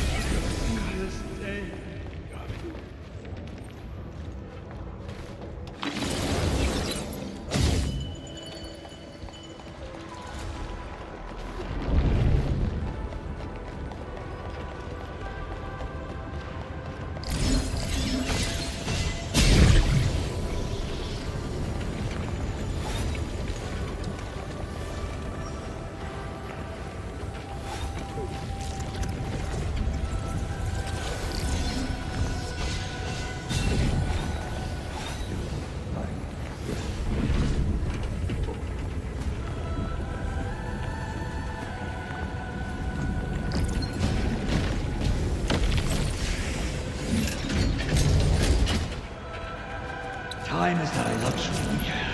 Time is not a luxury we have.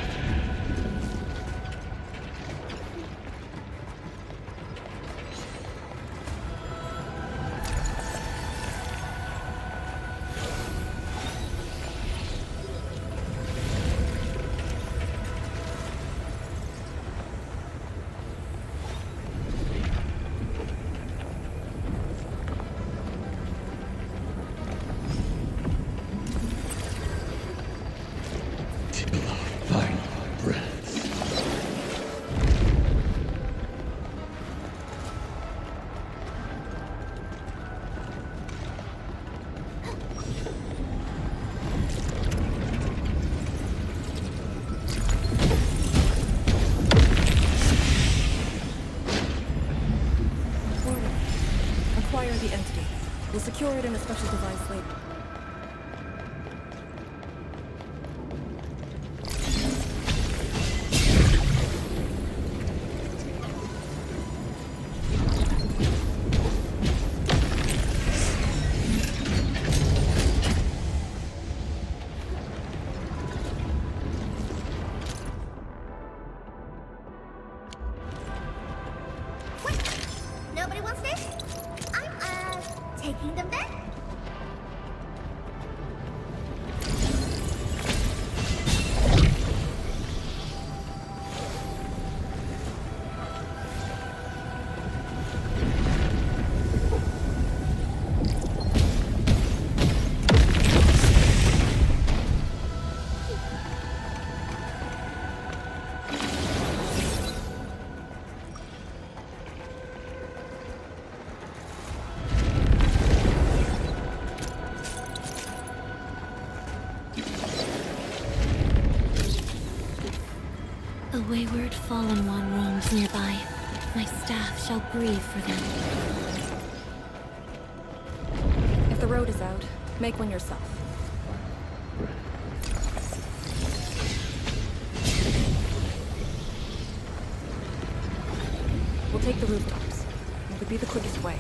Acquire the entity. We'll secure it in a special device later. Nobody wants this? taking them then? A wayward fallen one roams nearby. My staff shall grieve for them. If the road is out, make one yourself. We'll take the rooftops. It would be the quickest way.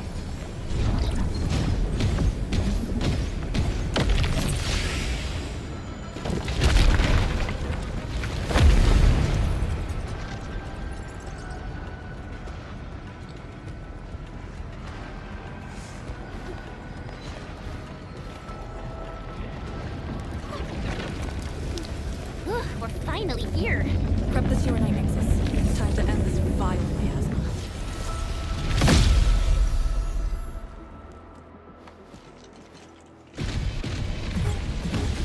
We're finally here. Prep the sewer night nexus. It's time to end this vile miasma.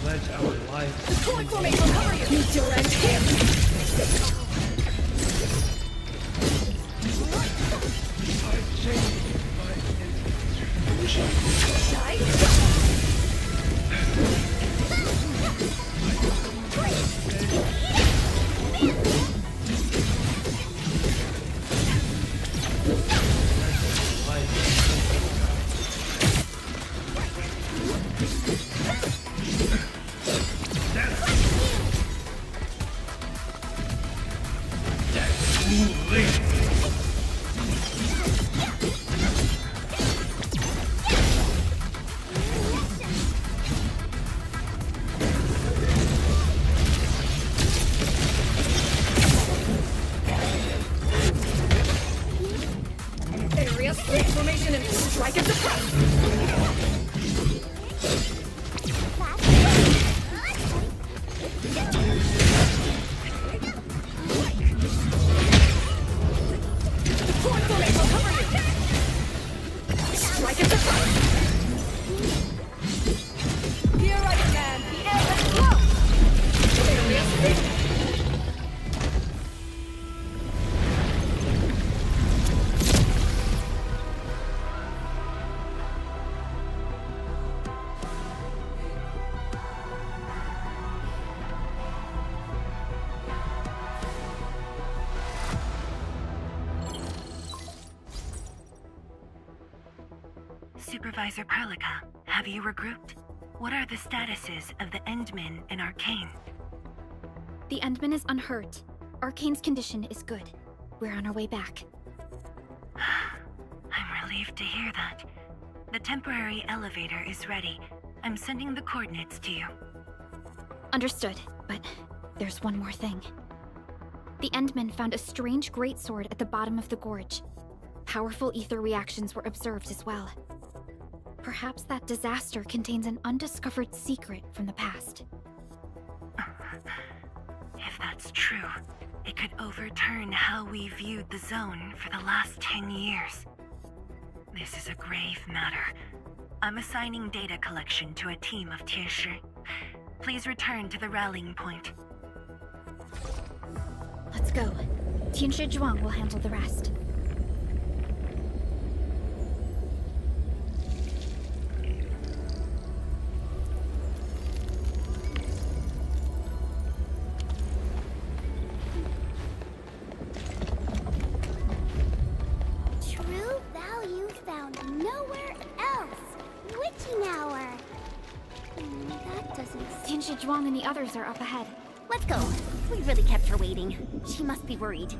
Pledge our lives. The core formation will cover you! Need to end him! I've changed my intention. Area split formation and strike and suppress! Supervisor Perlica, have you regrouped? What are the statuses of the Endmen in Arcane? The Endman is unhurt. Arcane's condition is good. We're on our way back. I'm relieved to hear that. The temporary elevator is ready. I'm sending the coordinates to you. Understood, but there's one more thing. The Endmen found a strange greatsword at the bottom of the gorge. Powerful ether reactions were observed as well. Perhaps that disaster contains an undiscovered secret from the past. If that's true, it could overturn how we viewed the zone for the last 10 years. This is a grave matter. I'm assigning data collection to a team of Tieshi. Please return to the rallying point. Let's go. Tianshi Zhuang will handle the rest. True value found nowhere else. Witching hour. That doesn't... Tianshi Zhuang and the others are up ahead. Let's go. We really kept her waiting. She must be worried.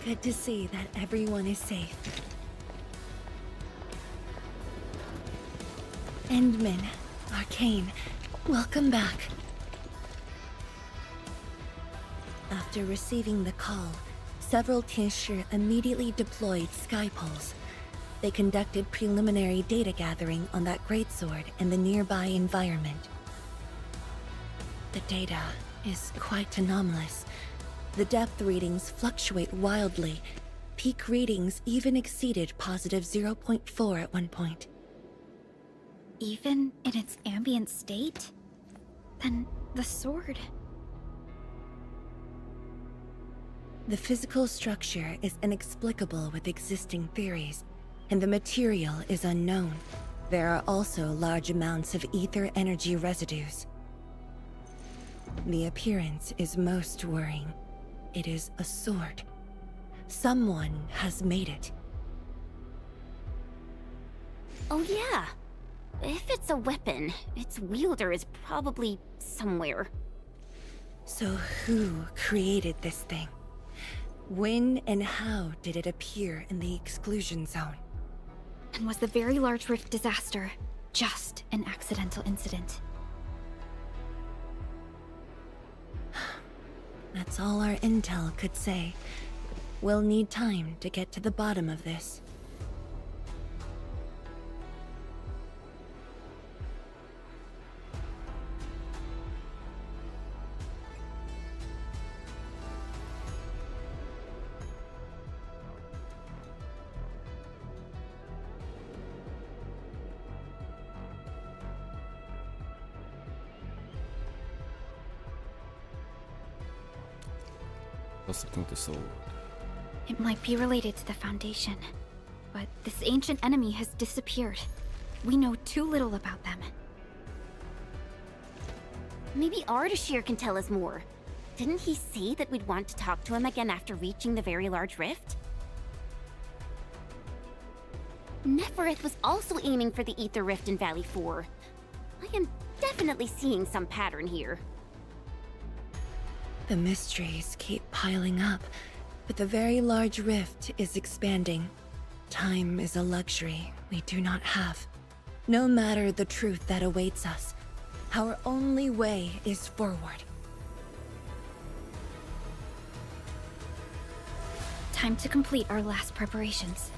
Good to see that everyone is safe. Endman, Arcane, welcome back. After receiving the call, several Tianshi immediately deployed skypoles. They conducted preliminary data gathering on that greatsword and the nearby environment. The data is quite anomalous. The depth readings fluctuate wildly. Peak readings even exceeded positive 0.4 at one point. Even in its ambient state? Then the sword... The physical structure is inexplicable with existing theories, and the material is unknown. There are also large amounts of ether energy residues. The appearance is most worrying. It is a sword. Someone has made it. Oh yeah. If it's a weapon, its wielder is probably somewhere. So who created this thing? When and how did it appear in the exclusion zone? And was the Very Large Rift disaster just an accidental incident? That's all our intel could say. We'll need time to get to the bottom of this. What's the point of the sword? It might be related to the Foundation, but this ancient enemy has disappeared. We know too little about them. Maybe Ardashir can tell us more. Didn't he say that we'd want to talk to him again after reaching the Very Large Rift? Neferith was also aiming for the Ether Rift in Valley 4. I am definitely seeing some pattern here. The mysteries keep piling up, but the Very Large Rift is expanding. Time is a luxury we do not have. No matter the truth that awaits us, our only way is forward. Time to complete our last preparations.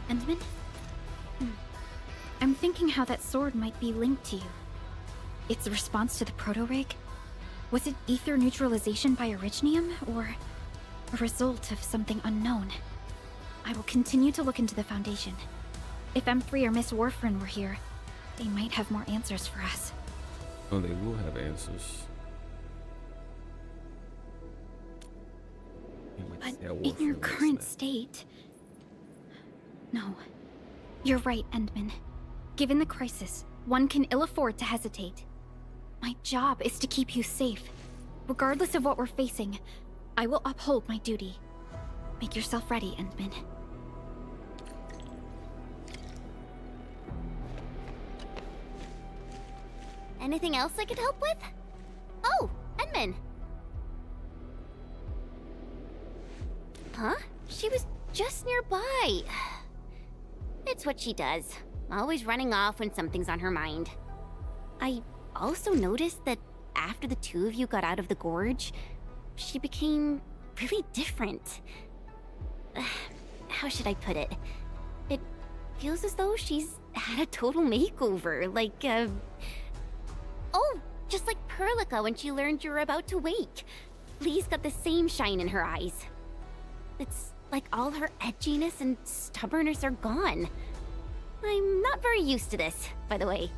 Endman? I'm thinking how that sword might be linked to you. Its response to the proto-rig? Was it ether neutralization by Originium, or a result of something unknown? I will continue to look into the Foundation. If M3 or Miss Warfarin were here, they might have more answers for us. Oh, they will have answers. But in your current state... No. You're right, Endman. Given the crisis, one can ill afford to hesitate. My job is to keep you safe. Regardless of what we're facing, I will uphold my duty. Make yourself ready, Endman. Anything else I could help with? Oh, Endman! Huh? She was just nearby. It's what she does. Always running off when something's on her mind. I also noticed that after the two of you got out of the gorge, she became really different. How should I put it? It feels as though she's had a total makeover, like, Oh, just like Perlica when she learned you were about to wake. Lee's got the same shine in her eyes. It's like all her edginess and stubbornness are gone. I'm not very used to this, by the way.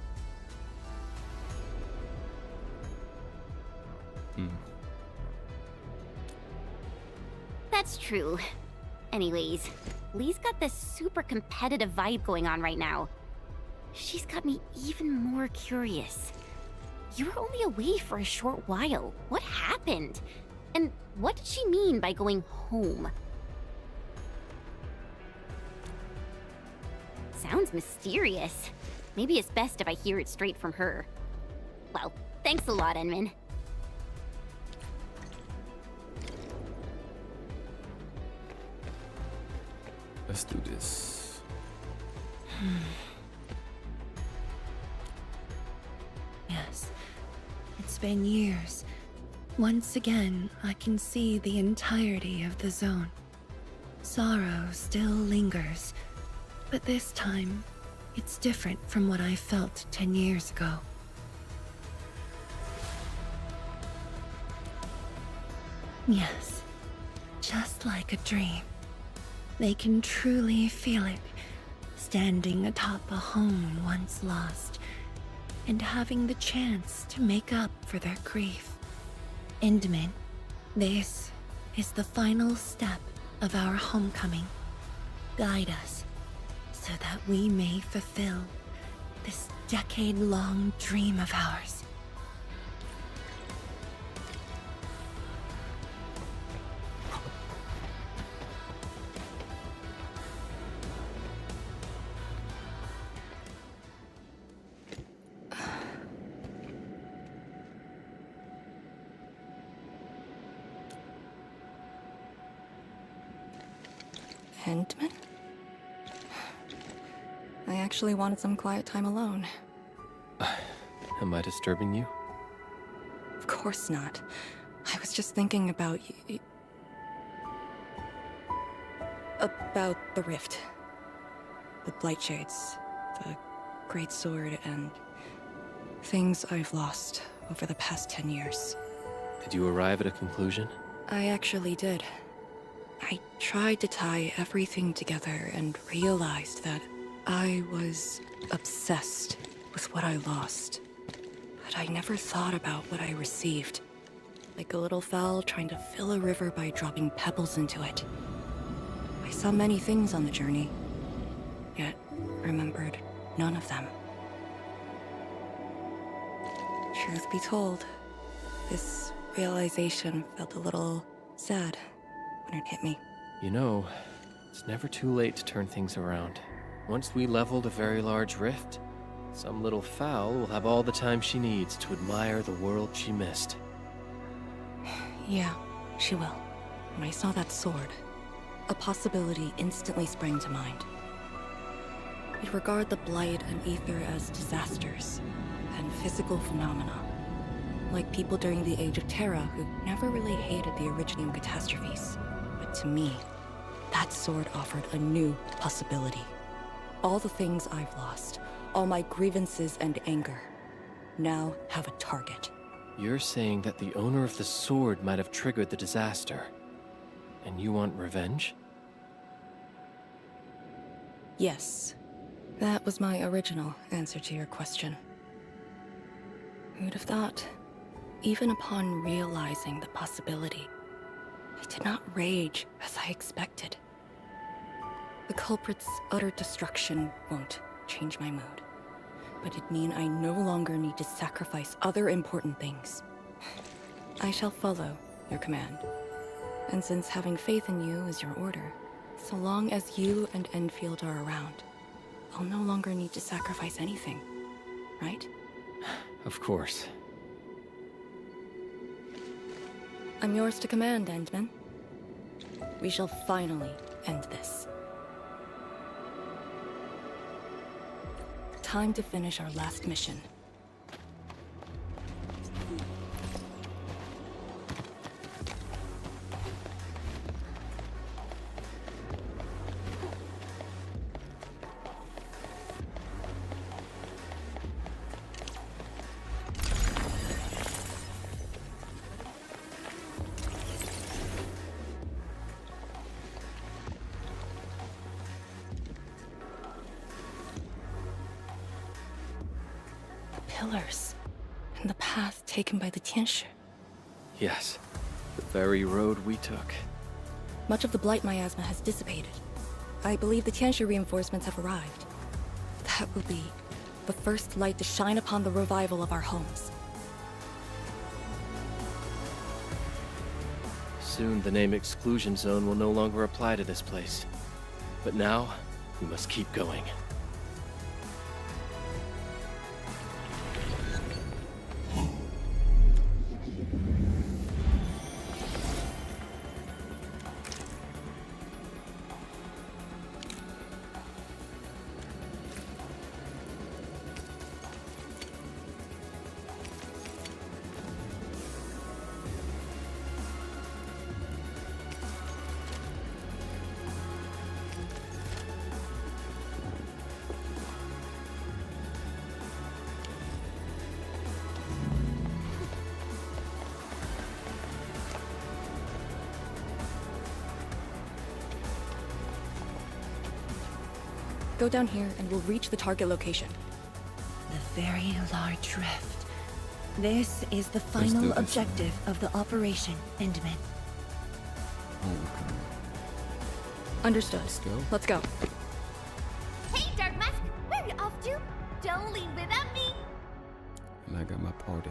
That's true. Anyways, Lee's got this super competitive vibe going on right now. She's got me even more curious. You were only away for a short while. What happened? And what did she mean by going home? Sounds mysterious. Maybe it's best if I hear it straight from her. Well, thanks a lot, Enmin. Let's do this. Yes. It's been years. Once again, I can see the entirety of the zone. Sorrow still lingers, but this time, it's different from what I felt 10 years ago. Yes, just like a dream. They can truly feel it, standing atop a home once lost, and having the chance to make up for their grief. Endman, this is the final step of our homecoming. Guide us, so that we may fulfill this decade-long dream of ours. Endman? I actually wanted some quiet time alone. Am I disturbing you? Of course not. I was just thinking about about the rift. The Blightshades, the Great Sword, and things I've lost over the past 10 years. Did you arrive at a conclusion? I actually did. I tried to tie everything together and realized that I was obsessed with what I lost. But I never thought about what I received. Like a little fowl trying to fill a river by dropping pebbles into it. I saw many things on the journey, yet remembered none of them. Truth be told, this realization felt a little sad when it hit me. You know, it's never too late to turn things around. Once we leveled a very large rift, some little fowl will have all the time she needs to admire the world she missed. Yeah, she will. When I saw that sword, a possibility instantly sprang to mind. We'd regard the Blight and Ether as disasters and physical phenomena, like people during the Age of Terra who never really hated the Originium catastrophes. But to me, that sword offered a new possibility. All the things I've lost, all my grievances and anger, now have a target. You're saying that the owner of the sword might have triggered the disaster, and you want revenge? Yes. That was my original answer to your question. Who'd have thought? Even upon realizing the possibility, I did not rage as I expected. The culprit's utter destruction won't change my mood, but it'd mean I no longer need to sacrifice other important things. I shall follow your command. And since having faith in you is your order, so long as you and Endfield are around, I'll no longer need to sacrifice anything, right? Of course. I'm yours to command, Endman. We shall finally end this. Time to finish our last mission. Pillars, and the path taken by the Tianshi. Yes, the very road we took. Much of the Blight miasma has dissipated. I believe the Tianshi reinforcements have arrived. That will be the first light to shine upon the revival of our homes. Soon the name Exclusion Zone will no longer apply to this place. But now, we must keep going. Go down here and we'll reach the target location. The very large rift. This is the final objective of the Operation Endman. Understood. Let's go. Hey, Dark Mask! Where are you off to? Don't leave without me! And I got my party.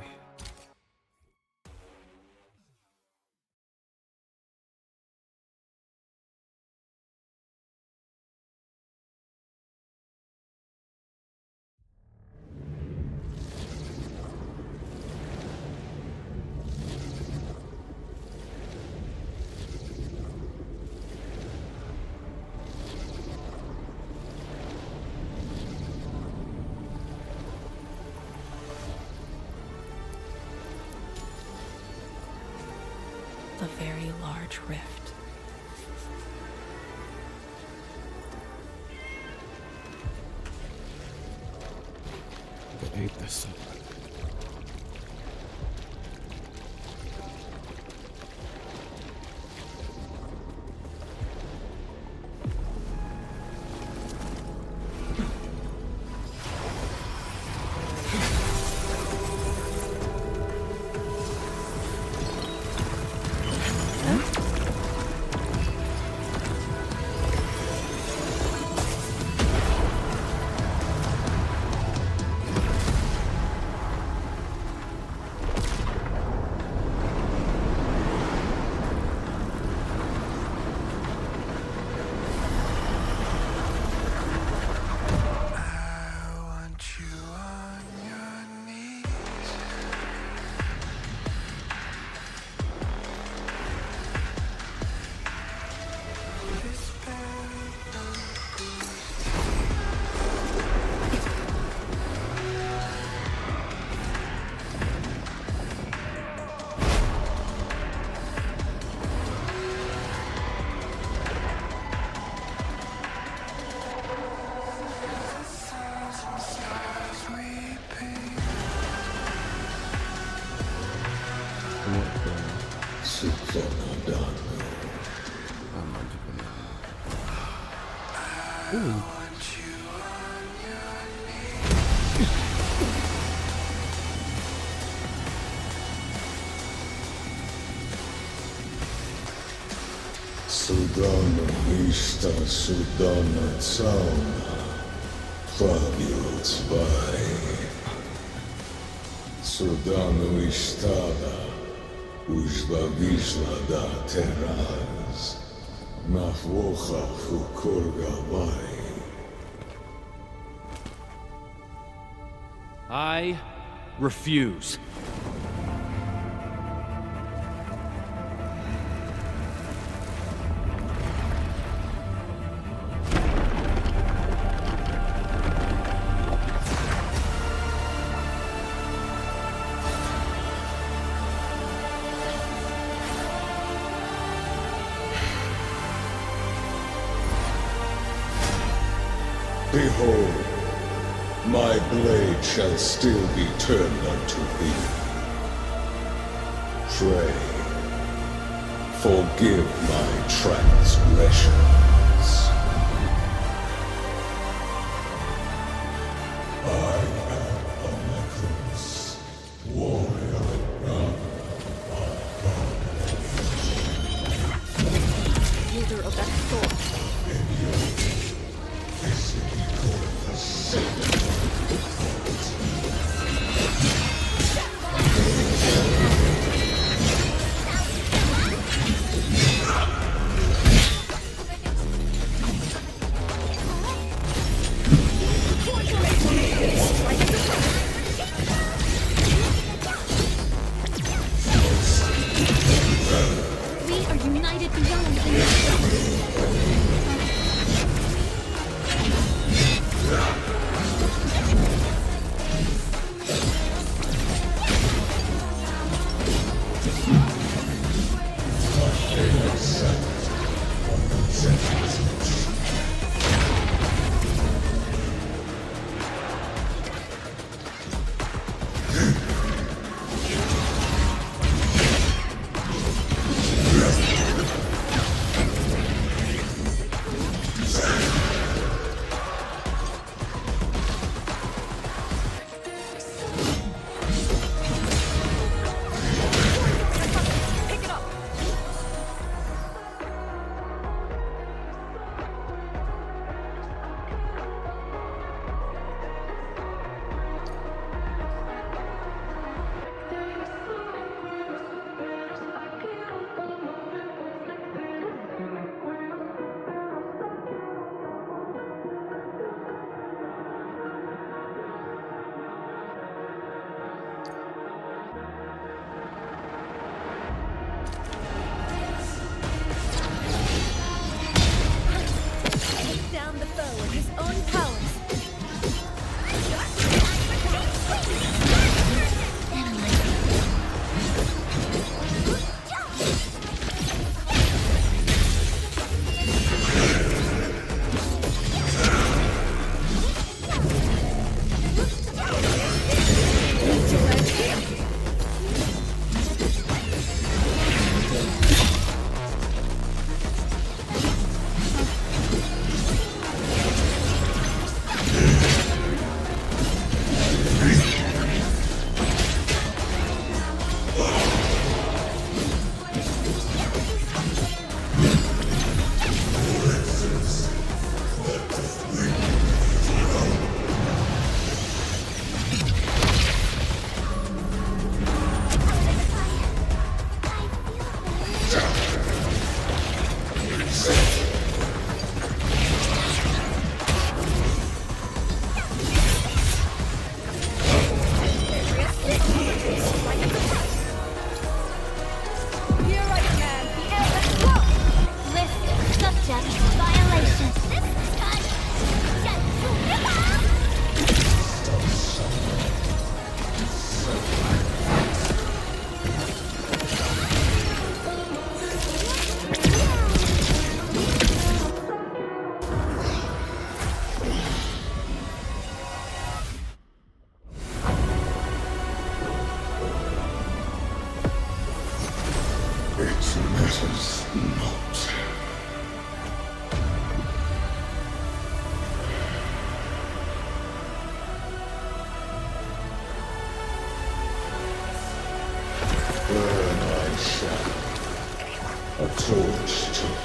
The very large rift. They ate this up. Судана Вишта, Судана Цауна, Правил Цвай. Судана Виштада, Ужла Вишла да Тераз, Нахвоха Фукургавай. I refuse. Behold, my blade shall still be turned unto thee. Pray, forgive my transgressions. I am Arknights, warrior of User of that sword.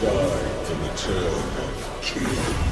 died from the turn of kill.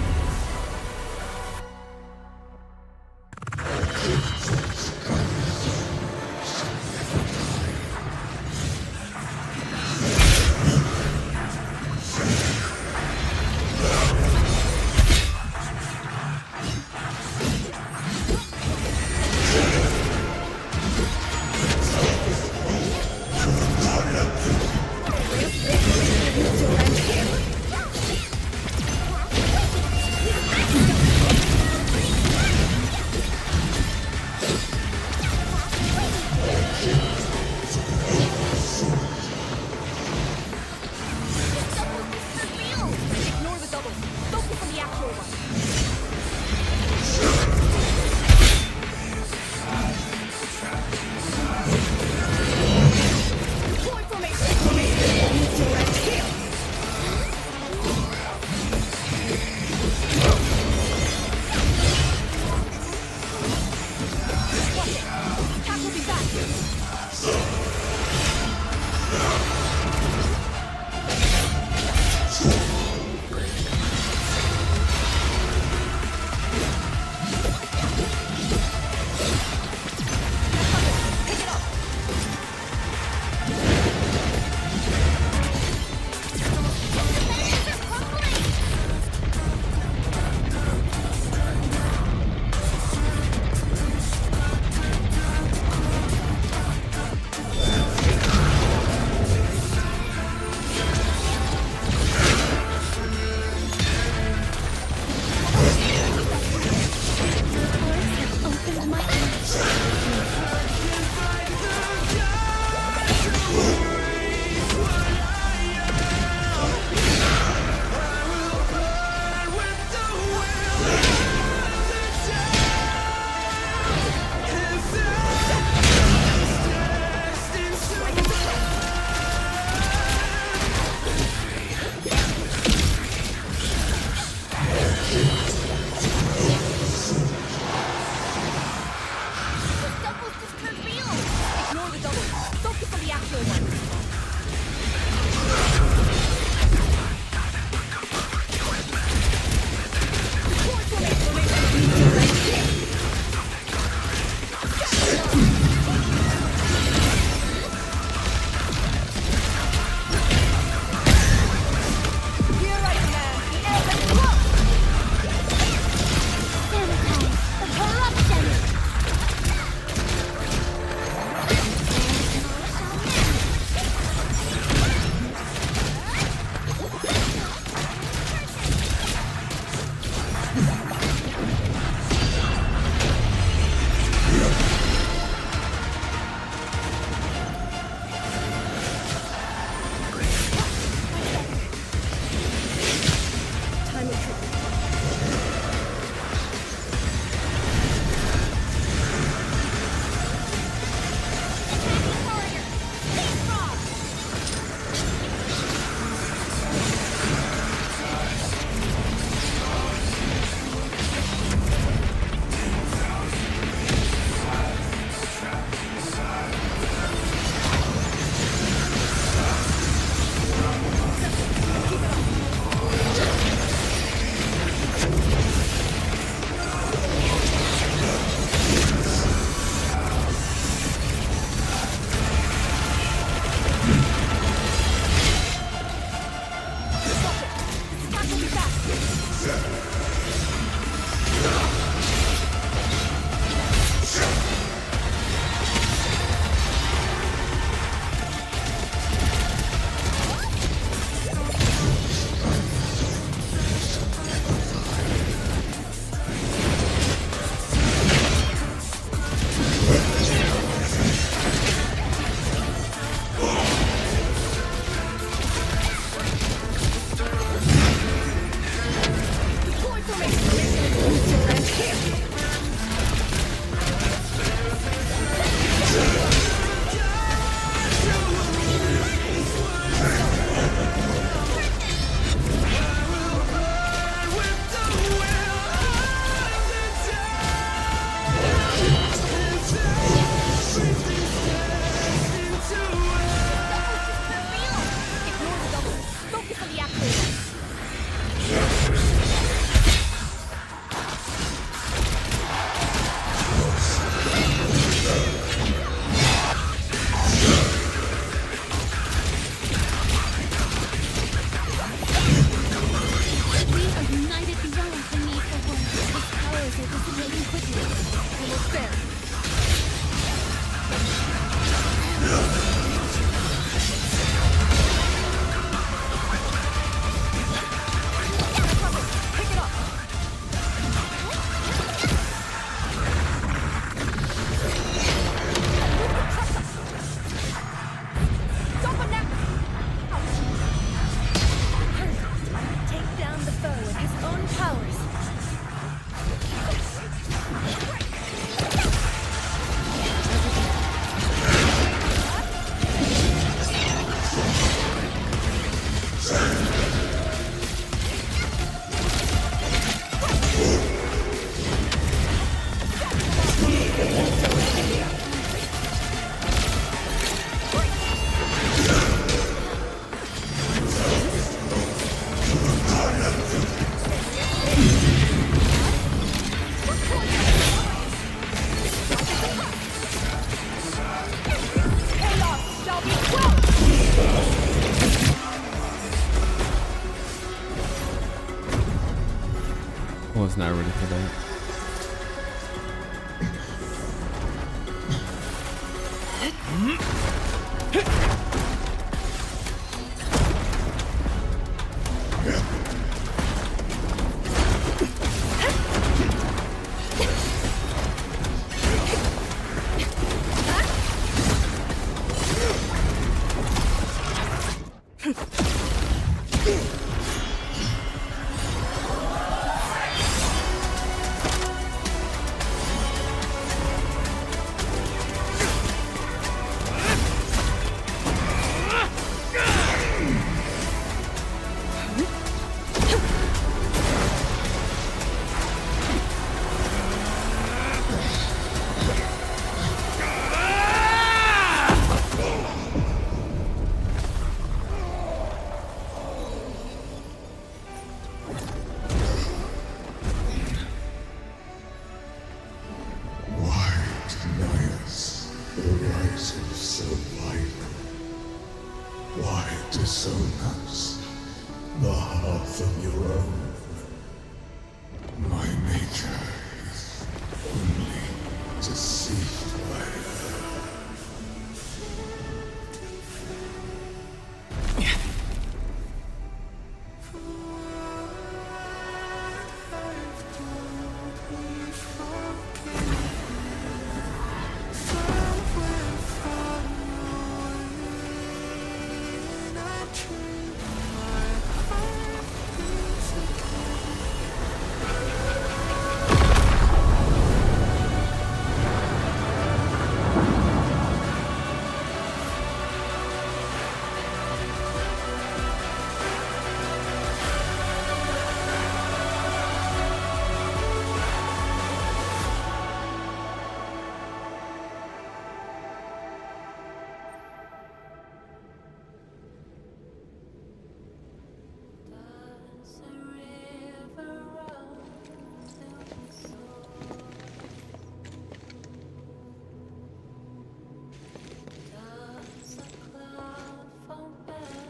was not ready for that.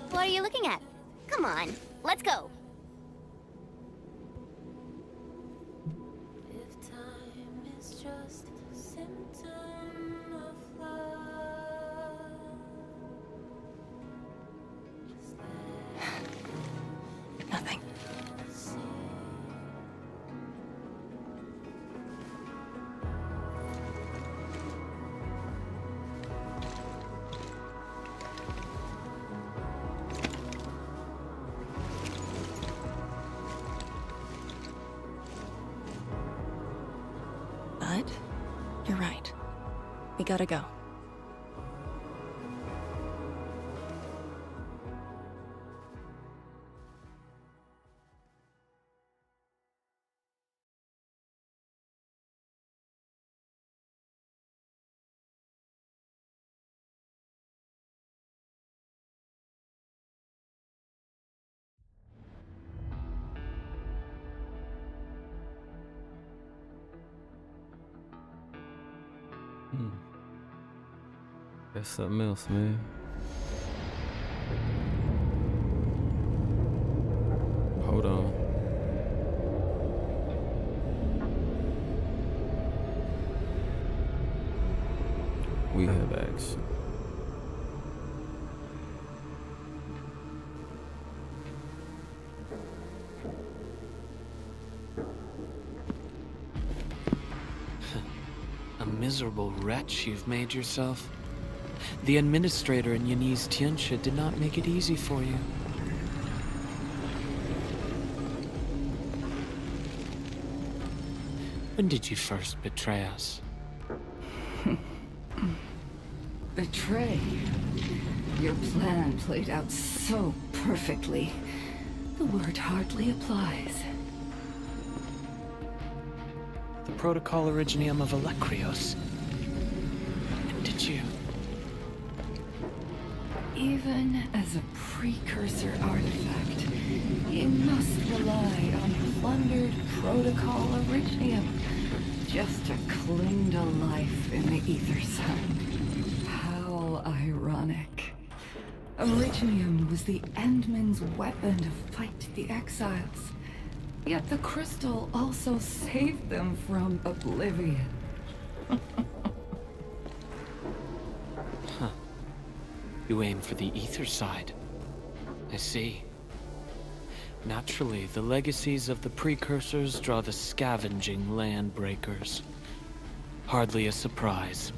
What are you looking at? Come on, let's go. Nothing. But you're right. We gotta go. That's something else, man. Hold on. We have action. A miserable wretch you've made yourself. The administrator in Yanni's Tianxia did not make it easy for you. When did you first betray us? Betray? Your plan played out so perfectly. The word hardly applies. The Protocol Originium of Electrios. And did you? Even as a precursor artifact, you must rely on plundered Protocol Originium just to cling to life in the Ether Sun. How ironic. Originium was the Endman's weapon to fight the Exiles. Yet the crystal also saved them from oblivion. Huh. You aim for the ether side. I see. Naturally, the legacies of the precursors draw the scavenging land breakers. Hardly a surprise.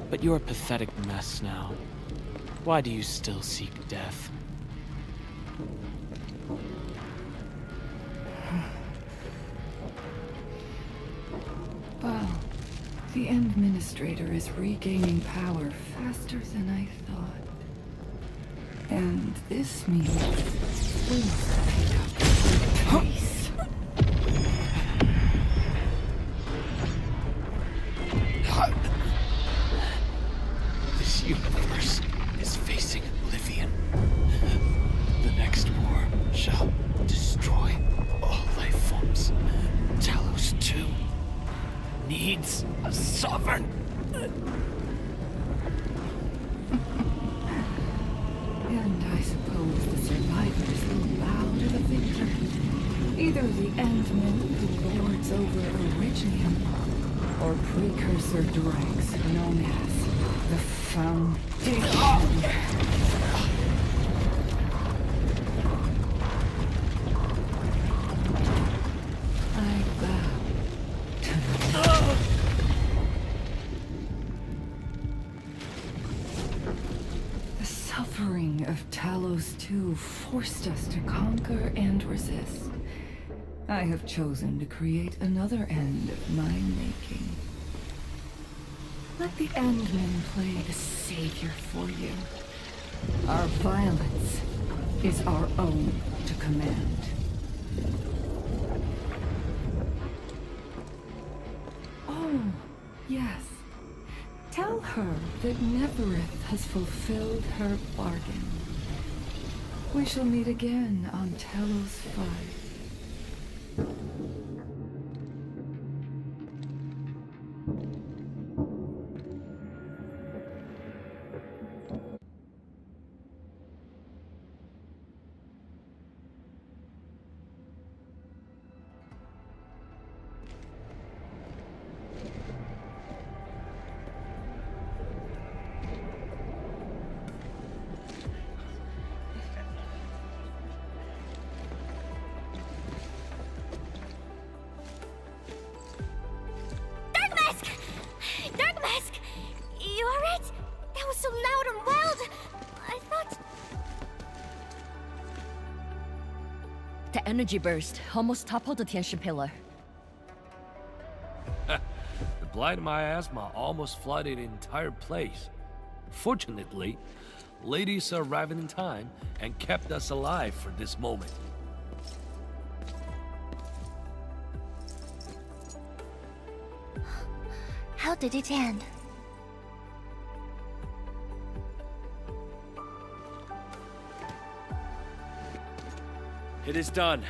But you're a pathetic mess now. Why do you still seek death? Well, the Administrator is regaining power faster than I thought. And this means we must pick up the pace. This universe is facing oblivion. The next war shall destroy all life forms. Talos 2 needs a sovereign. And I suppose the survivors will bow to the victor. Either the Endmen who lords over Originium, or precursor dregs known as the Foundation. I bow to the suffering of Talos 2 forced us to conquer and resist. I have chosen to create another end of my making. Let the Endmen play the savior for you. Our violence is our own to command. Oh, yes. Tell her that Neverith has fulfilled her bargain. We shall meet again on Talos 5. The energy burst almost toppled the Tianshi pillar. The blight miasma almost flooded the entire place. Fortunately, ladies arrived in time and kept us alive for this moment. How did it end? It is done.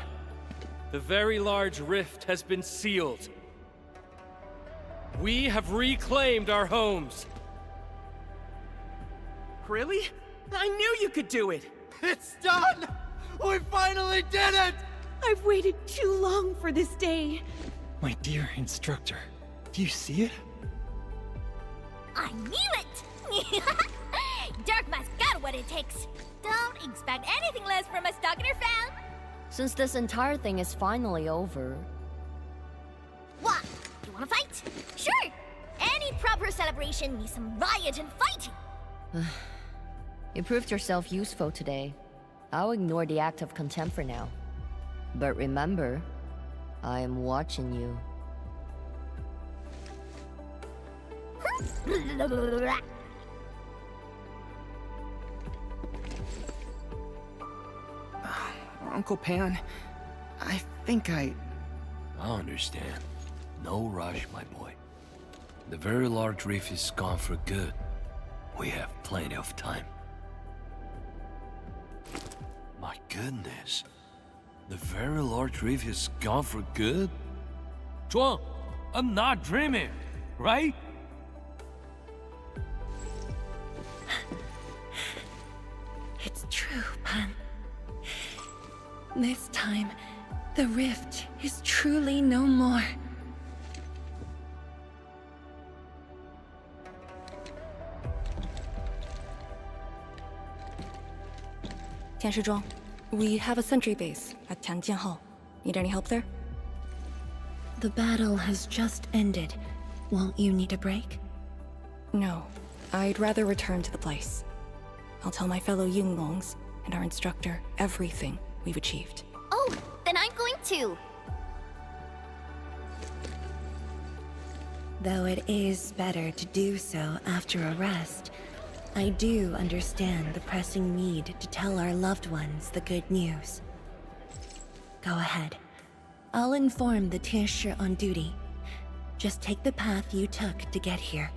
The very large rift has been sealed. We have reclaimed our homes. Really? I knew you could do it! It's done! We finally did it! I've waited too long for this day. My dear instructor, do you see it? I knew it! Darkmask got what it takes. Don't expect anything less from a Stalker fan. Since this entire thing is finally over... What? You wanna fight? Sure! Any proper celebration needs some riot and fighting! You proved yourself useful today. I'll ignore the act of contempt for now. But remember, I am watching you. Uncle Pan, I think I understand. No rush, my boy. The very large reef is gone for good. We have plenty of time. My goodness. The very large reef is gone for good? Zhuang, I'm not dreaming, right? It's true, Pan. This time, the rift is truly no more. 天师庄, we have a sentry base at Tianjian Hall. Need any help there? The battle has just ended. Won't you need a break? No. I'd rather return to the place. I'll tell my fellow Yunglongs and our instructor everything we've achieved. Oh, then I'm going to. Though it is better to do so after a rest, I do understand the pressing need to tell our loved ones the good news. Go ahead. I'll inform the Tianshi on duty. Just take the path you took to get here.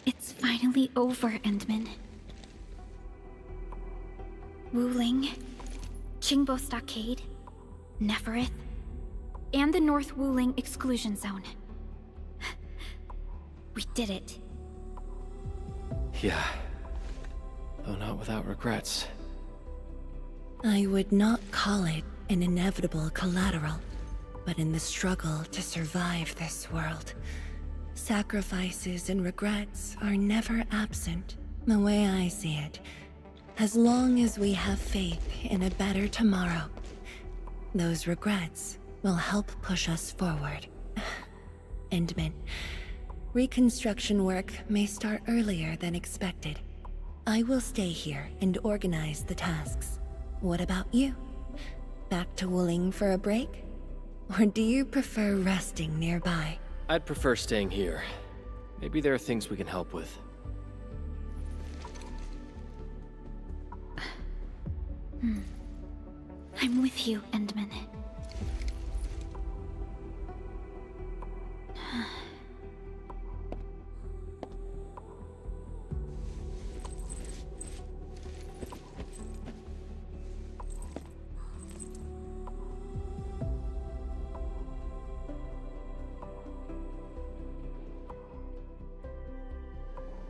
It's finally over, Endman. Wuling, Qingbo Stockade, Neferith, and the North Wuling Exclusion Zone. We did it. Yeah. Though not without regrets. I would not call it an inevitable collateral, but in the struggle to survive this world, sacrifices and regrets are never absent. The way I see it, as long as we have faith in a better tomorrow, those regrets will help push us forward. Endman, reconstruction work may start earlier than expected. I will stay here and organize the tasks. What about you? Back to Wuling for a break? Or do you prefer resting nearby? I'd prefer staying here. Maybe there are things we can help with. I'm with you, Endman.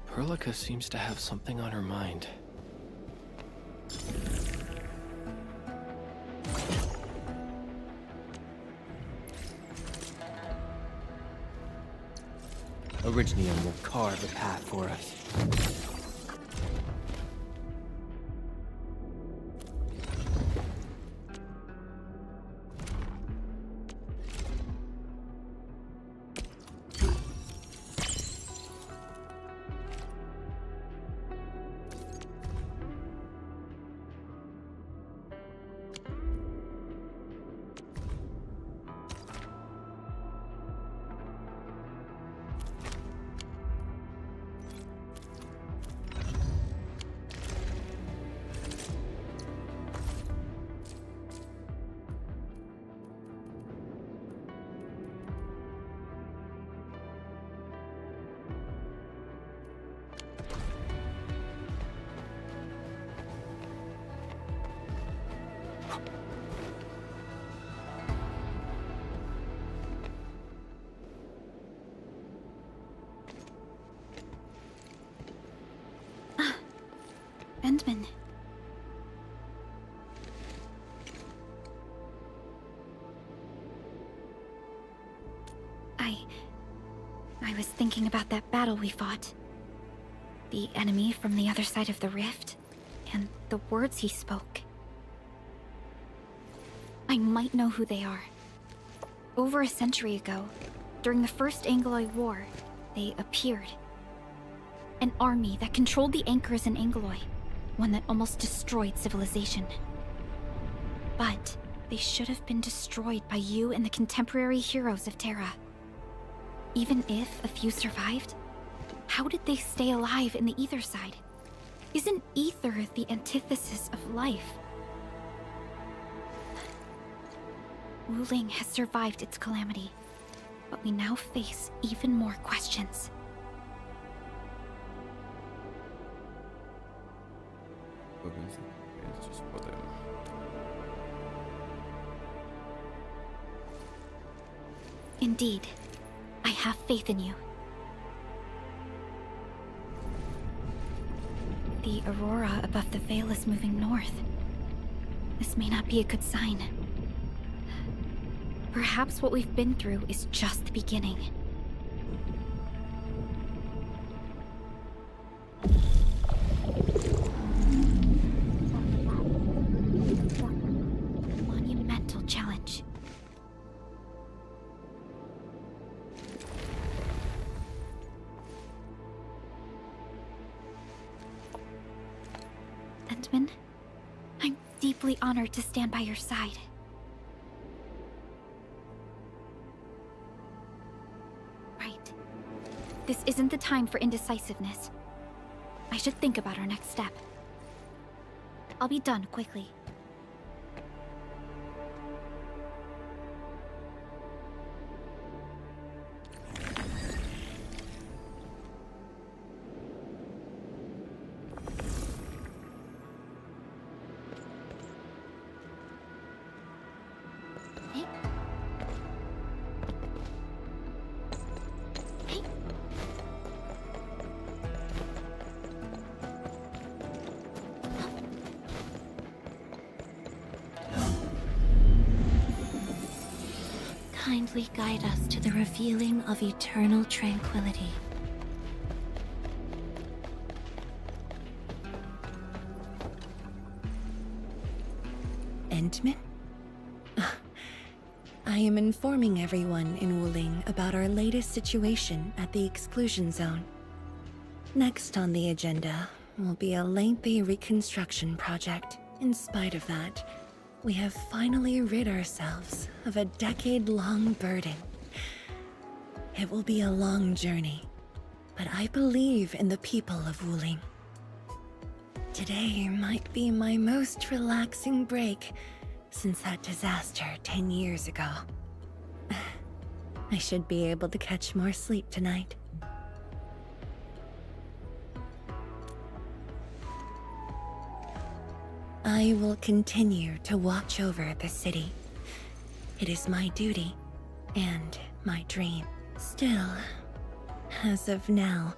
Perlica seems to have something on her mind. Orignium will carve a path for us. Endman. I was thinking about that battle we fought. The enemy from the other side of the rift, and the words he spoke. I might know who they are. Over a century ago, during the First Angloid War, they appeared. An army that controlled the anchors in Angloid, one that almost destroyed civilization. But they should have been destroyed by you and the contemporary heroes of Terra. Even if a few survived, how did they stay alive in the ether side? Isn't ether the antithesis of life? Wuling has survived its calamity, but we now face even more questions. Indeed. I have faith in you. The aurora above the veil is moving north. This may not be a good sign. Perhaps what we've been through is just the beginning. Monumental challenge. Endman, I'm deeply honored to stand by your side. Right. This isn't the time for indecisiveness. I should think about our next step. I'll be done quickly. Kindly guide us to the revealing of eternal tranquility. Endman? I am informing everyone in Wuling about our latest situation at the exclusion zone. Next on the agenda will be a lengthy reconstruction project. In spite of that, we have finally rid ourselves of a decade-long burden. It will be a long journey, but I believe in the people of Wuling. Today might be my most relaxing break since that disaster 10 years ago. I should be able to catch more sleep tonight. I will continue to watch over the city. It is my duty and my dream. Still, as of now,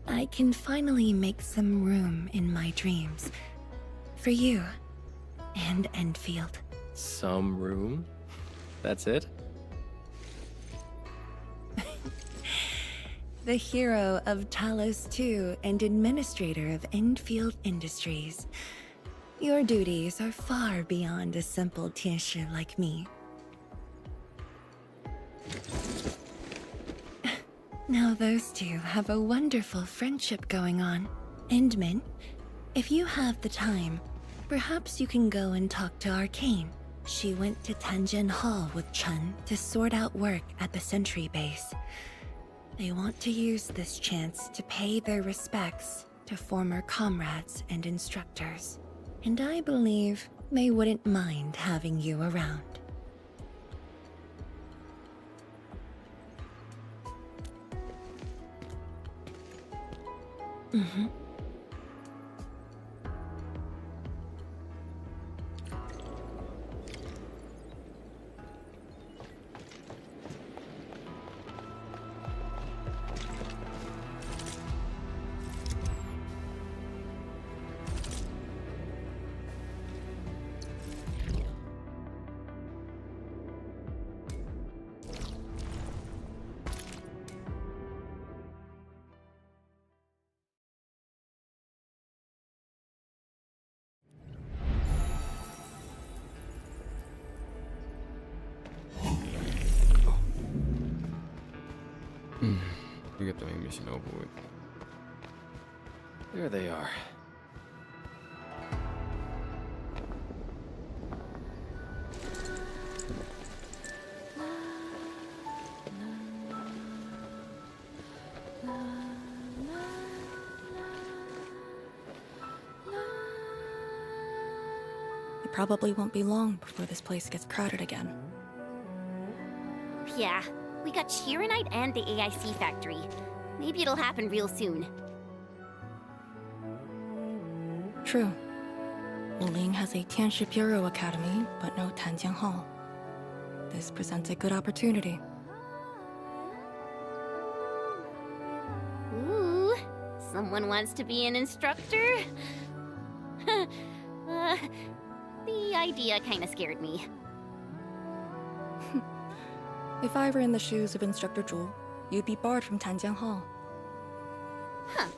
I can finally make some room in my dreams for you and Endfield. Some room? That's it? The hero of Talos II and administrator of Endfield Industries. Your duties are far beyond a simple Tianshi like me. Now those two have a wonderful friendship going on. Endman, if you have the time, perhaps you can go and talk to Arcane. She went to Tangen Hall with Chun to sort out work at the Sentry base. They want to use this chance to pay their respects to former comrades and instructors. And I believe they wouldn't mind having you around. Mm-hmm. We get the main mission over with. There they are. It probably won't be long before this place gets crowded again. Yeah, we got Chironite and the AIC factory. Maybe it'll happen real soon. True. Wuling has a Tianshi Bureau Academy, but no Tanjiang Hall. This presents a good opportunity. Someone wants to be an instructor? The idea kinda scared me. If I were in the shoes of Instructor Zhu, you'd be barred from Tanjian Hall. Huh.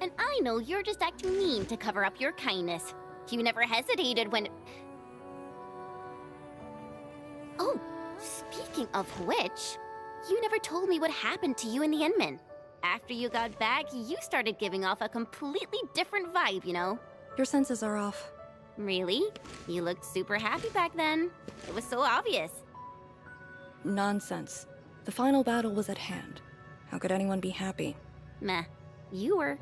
And I know you're just acting mean to cover up your kindness. You never hesitated when... Oh, speaking of which, you never told me what happened to you and the Endmen. After you got back, you started giving off a completely different vibe, you know? Your senses are off. Really? You looked super happy back then. It was so obvious. Nonsense. The final battle was at hand. How could anyone be happy? Meh. You were.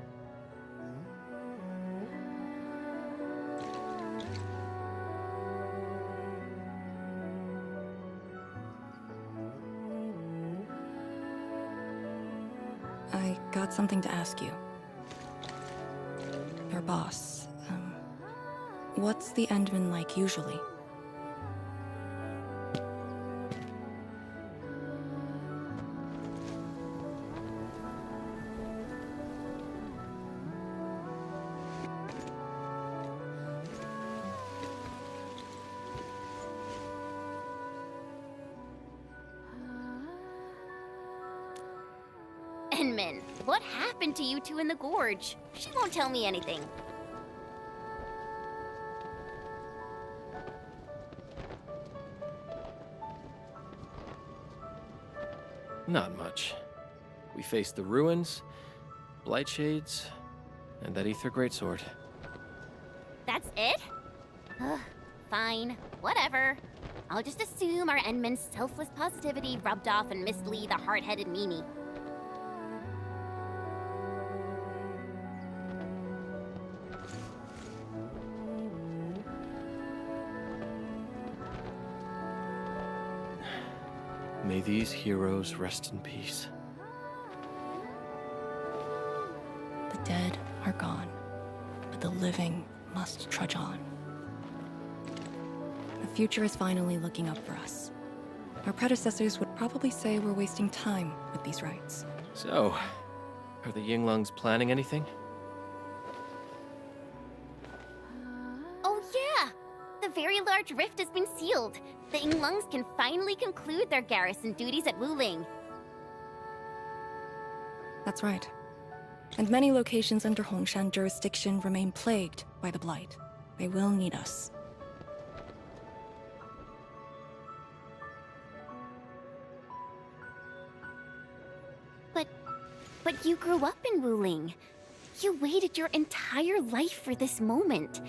I got something to ask you. Your boss, what's the Endman like usually? Endman, what happened to you two in the gorge? She won't tell me anything. Not much. We faced the ruins, Blightshades, and that Ether Greatsword. That's it? Ugh, fine. Whatever. I'll just assume our Endman's selfless positivity rubbed off on Miss Lee, the hard-headed meanie. May these heroes rest in peace. The dead are gone, but the living must trudge on. The future is finally looking up for us. Our predecessors would probably say we're wasting time with these rites. So, are the Yinglungs planning anything? Oh yeah! The very large rift has been sealed. The Yinglungs can finally conclude their garrison duties at Wuling. That's right. And many locations under Hongshan jurisdiction remain plagued by the Blight. They will need us. But you grew up in Wuling. You waited your entire life for this moment.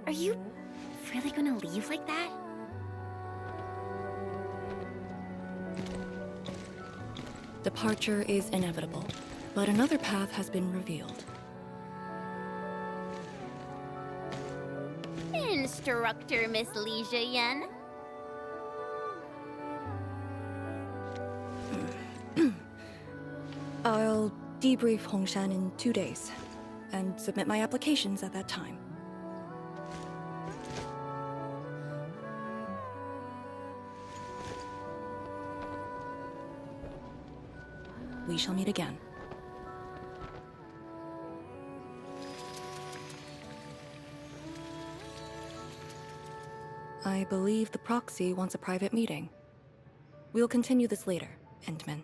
Are you really gonna leave like that? Departure is inevitable, but another path has been revealed. Instructor Miss Li Zheyan. I'll debrief Hongshan in 2 days, and submit my applications at that time. We shall meet again. I believe the proxy wants a private meeting. We'll continue this later, Endman.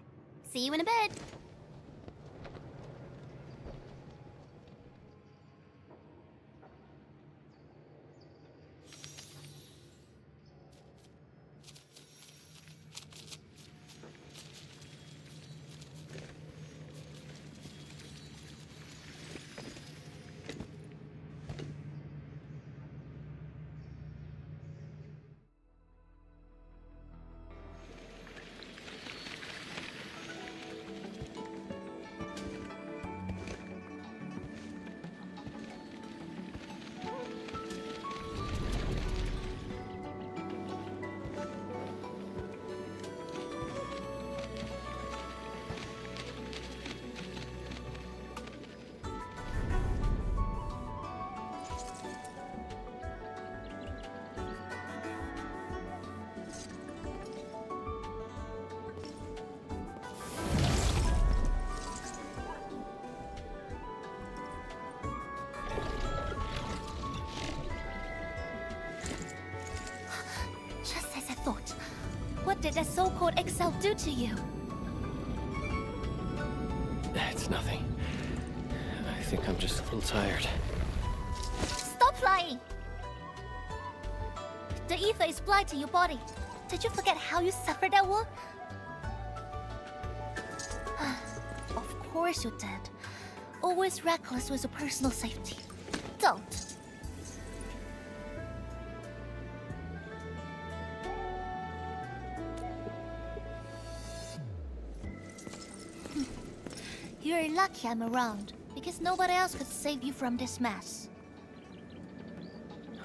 See you in a bit. What did that so-called Excel do to you? It's nothing. I think I'm just a little tired. Stop flying! The ether is blind to your body. Did you forget how you suffered that wound? Of course you did. Always reckless with your personal safety. Don't. You're lucky I'm around, because nobody else could save you from this mess.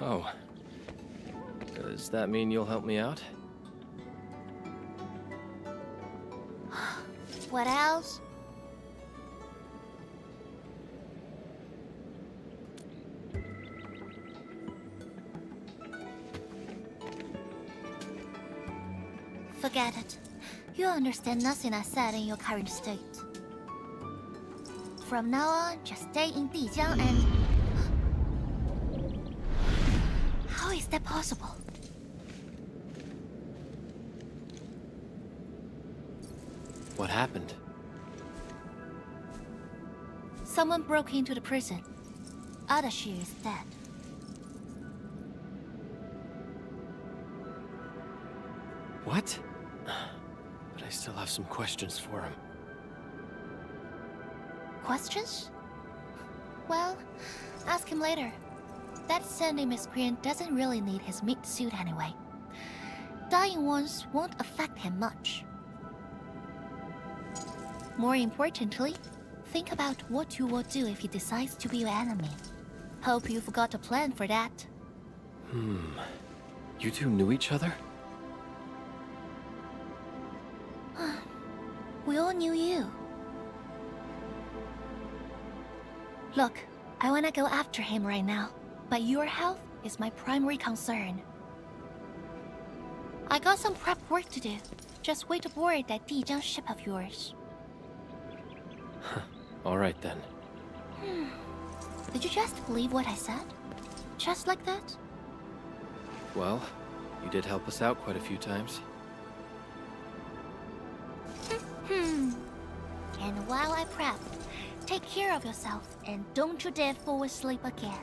Oh. Does that mean you'll help me out? What else? Forget it. You understand nothing I said in your current state. From now on, just stay in Dijiang and... How is that possible? What happened? Someone broke into the prison. Adashi is dead. What? But I still have some questions for him. Questions? Well, ask him later. That Sandy miscreant doesn't really need his meat suit anyway. Dying ones won't affect him much. More importantly, think about what you will do if he decides to be your enemy. Hope you've got a plan for that. You two knew each other? We all knew you. Look, I wanna go after him right now, but your health is my primary concern. I got some prep work to do. Just wait aboard that Dijiang ship of yours. Alright then. Did you just believe what I said? Just like that? Well, you did help us out quite a few times. And while I prep, take care of yourself and don't you dare fall asleep again.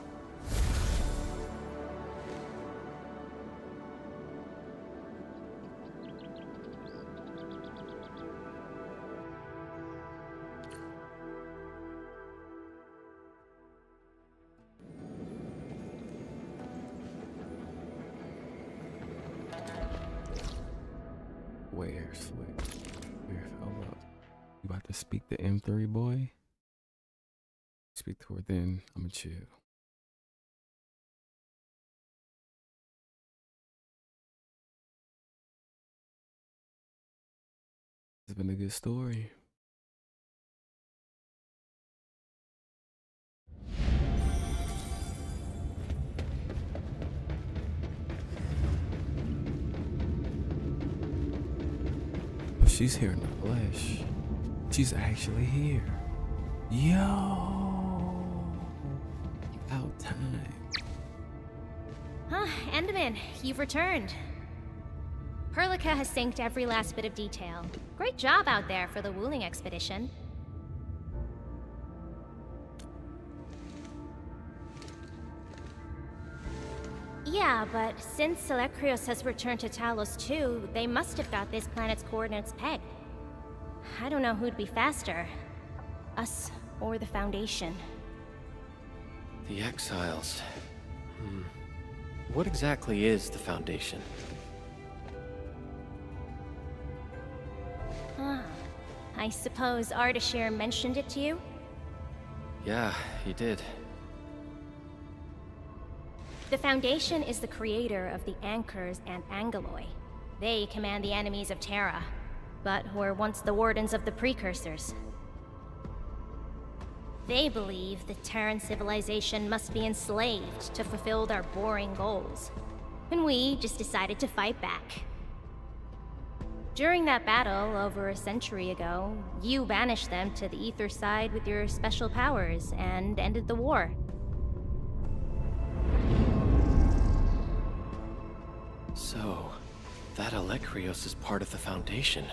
Hold up. You about to speak to M3, boy? Speak to her then. I'ma chill. It's been a good story. She's here in the flesh. She's actually here. Yo! About time. Endman, you've returned. Perlica has synced every last bit of detail. Great job out there for the Wuling expedition. Yeah, but since Selekrios has returned to Talos too, they must have got this planet's coordinates pegged. I don't know who'd be faster. Us or the Foundation. The Exiles. What exactly is the Foundation? I suppose Ardashir mentioned it to you? Yeah, he did. The Foundation is the creator of the Anchors and Angeloi. They command the enemies of Terra, but were once the wardens of the Precursors. They believe the Terran civilization must be enslaved to fulfill their boring goals. And we just decided to fight back. During that battle, over a century ago, you banished them to the Ether side with your special powers and ended the war. So, That Alecrios is part of the Foundation.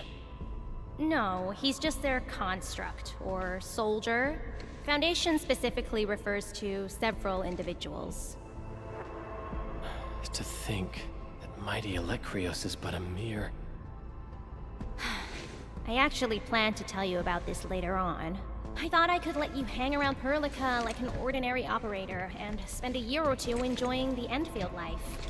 No, he's just their construct, or soldier. Foundation specifically refers to several individuals. To think that mighty Alecrios is but a mere... I actually planned to tell you about this later on. I thought I could let you hang around Perlica like an ordinary operator and spend a year or two enjoying the Endfield life.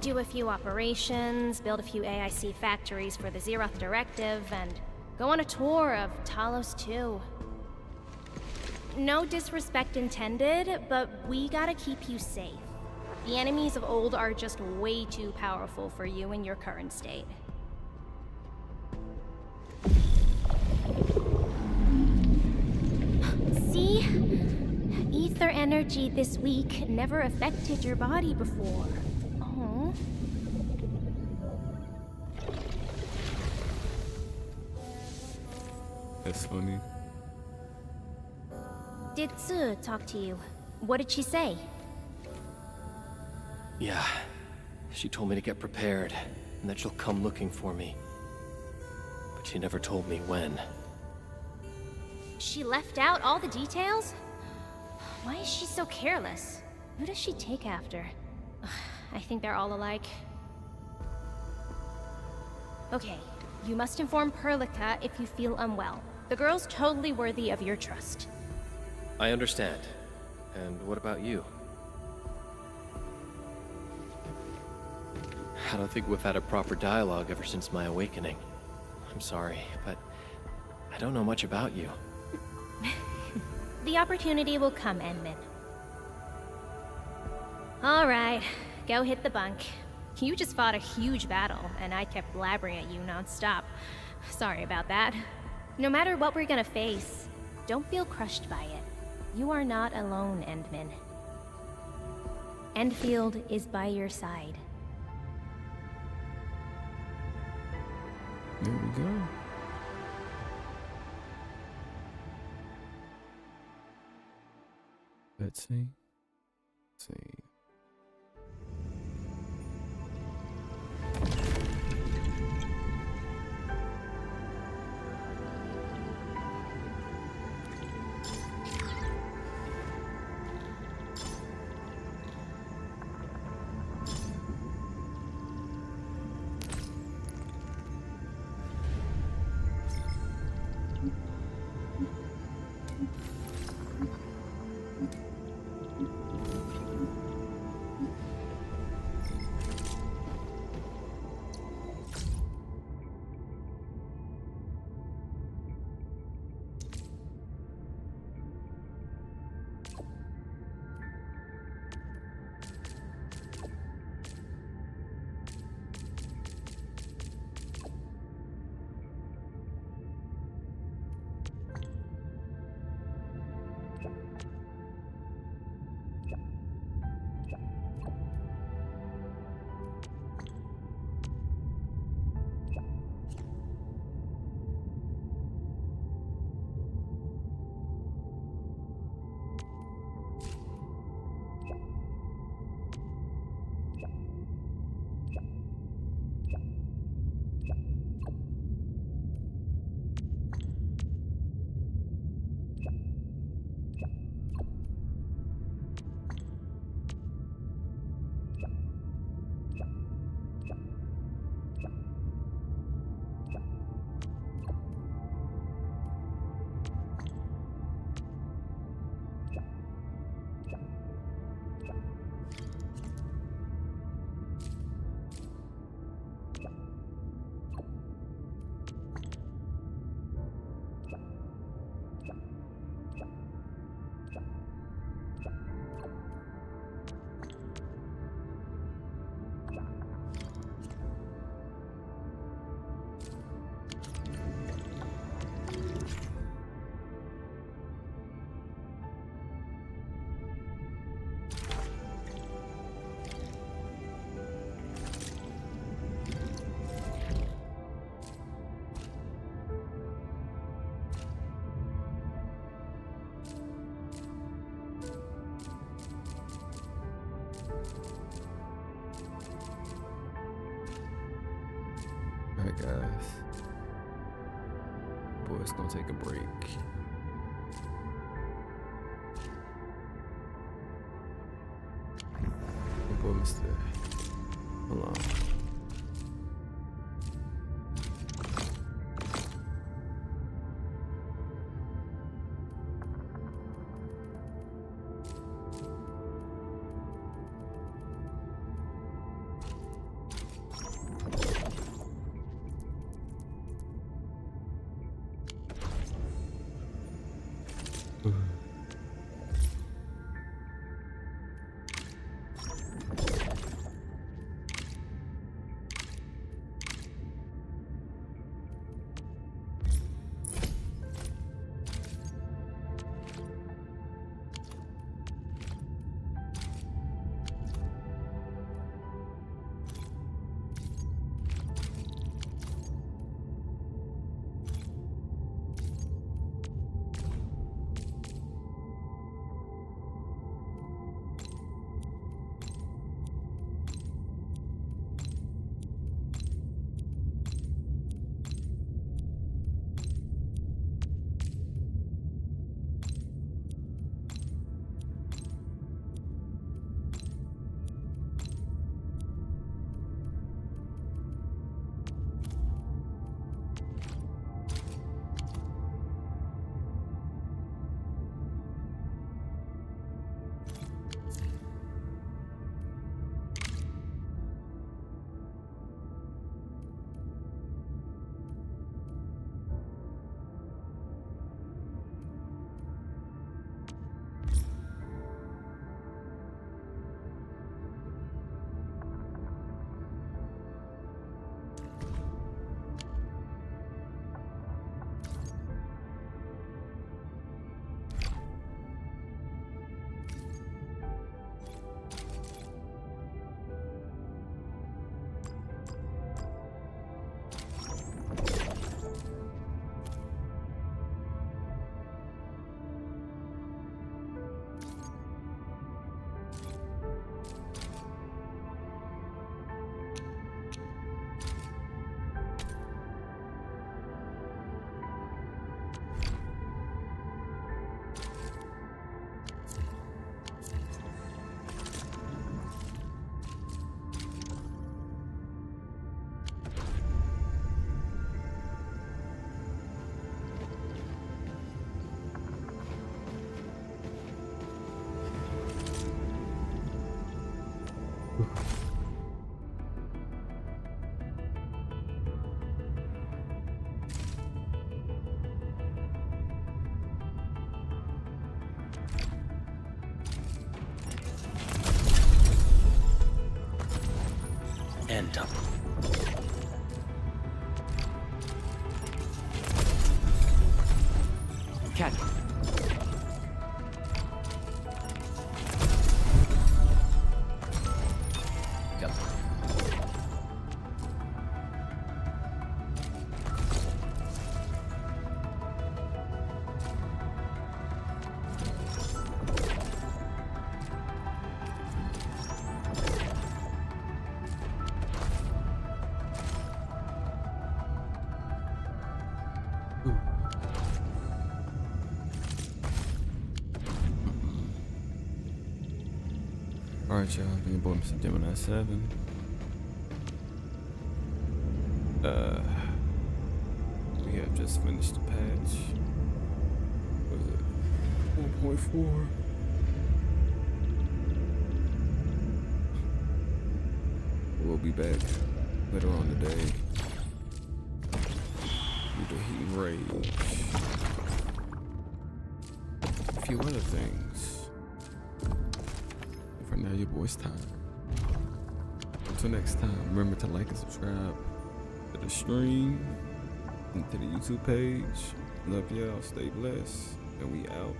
Do a few operations, build a few AIC factories for the Zeroth Directive, and go on a tour of Talos 2. No disrespect intended, but we gotta keep you safe. The enemies of old are just way too powerful for you in your current state. See? Ether energy this week never affected your body before. Oh. That's funny. Did Tsu talk to you? What did she say? Yeah. She told me to get prepared, and that she'll come looking for me. But she never told me when. She left out all the details? Why is she so careless? Who does she take after? I think they're all alike. Okay, you must inform Perlica if you feel unwell. The girl's totally worthy of your trust. I understand. And what about you? I don't think we've had a proper dialogue ever since my awakening. I'm sorry, but I don't know much about you. The opportunity will come, Endman. Alright, go hit the bunk. You just fought a huge battle, and I kept blabbering at you non-stop. Sorry about that. No matter what we're gonna face, don't feel crushed by it. You are not alone, Endman. Endfield is by your side. There we go. Let's see. it's gonna take a break. What was that? Hold on. End up. Cat. Go. Alright, y'all, been your boy Mr. Gemini 7. We have just finished the patch. What is it? 1.4. We'll be back later on today due to heat and rage. A few other things. For now, your boy's time. Until next time, remember to like and subscribe to the stream and to the YouTube page. Love y'all, stay blessed, and we out.